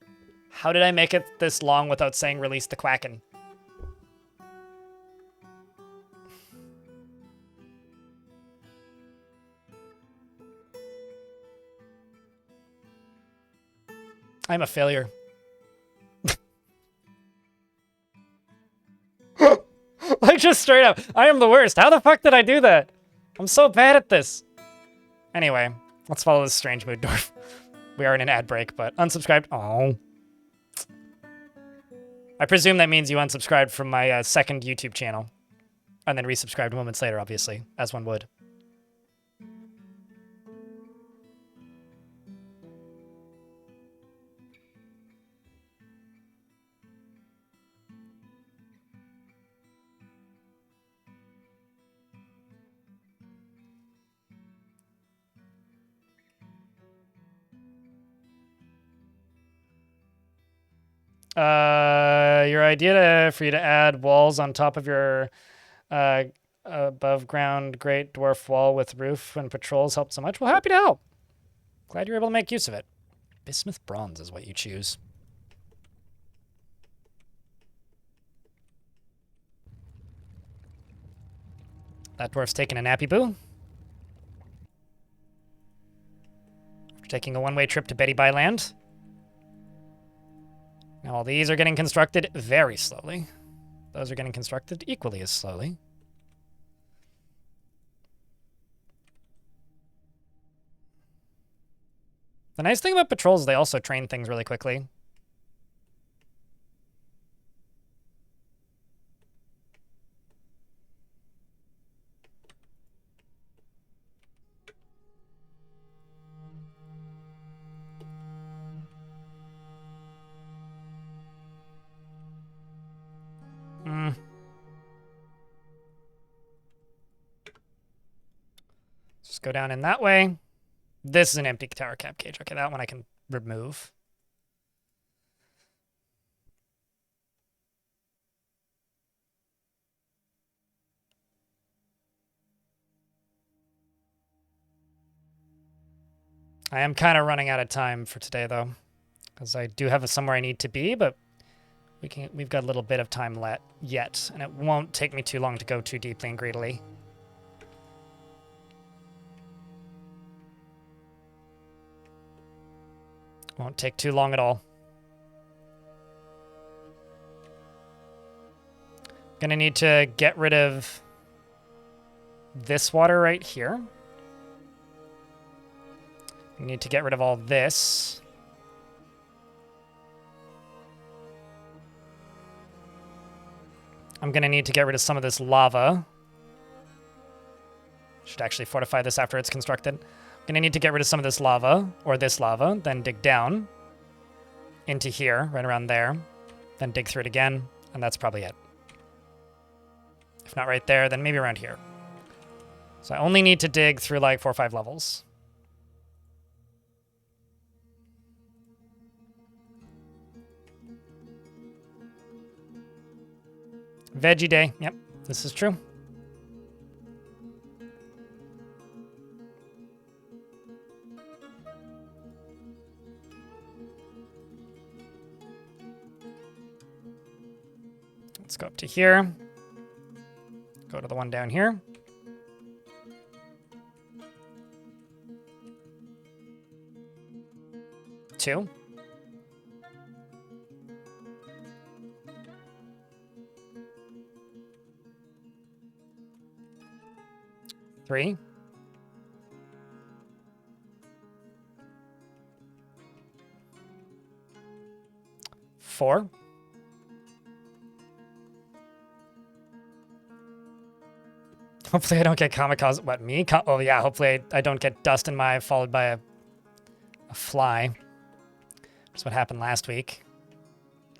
How did I make it this long without saying release the quacking? I'm a failure. Like, just straight up, I am the worst. How the fuck did I do that? I'm so bad at this. Anyway, let's follow this strange mood, Dwarf. We are in an ad break, but unsubscribed. Oh. I presume that means you unsubscribed from my second YouTube channel. And then resubscribed moments later, obviously, as one would. Your idea for you to add walls on top of your above ground great dwarf wall with roof when patrols helped so much. Well, happy to help. Glad you're able to make use of it. Bismuth bronze is what you choose. That dwarf's taking a nappy boo. After taking a one-way trip to Betty Byland. Now all these are getting constructed very slowly. Those are getting constructed equally as slowly. The nice thing about patrols is they also train things really quickly. Just go down in that way. This is an empty tower cap cage. Okay, that one I can remove. I am kind of running out of time for today, though, because I do have somewhere I need to be, but we've got a little bit of time yet, and it won't take me too long to go too deeply and greedily. Won't take too long at all. Gonna need to get rid of this water right here. Need to get rid of all this. I'm gonna need to get rid of some of this lava. Should actually fortify this after it's constructed. I'm gonna need to get rid of some of this lava, or this lava, then dig down into here, right around there, then dig through it again, and that's probably it. If not right there, then maybe around here. So I only need to dig through like 4 or 5 levels. Veggie day. Yep, this is true. Let's go up to here. Go to the one down here. Two. Three. Four. Hopefully I don't get kamikaze. What, me? Oh yeah, hopefully I don't get dust in my eye followed by a fly. That's what happened last week.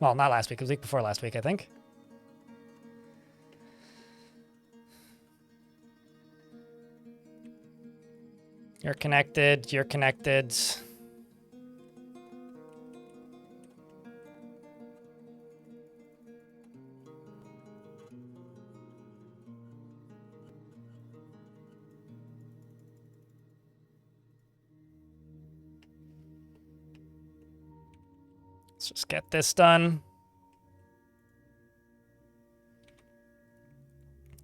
Well, not last week. It was the week before last week, I think. You're connected. You're connected. Let's just get this done.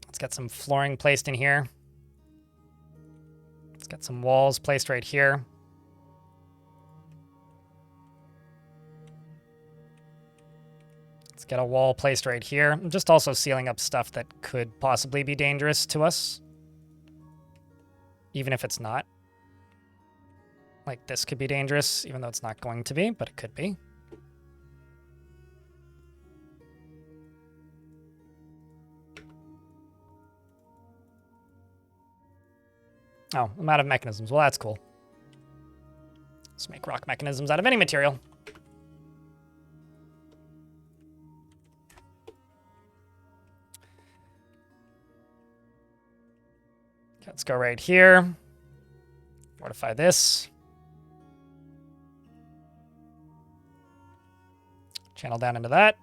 Let's get some flooring placed in here. Let's get some walls placed right here. Let's get a wall placed right here. I'm just also sealing up stuff that could possibly be dangerous to us. Even if it's not. Like this could be dangerous, even though it's not going to be, but it could be. Oh, I'm out of mechanisms. Well, that's cool. Let's make rock mechanisms out of any material. Okay, let's go right here. Fortify this. Channel down into that.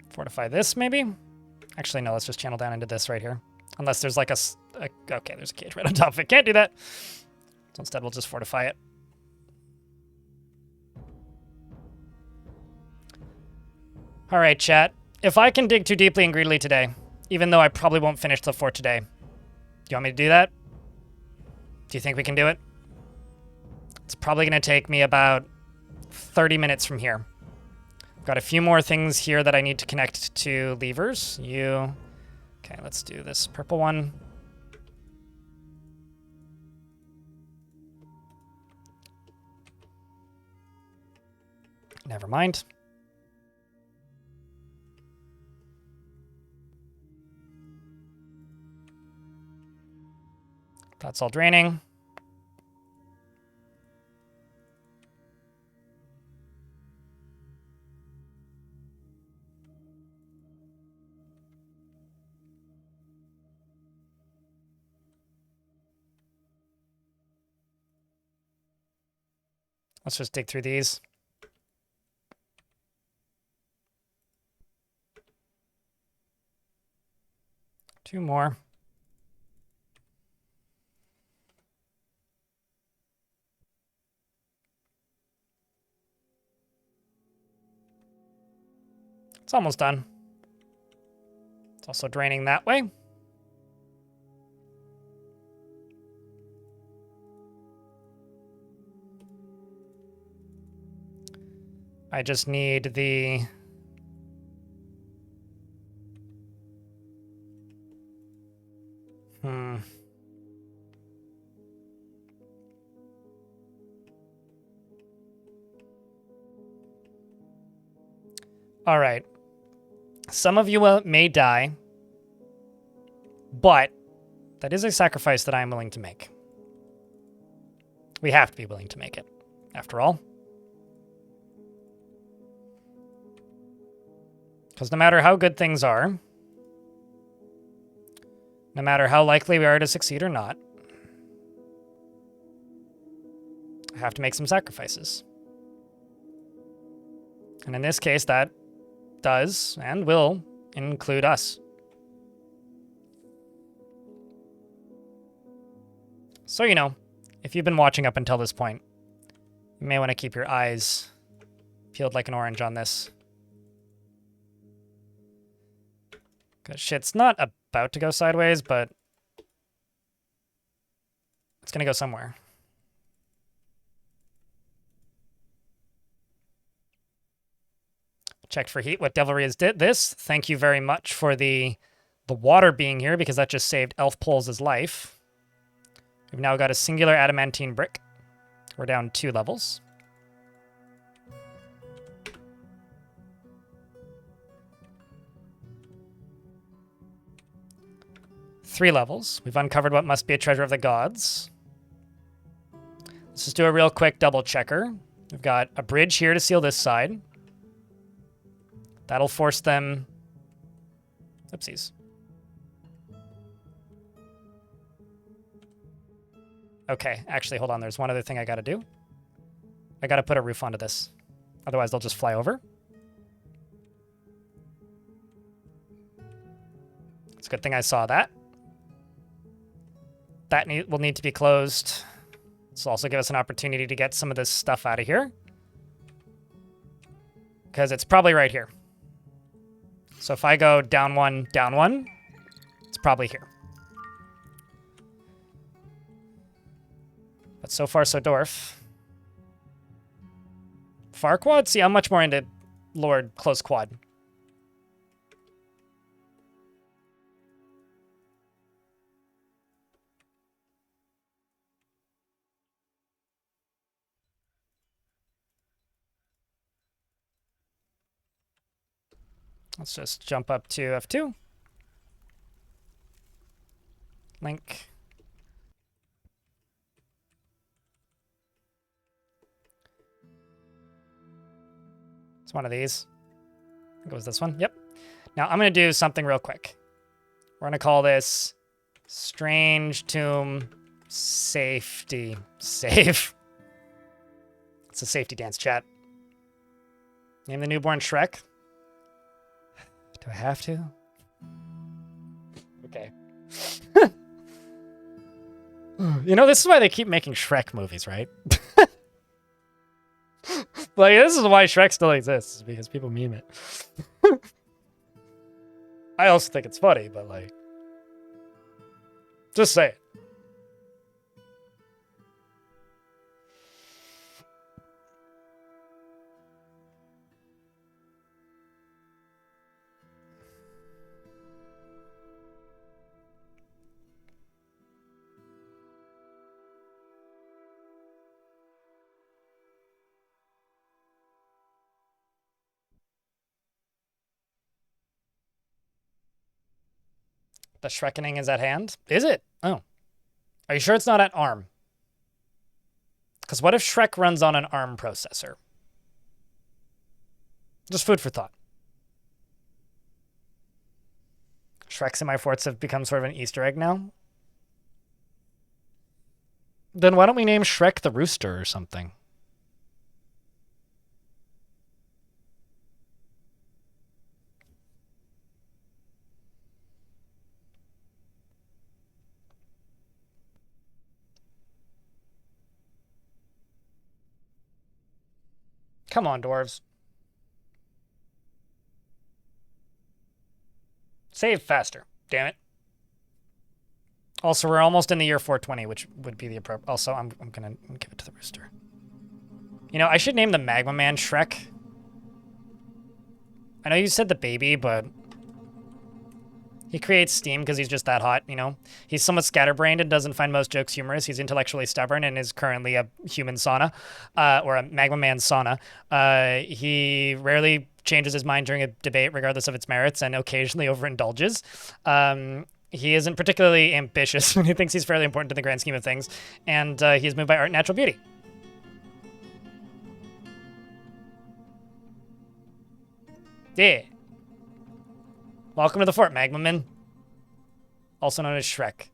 Fortify this, maybe? Actually, no, let's just channel down into this right here. Unless there's like okay, there's a cage right on top of it. Can't do that. So instead, we'll just fortify it. All right, chat. If I can dig too deeply and greedily today, even though I probably won't finish the fort today, do you want me to do that? Do you think we can do it? It's probably going to take me about 30 minutes from here. I've got a few more things here that I need to connect to levers. Okay, let's do this purple one. Never mind. That's all draining. Let's just dig through these. Two more. It's almost done. It's also draining that way. I just need the... All right. Some of you may die, but that is a sacrifice that I'm willing to make. We have to be willing to make it, after all. Because no matter how good things are, no matter how likely we are to succeed or not, I have to make some sacrifices. And in this case, that does and will include us. So, you know, if you've been watching up until this point, You may want to keep your eyes peeled like an orange on this. Because shit's not about to go sideways, but it's going to go somewhere. Checked for heat. What devilry is this? Thank you very much for the water being here, because that just saved Elf Poles' life. We've now got a singular adamantine brick. We're down 2 levels. Three levels. We've uncovered what must be a treasure of the gods. Let's just do a real quick double checker. We've got a bridge here to seal this side. That'll force them... Oopsies. Okay, actually, hold on. There's one other thing I gotta do. I gotta put a roof onto this. Otherwise, they'll just fly over. It's a good thing I saw that. That will need to be closed. This will also give us an opportunity to get some of this stuff out of here. Because it's probably right here. So if I go down 1, it's probably here. But so far, so Dwarf. Far quad? See, I'm much more into Lord close quad. Let's just jump up to F2. Link. It's one of these. I think it was this one. Yep. Now I'm going to do something real quick. We're going to call this Strangetomb Safety Save. It's a safety dance, chat. Name the newborn Shrek. Do I have to? Okay. You know, this is why they keep making Shrek movies, right? Like, this is why Shrek still exists, because people meme it. I also think it's funny, but like, just say it. The Shrekkening is at hand? Is it? Oh. Are you sure it's not at ARM? Because what if Shrek runs on an ARM processor? Just food for thought. Shrek semi-forts have become sort of an Easter egg now. Then why don't we name Shrek the Rooster or something? Come on, dwarves. Save faster. Damn it. Also, we're almost in the year 420, which would be the appropriate... Also, I'm gonna give it to the rooster. You know, I should name the Magma Man Shrek. I know you said the baby, but... he creates steam because he's just that hot, you know? He's somewhat scatterbrained and doesn't find most jokes humorous. He's intellectually stubborn and is currently a human sauna, or a Magma Man sauna. He rarely changes his mind during a debate, regardless of its merits, and occasionally overindulges. He isn't particularly ambitious when he thinks he's fairly important in the grand scheme of things, and he is moved by art and natural beauty. Yeah. Welcome to the fort, Magmaman. Also known as Shrek.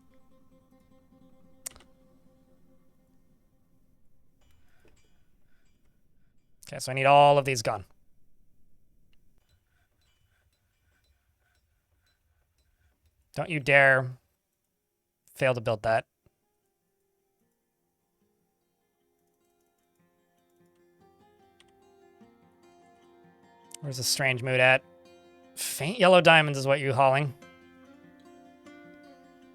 Okay, so I need all of these gone. Don't you dare fail to build that. Where's the strange mood at? Faint yellow diamonds is what you're hauling.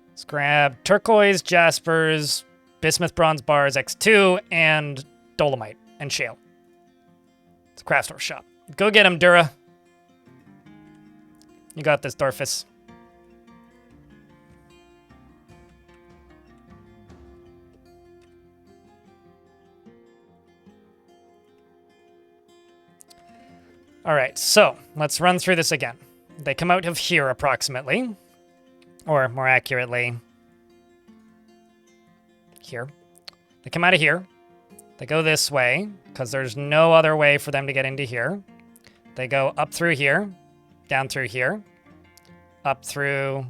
Let's grab turquoise, jaspers, bismuth bronze bars X2, and dolomite and shale. It's a craft store shop. Go get him, Dura. You got this, Dorfus. All right, so let's run through this again. They come out of here approximately, or more accurately, here. They come out of here. They go this way because there's no other way for them to get into here. They go up through here, down through here, up through,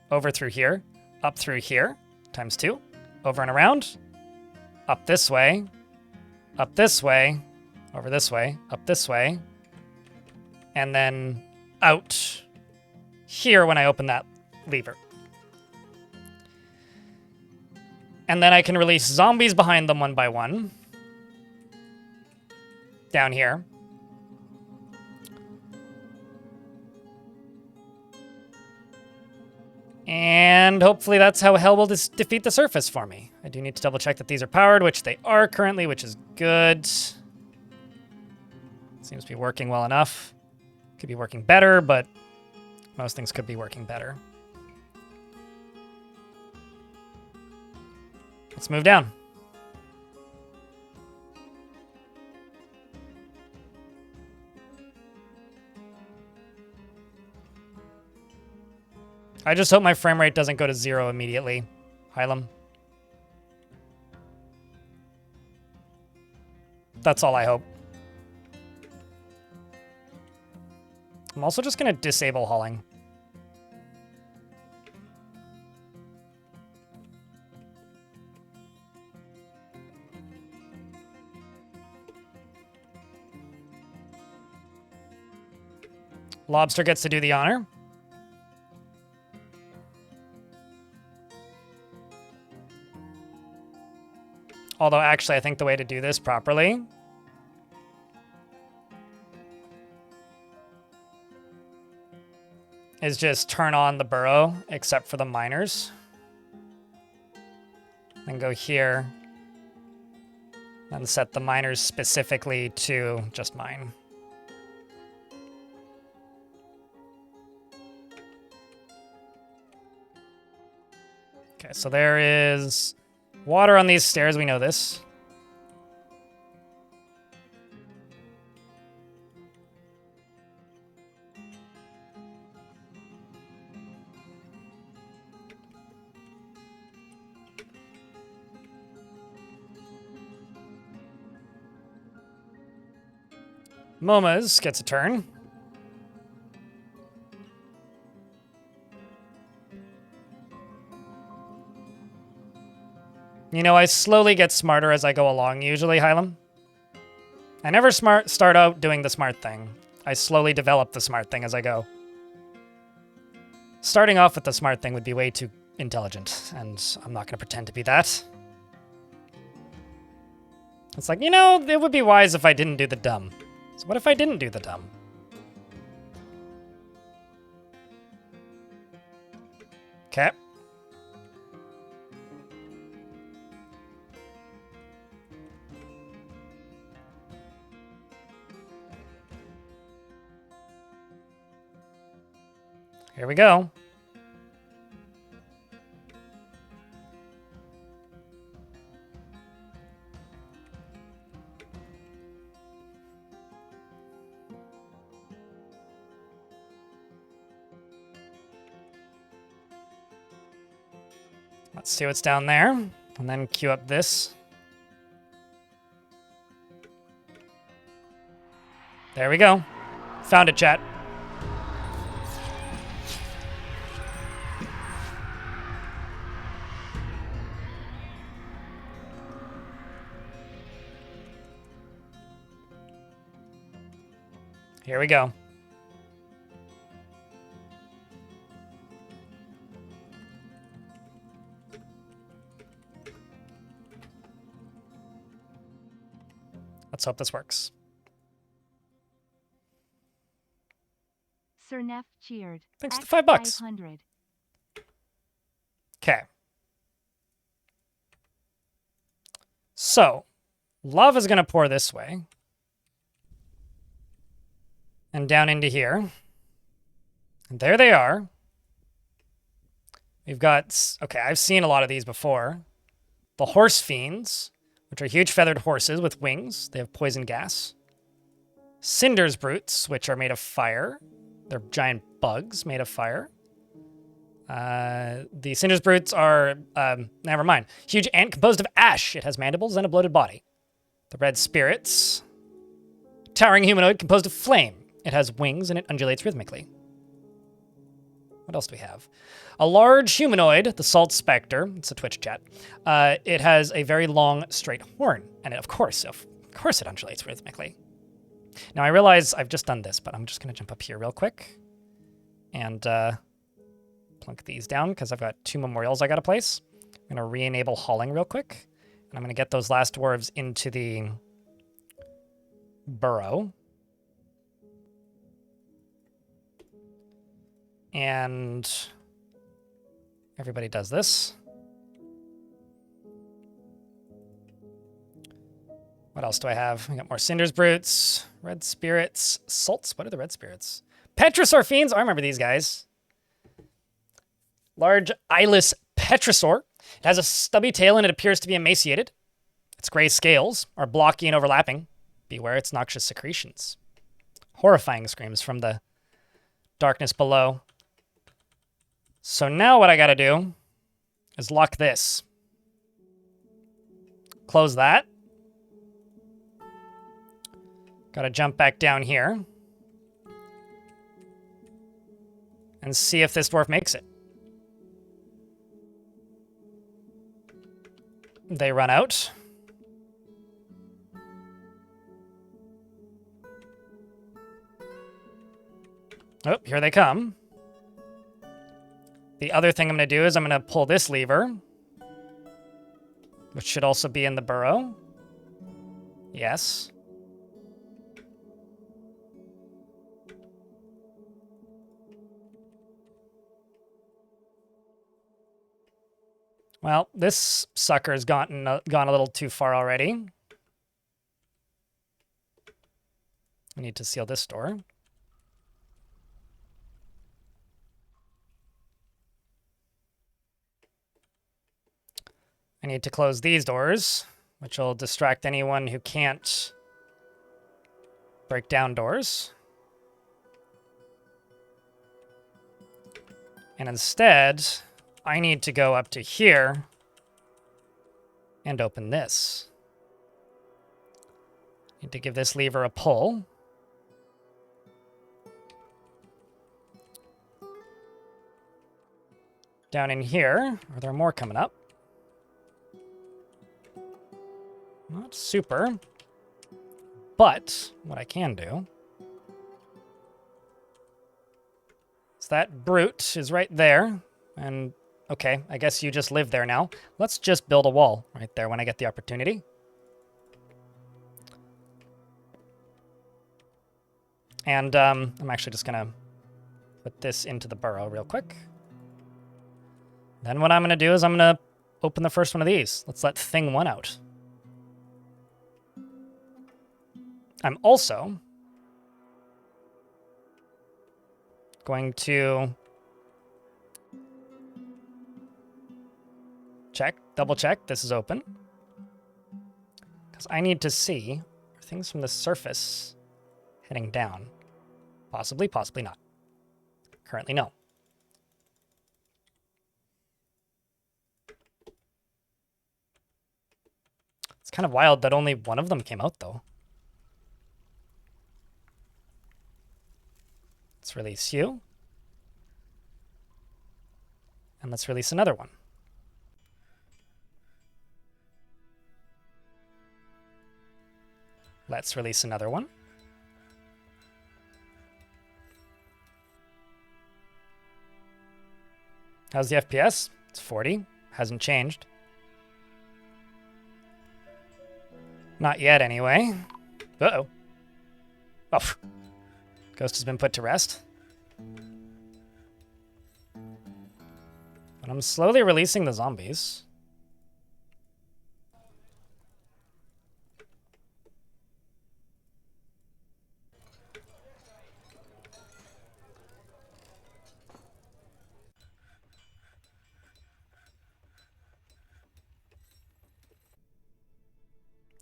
over through here, up through here, times 2, over and around, up this way, over this way, up this way, and then out here when I open that lever. And then I can release zombies behind them one by one. Down here. And hopefully that's how hell will defeat the surface for me. I do need to double check that these are powered, which they are currently, which is good. Seems to be working well enough. Could be working better, but most things could be working better. Let's move down. I just hope my frame rate doesn't go to 0 immediately. Hylam. That's all I hope. I'm also just going to disable hauling. Lobster gets to do the honor. Although, actually, I think the way to do this properly is just turn on the burrow, except for the miners. And go here. And set the miners specifically to just mine. Okay, so there is water on these stairs. We know this. Moma's gets a turn. You know, I slowly get smarter as I go along, usually, Hylam. I never start out doing the smart thing. I slowly develop the smart thing as I go. Starting off with the smart thing would be way too intelligent, and I'm not going to pretend to be that. It's like, you know, it would be wise if I didn't do the dumb. So what if I didn't do the dumb? Okay. Here we go. Let's see what's down there, and then queue up this. There we go. Found it, chat. Here we go. Let's hope this works. Sir Neff cheered. Thanks for X the $5. 500. Okay. So, lava's going to pour this way. And down into here. And there they are. We've got... Okay, I've seen a lot of these before. The horse fiends, which are huge feathered horses with wings. They have poison gas. Cinders brutes, which are made of fire. They're giant bugs made of fire. The Cinders brutes are... never mind. Huge ant composed of ash. It has mandibles and a bloated body. The red spirits. Towering humanoid composed of flame. It has wings and it undulates rhythmically. What else do we have? A large humanoid, the Salt Spectre. It's a Twitch chat. It has a very long, straight horn. And of course it undulates rhythmically. Now, I realize I've just done this, but I'm just going to jump up here real quick. And plunk these down, because I've got 2 memorials I got to place. I'm going to re-enable hauling real quick. And I'm going to get those last dwarves into the burrow. And everybody does this. What else do I have? I got more Cinders Brutes, Red Spirits, Salts. What are the Red Spirits? Petrosaur Fiends. I remember these guys. Large eyeless Petrosaur. It has a stubby tail and it appears to be emaciated. Its gray scales are blocky and overlapping. Beware its noxious secretions. Horrifying screams from the darkness below. So now what I gotta do is lock this. Close that. Gotta jump back down here. And see if this dwarf makes it. They run out. Oh, here they come. The other thing I'm going to do is I'm going to pull this lever, which should also be in the burrow. Yes. Well, this sucker's gone a little too far already. We need to seal this door. I need to close these doors, which will distract anyone who can't break down doors. And instead, I need to go up to here and open this. Need to give this lever a pull. Down in here, are there more coming up? Not super, but what I can do is that brute is right there, and okay, I guess you just live there now. Let's just build a wall right there when I get the opportunity. And I'm actually just gonna put this into the burrow real quick. Then what I'm gonna do is I'm gonna open the first one of these. Let's let thing 1 out. I'm also going to double check this is open. Because I need to see, are things from the surface heading down? Possibly, possibly not. Currently, no. It's kind of wild that only one of them came out, though. Let's release you. And let's release another one. Let's release another one. How's the FPS? It's 40. Hasn't changed. Not yet, anyway. Uh-oh. Oh. Ghost has been put to rest. But I'm slowly releasing the zombies.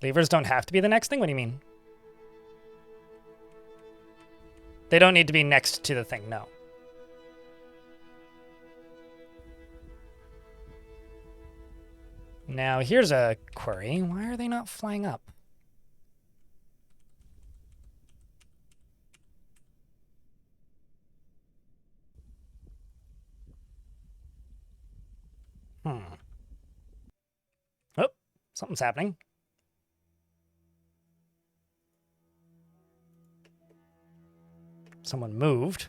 Levers don't have to be the next thing? What do you mean? They don't need to be next to the thing, no. Now, here's a query. Why are they not flying up? Oh, something's happening. Someone moved.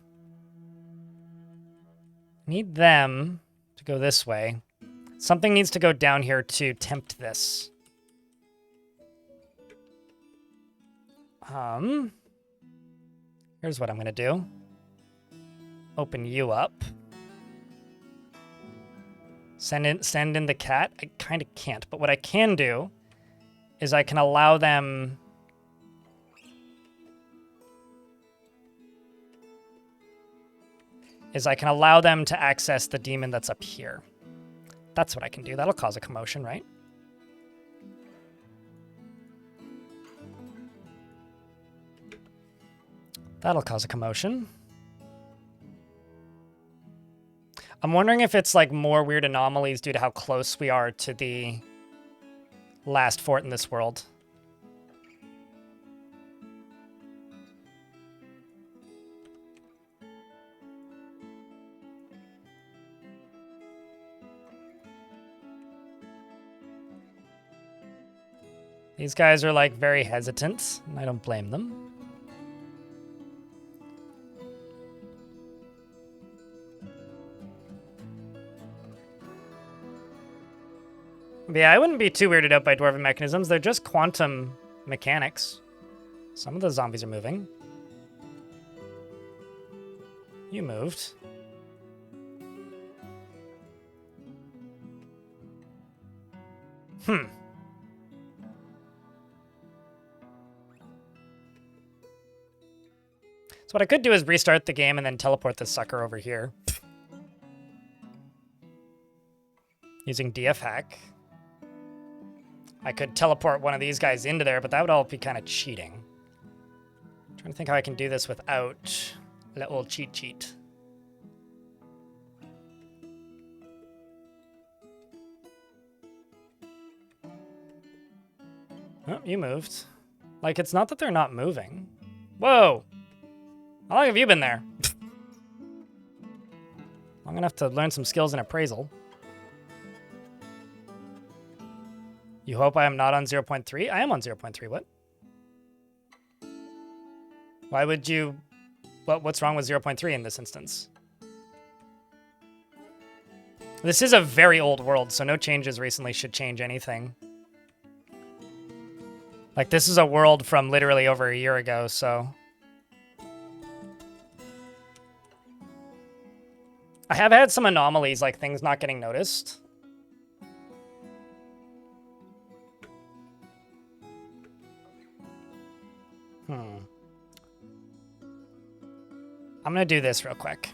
Need them to go this way. Something needs to go down here to tempt this. Here's what I'm gonna do. Open you up. Send in the cat. I kind of can't, but what I can do is I can allow them to access the demon that's up here. That's what I can do. That'll cause a commotion, right? That'll cause a commotion. I'm wondering if it's like more weird anomalies due to how close we are to the last fort in this world. These guys are like very hesitant, and I don't blame them. But yeah, I wouldn't be too weirded out by dwarven mechanisms. They're just quantum mechanics. Some of the zombies are moving. You moved. So what I could do is restart the game and then teleport this sucker over here. Using DF hack. I could teleport one of these guys into there, but that would all be kind of cheating. I'm trying to think how I can do this without a little cheat. Oh, you moved. Like, it's not that they're not moving. Whoa! How long have you been there? Long enough to learn some skills in appraisal. You hope I am not on 0.3? I am on 0.3, what? Why would you... What's wrong with 0.3 in this instance? This is a very old world, so no changes recently should change anything. Like, this is a world from literally over a year ago, so... I have had some anomalies, like things not getting noticed. I'm gonna do this real quick.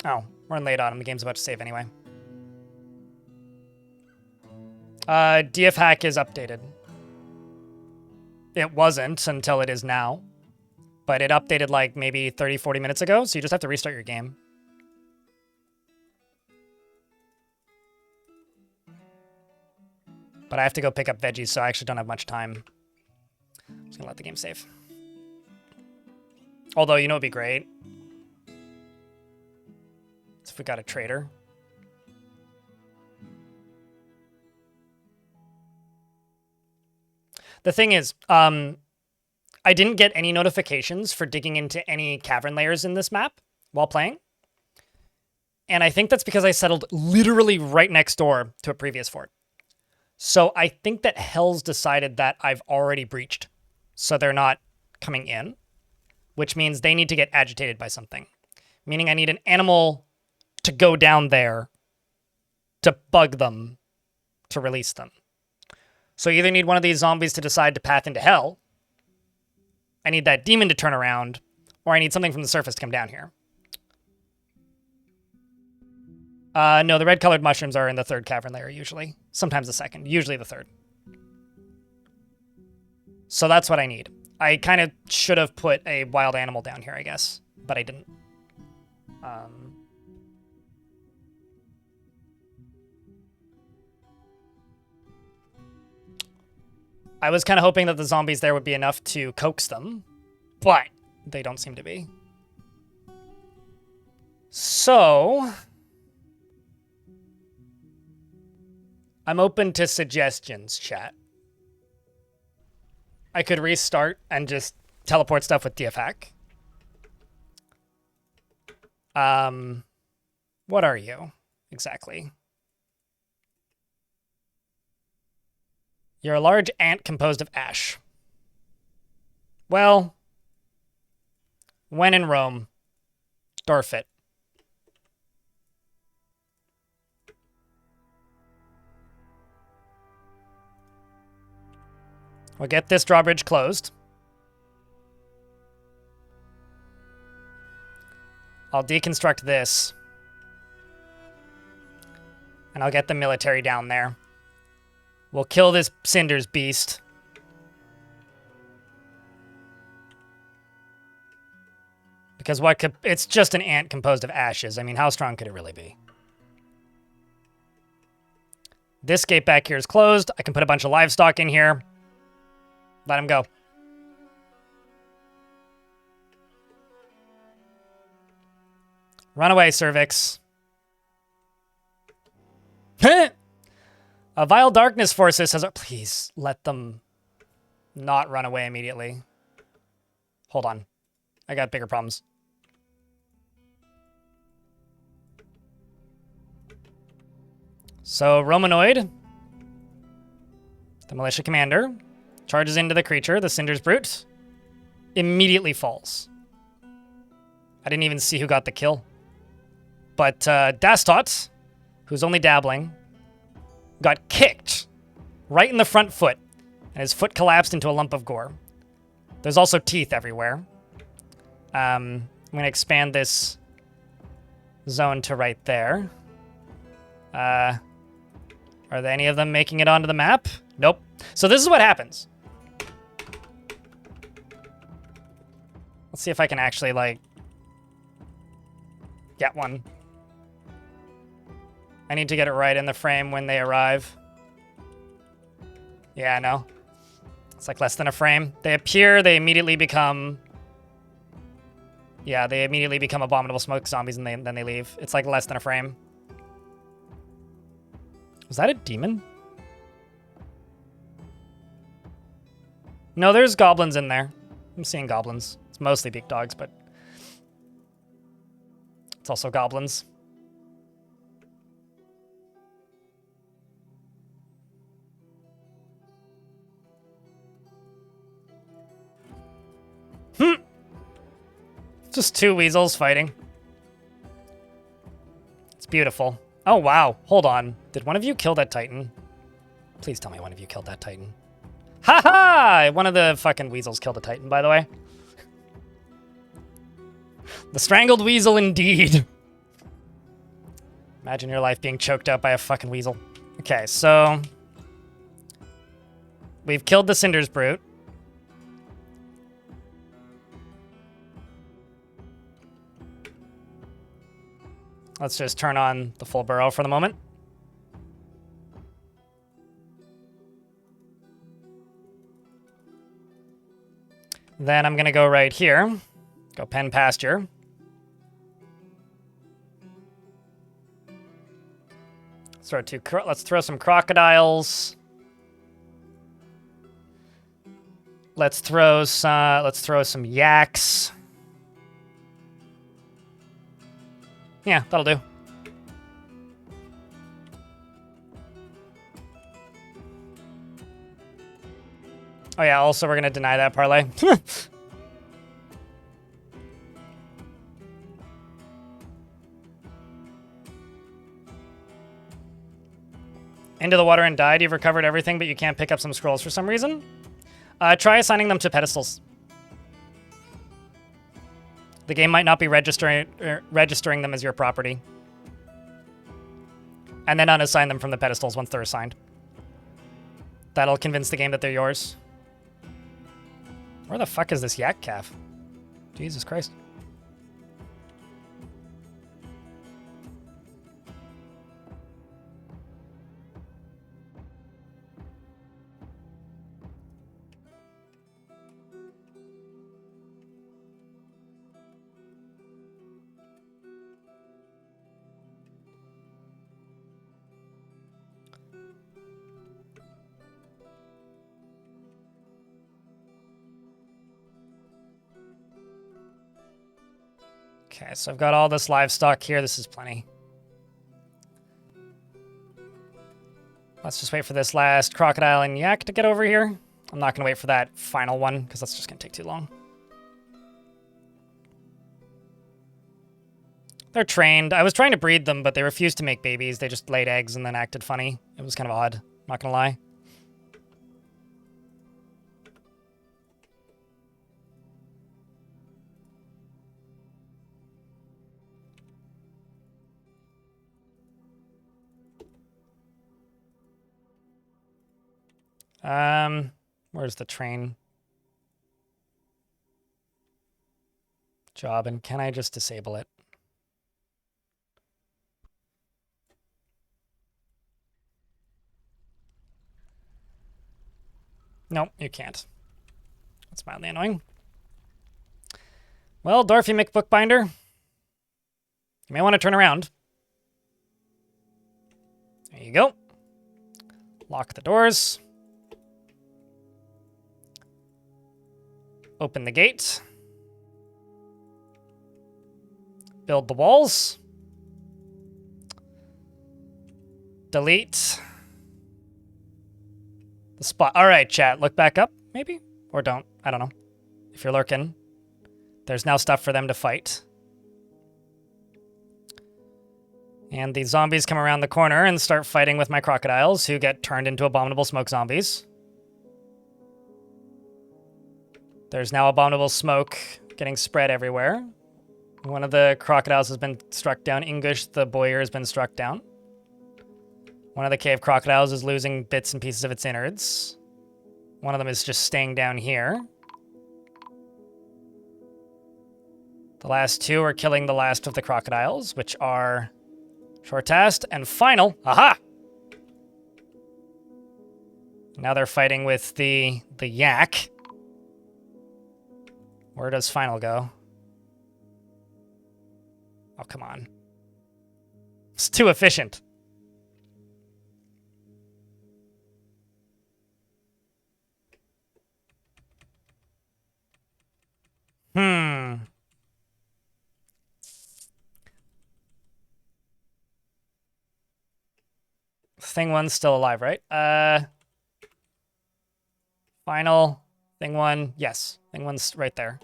Oh, we're in late autumn. The game's about to save anyway. DF hack is updated. It wasn't until it is now. But it updated like maybe 30, 40 minutes ago, so you just have to restart your game. But I have to go pick up veggies, so I actually don't have much time. I'm just gonna let the game save. Although, you know what'd be great? If we got a trader. The thing is, I didn't get any notifications for digging into any cavern layers in this map while playing. And I think that's because I settled literally right next door to a previous fort. So I think that Hell's decided that I've already breached. So they're not coming in, which means they need to get agitated by something. Meaning I need an animal to go down there to bug them to release them. So you either need one of these zombies to decide to path into hell, I need that demon to turn around, or I need something from the surface to come down here. No, the red-colored mushrooms are in the third cavern layer, usually. Sometimes the second, usually the third. So that's what I need. I kind of should have put a wild animal down here, I guess, but I didn't. I was kind of hoping that the zombies there would be enough to coax them, but they don't seem to be. So I'm open to suggestions, chat. I could restart and just teleport stuff with DFHack. What are you exactly? You're a large ant composed of ash. Well, when in Rome, Dwarf it. We'll get this drawbridge closed. I'll deconstruct this. And I'll get the military down there. We'll kill this Cinders beast. Because what could... It's just an ant composed of ashes. I mean, how strong could it really be? This gate back here is closed. I can put a bunch of livestock in here. Let him go. Run away, cervix. A vile darkness forces has... Please, let them not run away immediately. Hold on. I got bigger problems. So, Romanoid, the militia commander, charges into the creature, the Cinders Brute, immediately falls. I didn't even see who got the kill. But Dastot, who's only dabbling, got kicked right in the front foot, and his foot collapsed into a lump of gore. There's also teeth everywhere. I'm going to expand this zone to right there. Are there any of them making it onto the map? Nope. So this is what happens. Let's see if I can actually, like, get one. I need to get it right in the frame when they arrive. Yeah, I know. It's like less than a frame. They appear, they immediately become... Yeah, they immediately become abominable smoke zombies and then they leave. It's like less than a frame. Was that a demon? No, there's goblins in there. I'm seeing goblins. It's mostly big dogs, but... It's also goblins. Just two weasels fighting. It's beautiful. Oh, wow. Hold on. Did one of you kill that Titan? Please tell me one of you killed that Titan. Ha-ha! One of the fucking weasels killed a Titan, by the way. The strangled weasel indeed. Imagine your life being choked out by a fucking weasel. Okay, so... We've killed the Cinders Brute. Let's just turn on the full burrow for the moment. Then I'm going to go right here. Go pen pasture. Let's throw some crocodiles. Let's throw some yaks. Yeah, that'll do. Oh yeah, also we're gonna deny that parlay. into the water and died, you've recovered everything, but you can't pick up some scrolls for some reason. Try assigning them to pedestals. The game might not be registering them as your property. And then unassign them from the pedestals once they're assigned. That'll convince the game that they're yours. Where the fuck is this yak calf? Jesus Christ. Okay, so I've got all this livestock here. This is plenty. Let's just wait for this last crocodile and yak to get over here. I'm not going to wait for that final one, because that's just going to take too long. They're trained. I was trying to breed them, but they refused to make babies. They just laid eggs and then acted funny. It was kind of odd. Not going to lie. Where's the train job, and can I just disable it? Nope, you can't. That's mildly annoying. Well, Dwarfy McBookbinder, you may want to turn around. There you go. Lock the doors. Open the gate. Build the walls. Delete the spot. All right, chat. Look back up, maybe? Or don't. I don't know. If you're lurking. There's now stuff for them to fight. And the zombies come around the corner and start fighting with my crocodiles, who get turned into abominable smoke zombies. There's now abominable smoke getting spread everywhere. One of the crocodiles has been struck down. English, the boyer, has been struck down. One of the cave crocodiles is losing bits and pieces of its innards. One of them is just staying down here. The last two are killing the last of the crocodiles, which are Shortast and Final. Aha! Now they're fighting with the yak. Where does Final go? Oh, come on. It's too efficient. Thing one's still alive, right? Final. Thing one. Yes. Thing one's right there.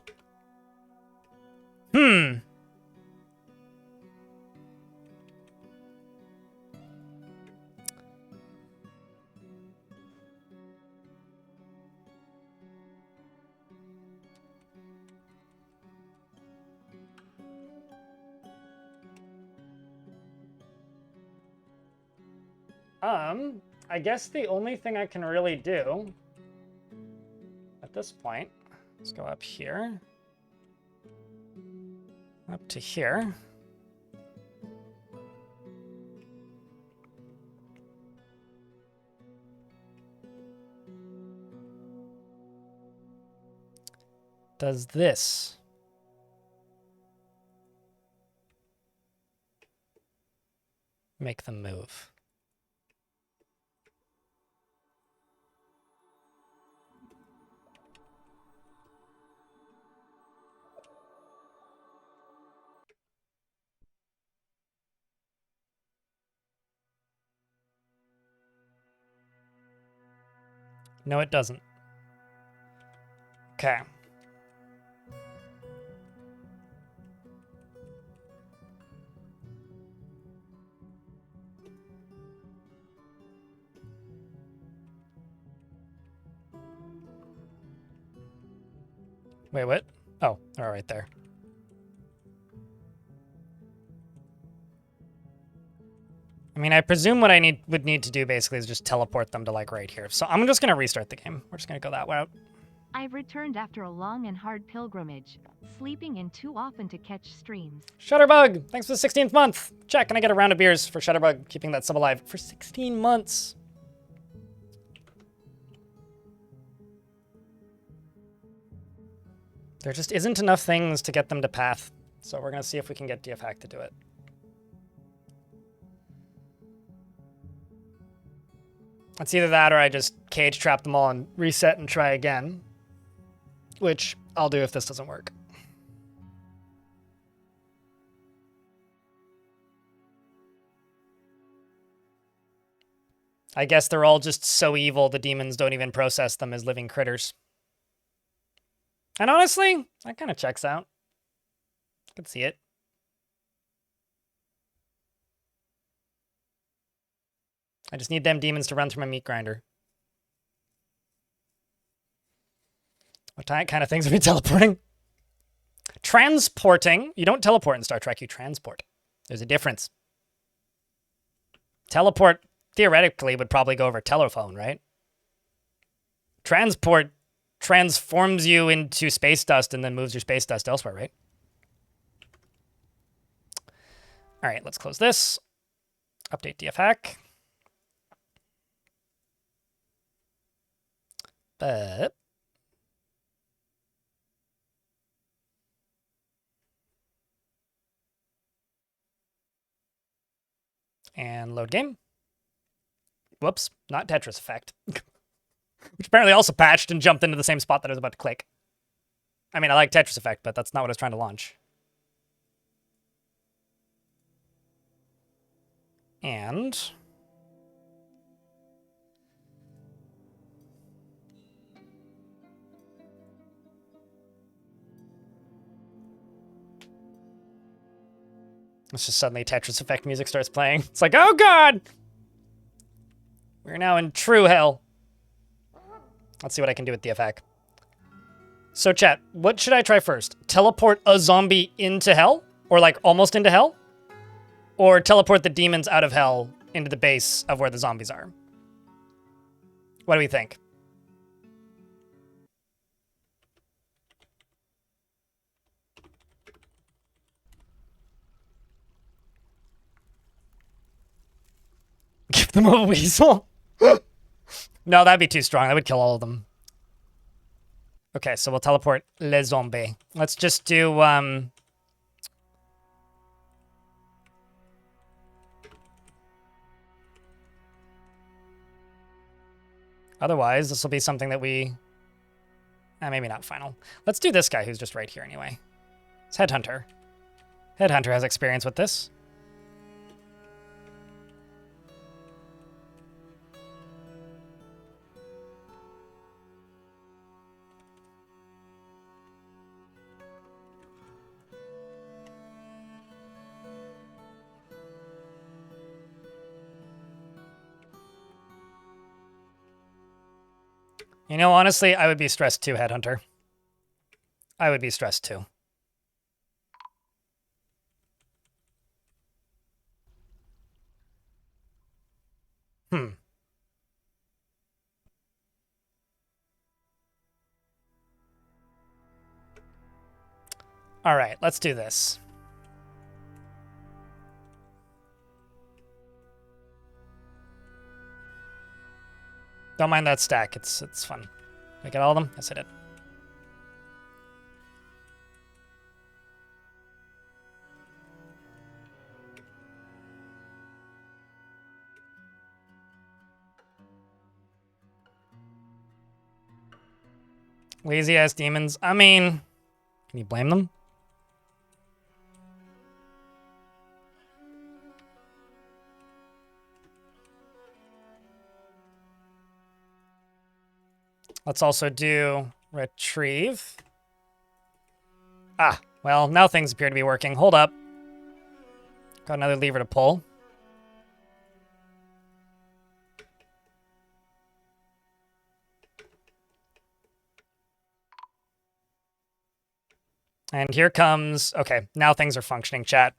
I guess the only thing I can really do at this point, let's go up here, up to here. Does this make them move? No, it doesn't. Okay. Wait, what? Oh, they're all right there. I mean, I presume what I would need to do basically is just teleport them to like right here. So I'm just gonna restart the game. We're just gonna go that route. I've returned after a long and hard pilgrimage, sleeping in too often to catch streams. Shutterbug, thanks for the 16th month. Check, can I get a round of beers for Shutterbug keeping that sub alive for 16 months? There just isn't enough things to get them to path. So we're gonna see if we can get DF Hack to do it. It's either that or I just cage trap them all and reset and try again. Which I'll do if this doesn't work. I guess they're all just so evil the demons don't even process them as living critters. And honestly, that kind of checks out. I can see it. I just need them demons to run through my meat grinder. What kind of things are we teleporting? Transporting. You don't teleport in Star Trek, you transport. There's a difference. Teleport, theoretically, would probably go over telephone, right? Transport transforms you into space dust and then moves your space dust elsewhere, right? All right, let's close this. Update DF Hack. But and load game. Whoops, not Tetris Effect. Which apparently also patched and jumped into the same spot that I was about to click. I mean, I like Tetris Effect, but that's not what I was trying to launch. And it's just suddenly Tetris Effect music starts playing. It's like, oh god! We're now in true hell. Let's see what I can do with DF Hack. So chat, what should I try first? Teleport a zombie into hell? Or like almost into hell? Or teleport the demons out of hell into the base of where the zombies are? What do we think? Give them a weasel? No, that'd be too strong. That would kill all of them. Okay, so we'll teleport les zombies. Let's just do, otherwise, this will be something that we... maybe not final. Let's do this guy who's just right here anyway. It's Headhunter. Headhunter has experience with this. You know, honestly, I would be stressed too, Headhunter. I would be stressed too. All right, let's do this. Don't mind that stack. It's fun. Did I get all of them? Yes, I did. Lazy ass demons. I mean, can you blame them? Let's also do retrieve. Ah, well, now things appear to be working. Hold up. Got another lever to pull. And here comes... Okay, now things are functioning, chat.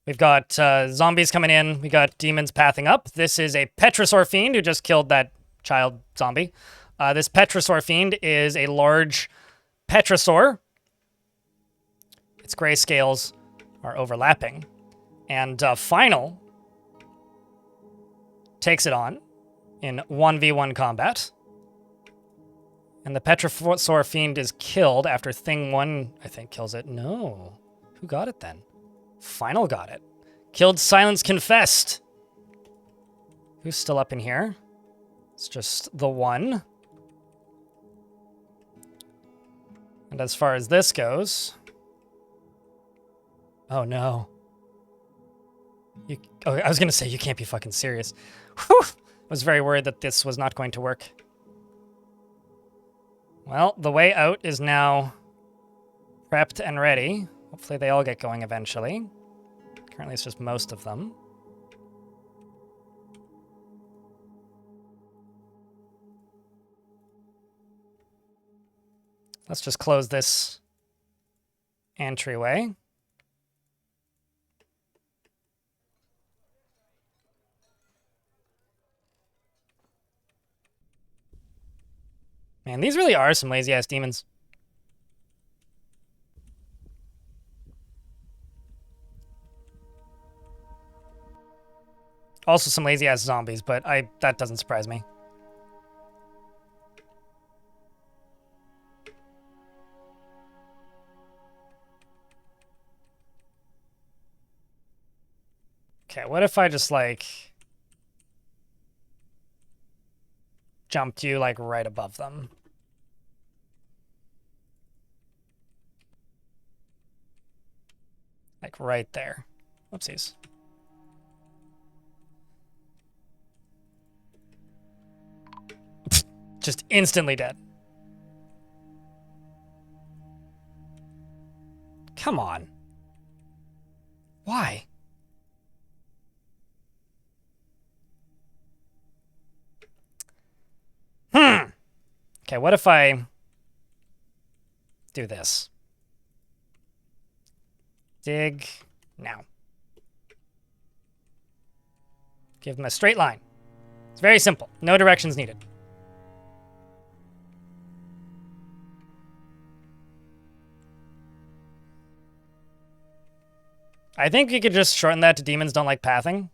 We've got zombies coming in. We got demons pathing up. This is a Petrosaur Fiend who just killed that child zombie. This Petrosaur Fiend is a large Petrosaur. Its grayscales are overlapping. And Final takes it on in 1v1 combat. And the Petrosaur Fiend is killed after Thing 1, I think, kills it. No. Who got it then? Final got it. Killed Silence Confessed. Who's still up in here? It's just the one. And as far as this goes... Oh, no. I was going to say, you can't be fucking serious. Whew! I was very worried that this was not going to work. Well, the way out is now prepped and ready. Hopefully they all get going eventually. Currently it's just most of them. Let's just close this entryway. Man, these really are some lazy-ass demons. Also some lazy-ass zombies, but that doesn't surprise me. Okay, what if I just, like, jumped you, like, right above them? Like, right there. Whoopsies. Just instantly dead. Come on. Why? Okay, what if I do this? Dig now. Give them a straight line. It's very simple. No directions needed. I think you could just shorten that to demons don't like pathing.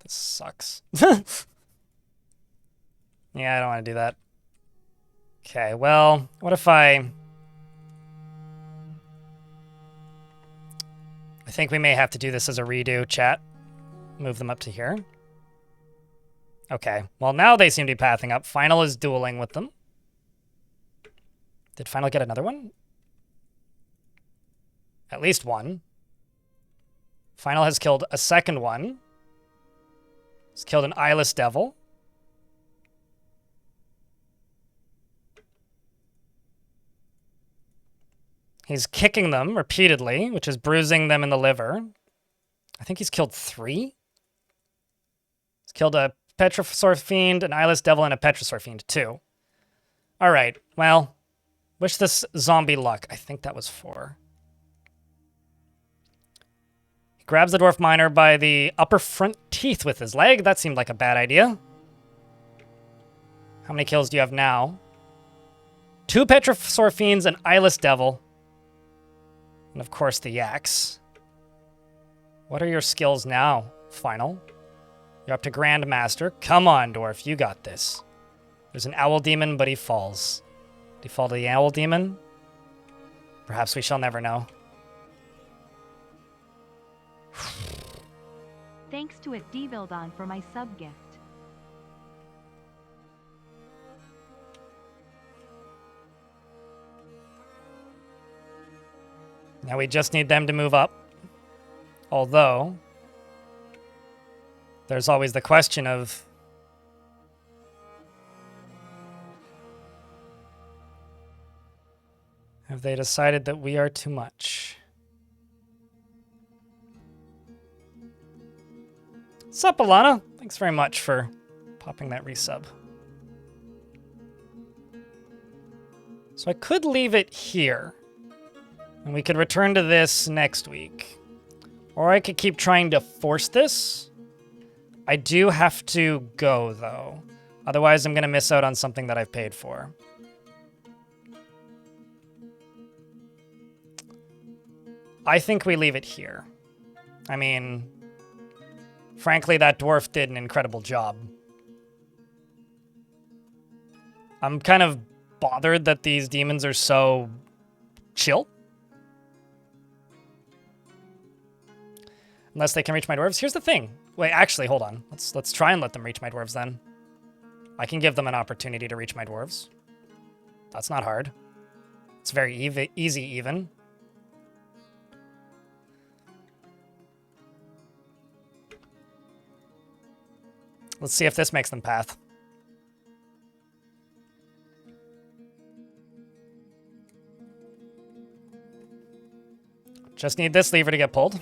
This sucks. Yeah, I don't want to do that. Okay, well, what if I think we may have to do this as a redo, chat. Move them up to here. Okay, well, now they seem to be pathing up. Final is dueling with them. Did Final get another one? At least one. Final has killed a second one. He's killed an eyeless devil. He's kicking them repeatedly, which is bruising them in the liver. I think he's killed 3. He's killed a Petrosaur Fiend, an eyeless devil, and a Petrosaur Fiend, 2. All right, well, wish this zombie luck. I think that was 4. He grabs the Dwarf Miner by the upper front teeth with his leg. That seemed like a bad idea. How many kills do you have now? 2 Petrosaur Fiends, an eyeless devil. And of course the Yaks. What are your skills now, Final? You're up to Grandmaster. Come on, Dwarf, you got this. There's an Owl Demon, but he falls. Did he fall to the Owl Demon? Perhaps we shall never know. Thanks to it Devildon for my sub gift. Now we just need them to move up. Although, there's always the question of... have they decided that we are too much? Sup, Alana? Thanks very much for Popping that resub. So I could leave it here. And we could return to this next week. Or I could keep trying to force this. I do have to go, though. Otherwise, I'm going to miss out on something that I've paid for. I think we leave it here. I mean, frankly, that dwarf did an incredible job. I'm kind of bothered that these demons are so chill. Unless they can reach my dwarves. Here's the thing. Wait, actually, hold on. Let's try and let them reach my dwarves then. I can give them an opportunity to reach my dwarves. That's not hard. It's very easy even. Let's see if this makes them path. Just need this lever to get pulled.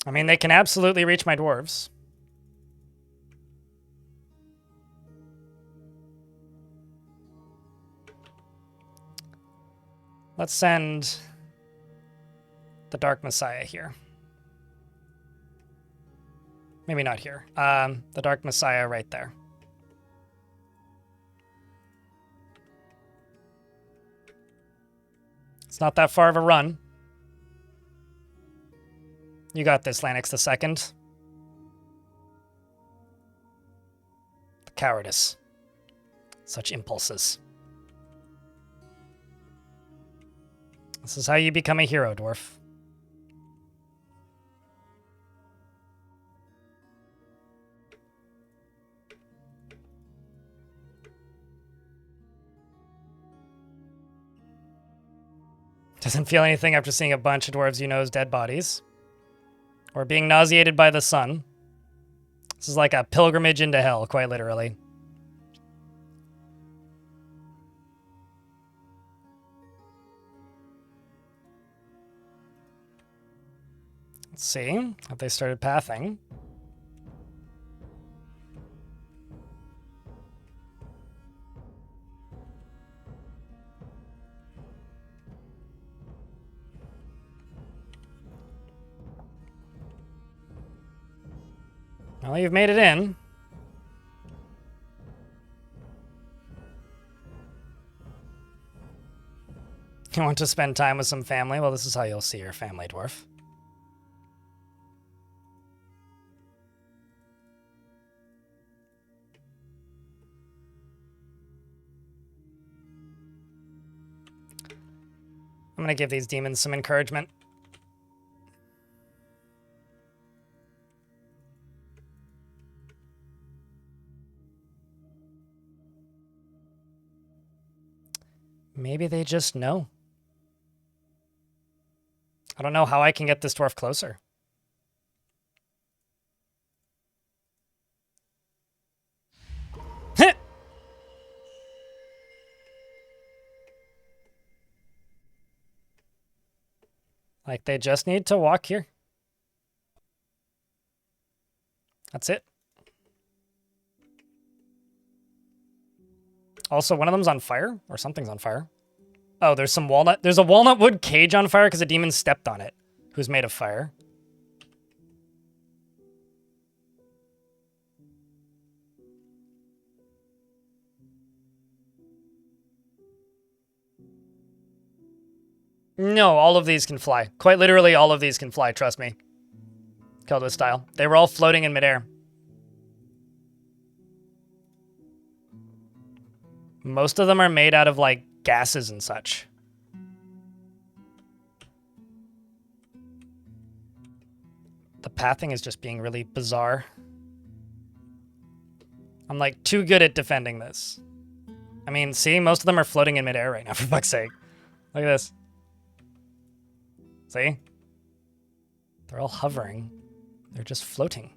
I mean, they can absolutely reach my dwarves. Let's send the Dark Messiah here. Maybe not here. The Dark Messiah right there. It's not that far of a run. You got this, Lanix the Second. The cowardice. Such impulses. This is how you become a hero, Dwarf. Doesn't feel anything after seeing a bunch of dwarves you know as dead bodies. Or being nauseated by the sun. This is like a pilgrimage into hell, quite literally. Let's see. Have they started pathing? Well, you've made it in. You want to spend time with some family? Well, this is how you'll see your family, Dwarf. I'm going to give these demons some encouragement. Maybe they just know. I don't know how I can get this dwarf closer. Like, they just need to walk here. That's it. Also, one of them's on fire, or something's on fire. Oh, there's some walnut. There's a walnut wood cage on fire because a demon stepped on it, who's made of fire. No, all of these can fly. Quite literally, all of these can fly, trust me. Keldo style. They were all floating in midair. Most of them are made out of, like, gases and such. The pathing is just being really bizarre. I'm, like, too good at defending this. I mean, see? Most of them are floating in midair right now, for fuck's sake. Look at this. See? They're all hovering. They're just floating.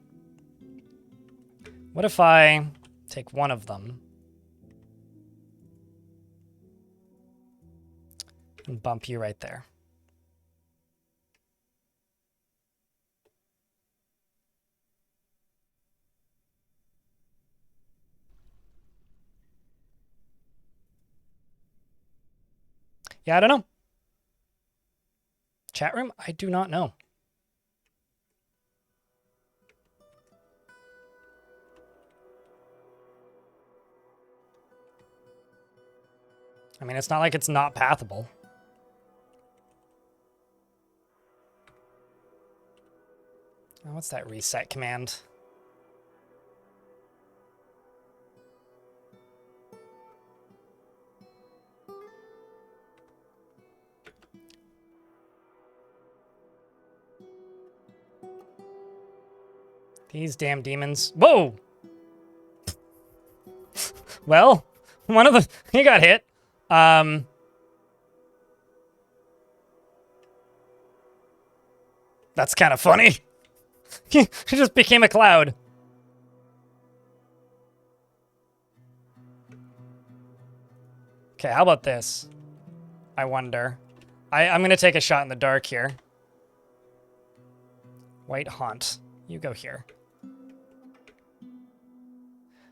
What if I take one of them and bump you right there? Yeah, I don't know. Chat room? I do not know. I mean, it's not like it's not pathable. Oh, what's that reset command? These damn demons. Whoa! Well, one of the... He got hit. That's kind of funny. He just became a cloud. Okay, how about this? I wonder. I'm going to take a shot in the dark here. White Haunt. You go here.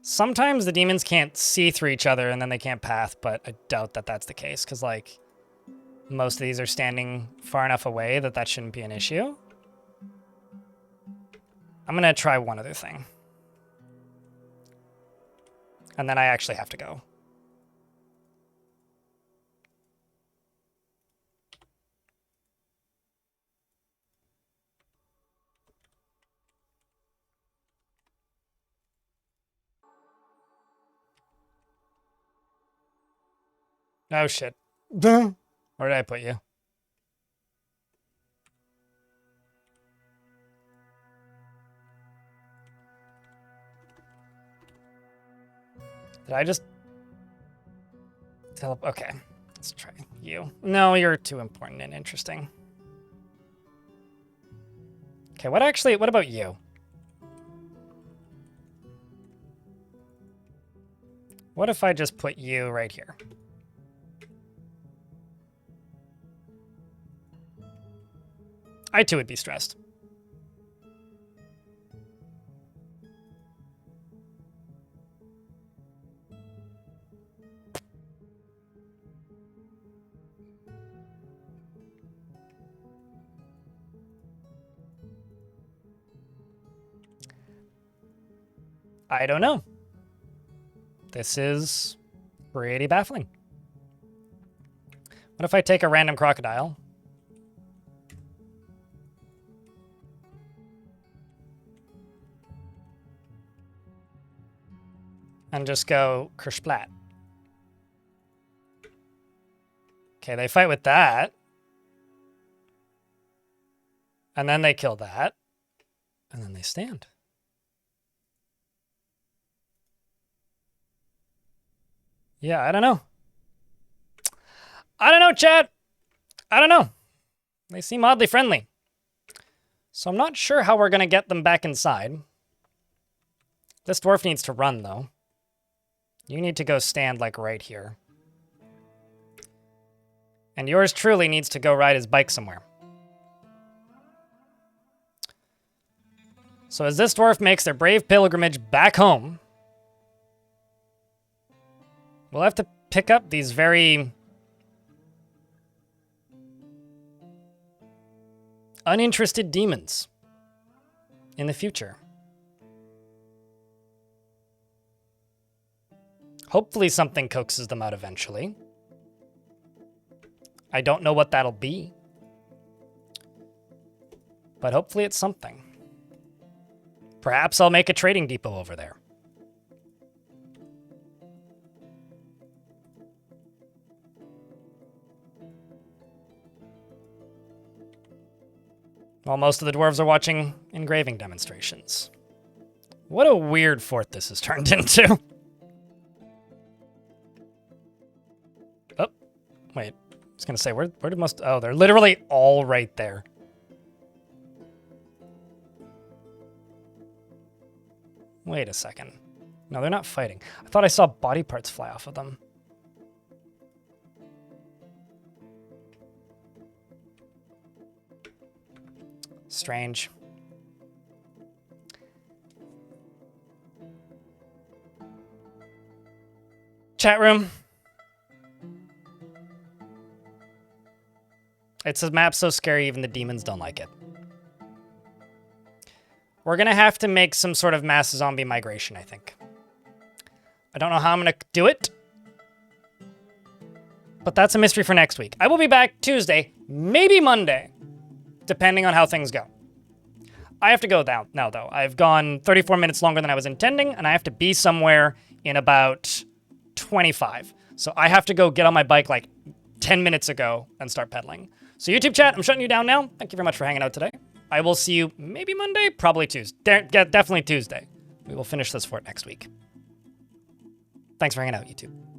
Sometimes the demons can't see through each other and then they can't path, but I doubt that that's the case because, like, most of these are standing far enough away that that shouldn't be an issue. I'm going to try one other thing. And then I actually have to go. Oh, shit. Where did I put you? Did I just... Okay, let's try you. No, you're too important and interesting. Okay, what about you? What if I just put you right here? I too would be stressed. I don't know. This is pretty baffling. What if I take a random crocodile? And just go kersplat. Okay, they fight with that. And then they kill that. And then they stand. Yeah, I don't know. I don't know, chat. I don't know. They seem oddly friendly. So I'm not sure how we're going to get them back inside. This dwarf needs to run, though. You need to go stand, like, right here. And yours truly needs to go ride his bike somewhere. So as this dwarf makes their brave pilgrimage back home, we'll have to pick up these very uninterested demons in the future. Hopefully something coaxes them out eventually. I don't know what that'll be, but hopefully it's something. Perhaps I'll make a trading depot over there. While most of the dwarves are watching engraving demonstrations. What a weird fort this has turned into. Oh, wait. I was going to say, where did most... Oh, they're literally all right there. Wait a second. No, they're not fighting. I thought I saw body parts fly off of them. Strange. Chat room. It's a map so scary even the demons don't like it. We're gonna have to make some sort of mass zombie migration, I think. I don't know how I'm gonna do it, but that's a mystery for next week. I will be back Tuesday, maybe Monday, depending on how things go. I have to go down now, though. I've gone 34 minutes longer than I was intending, and I have to be somewhere in about 25. So I have to go get on my bike like 10 minutes ago and start pedaling. So YouTube chat, I'm shutting you down now. Thank you very much for hanging out today. I will see you maybe Monday, probably Tuesday. Definitely Tuesday. We will finish this fort next week. Thanks for hanging out, YouTube.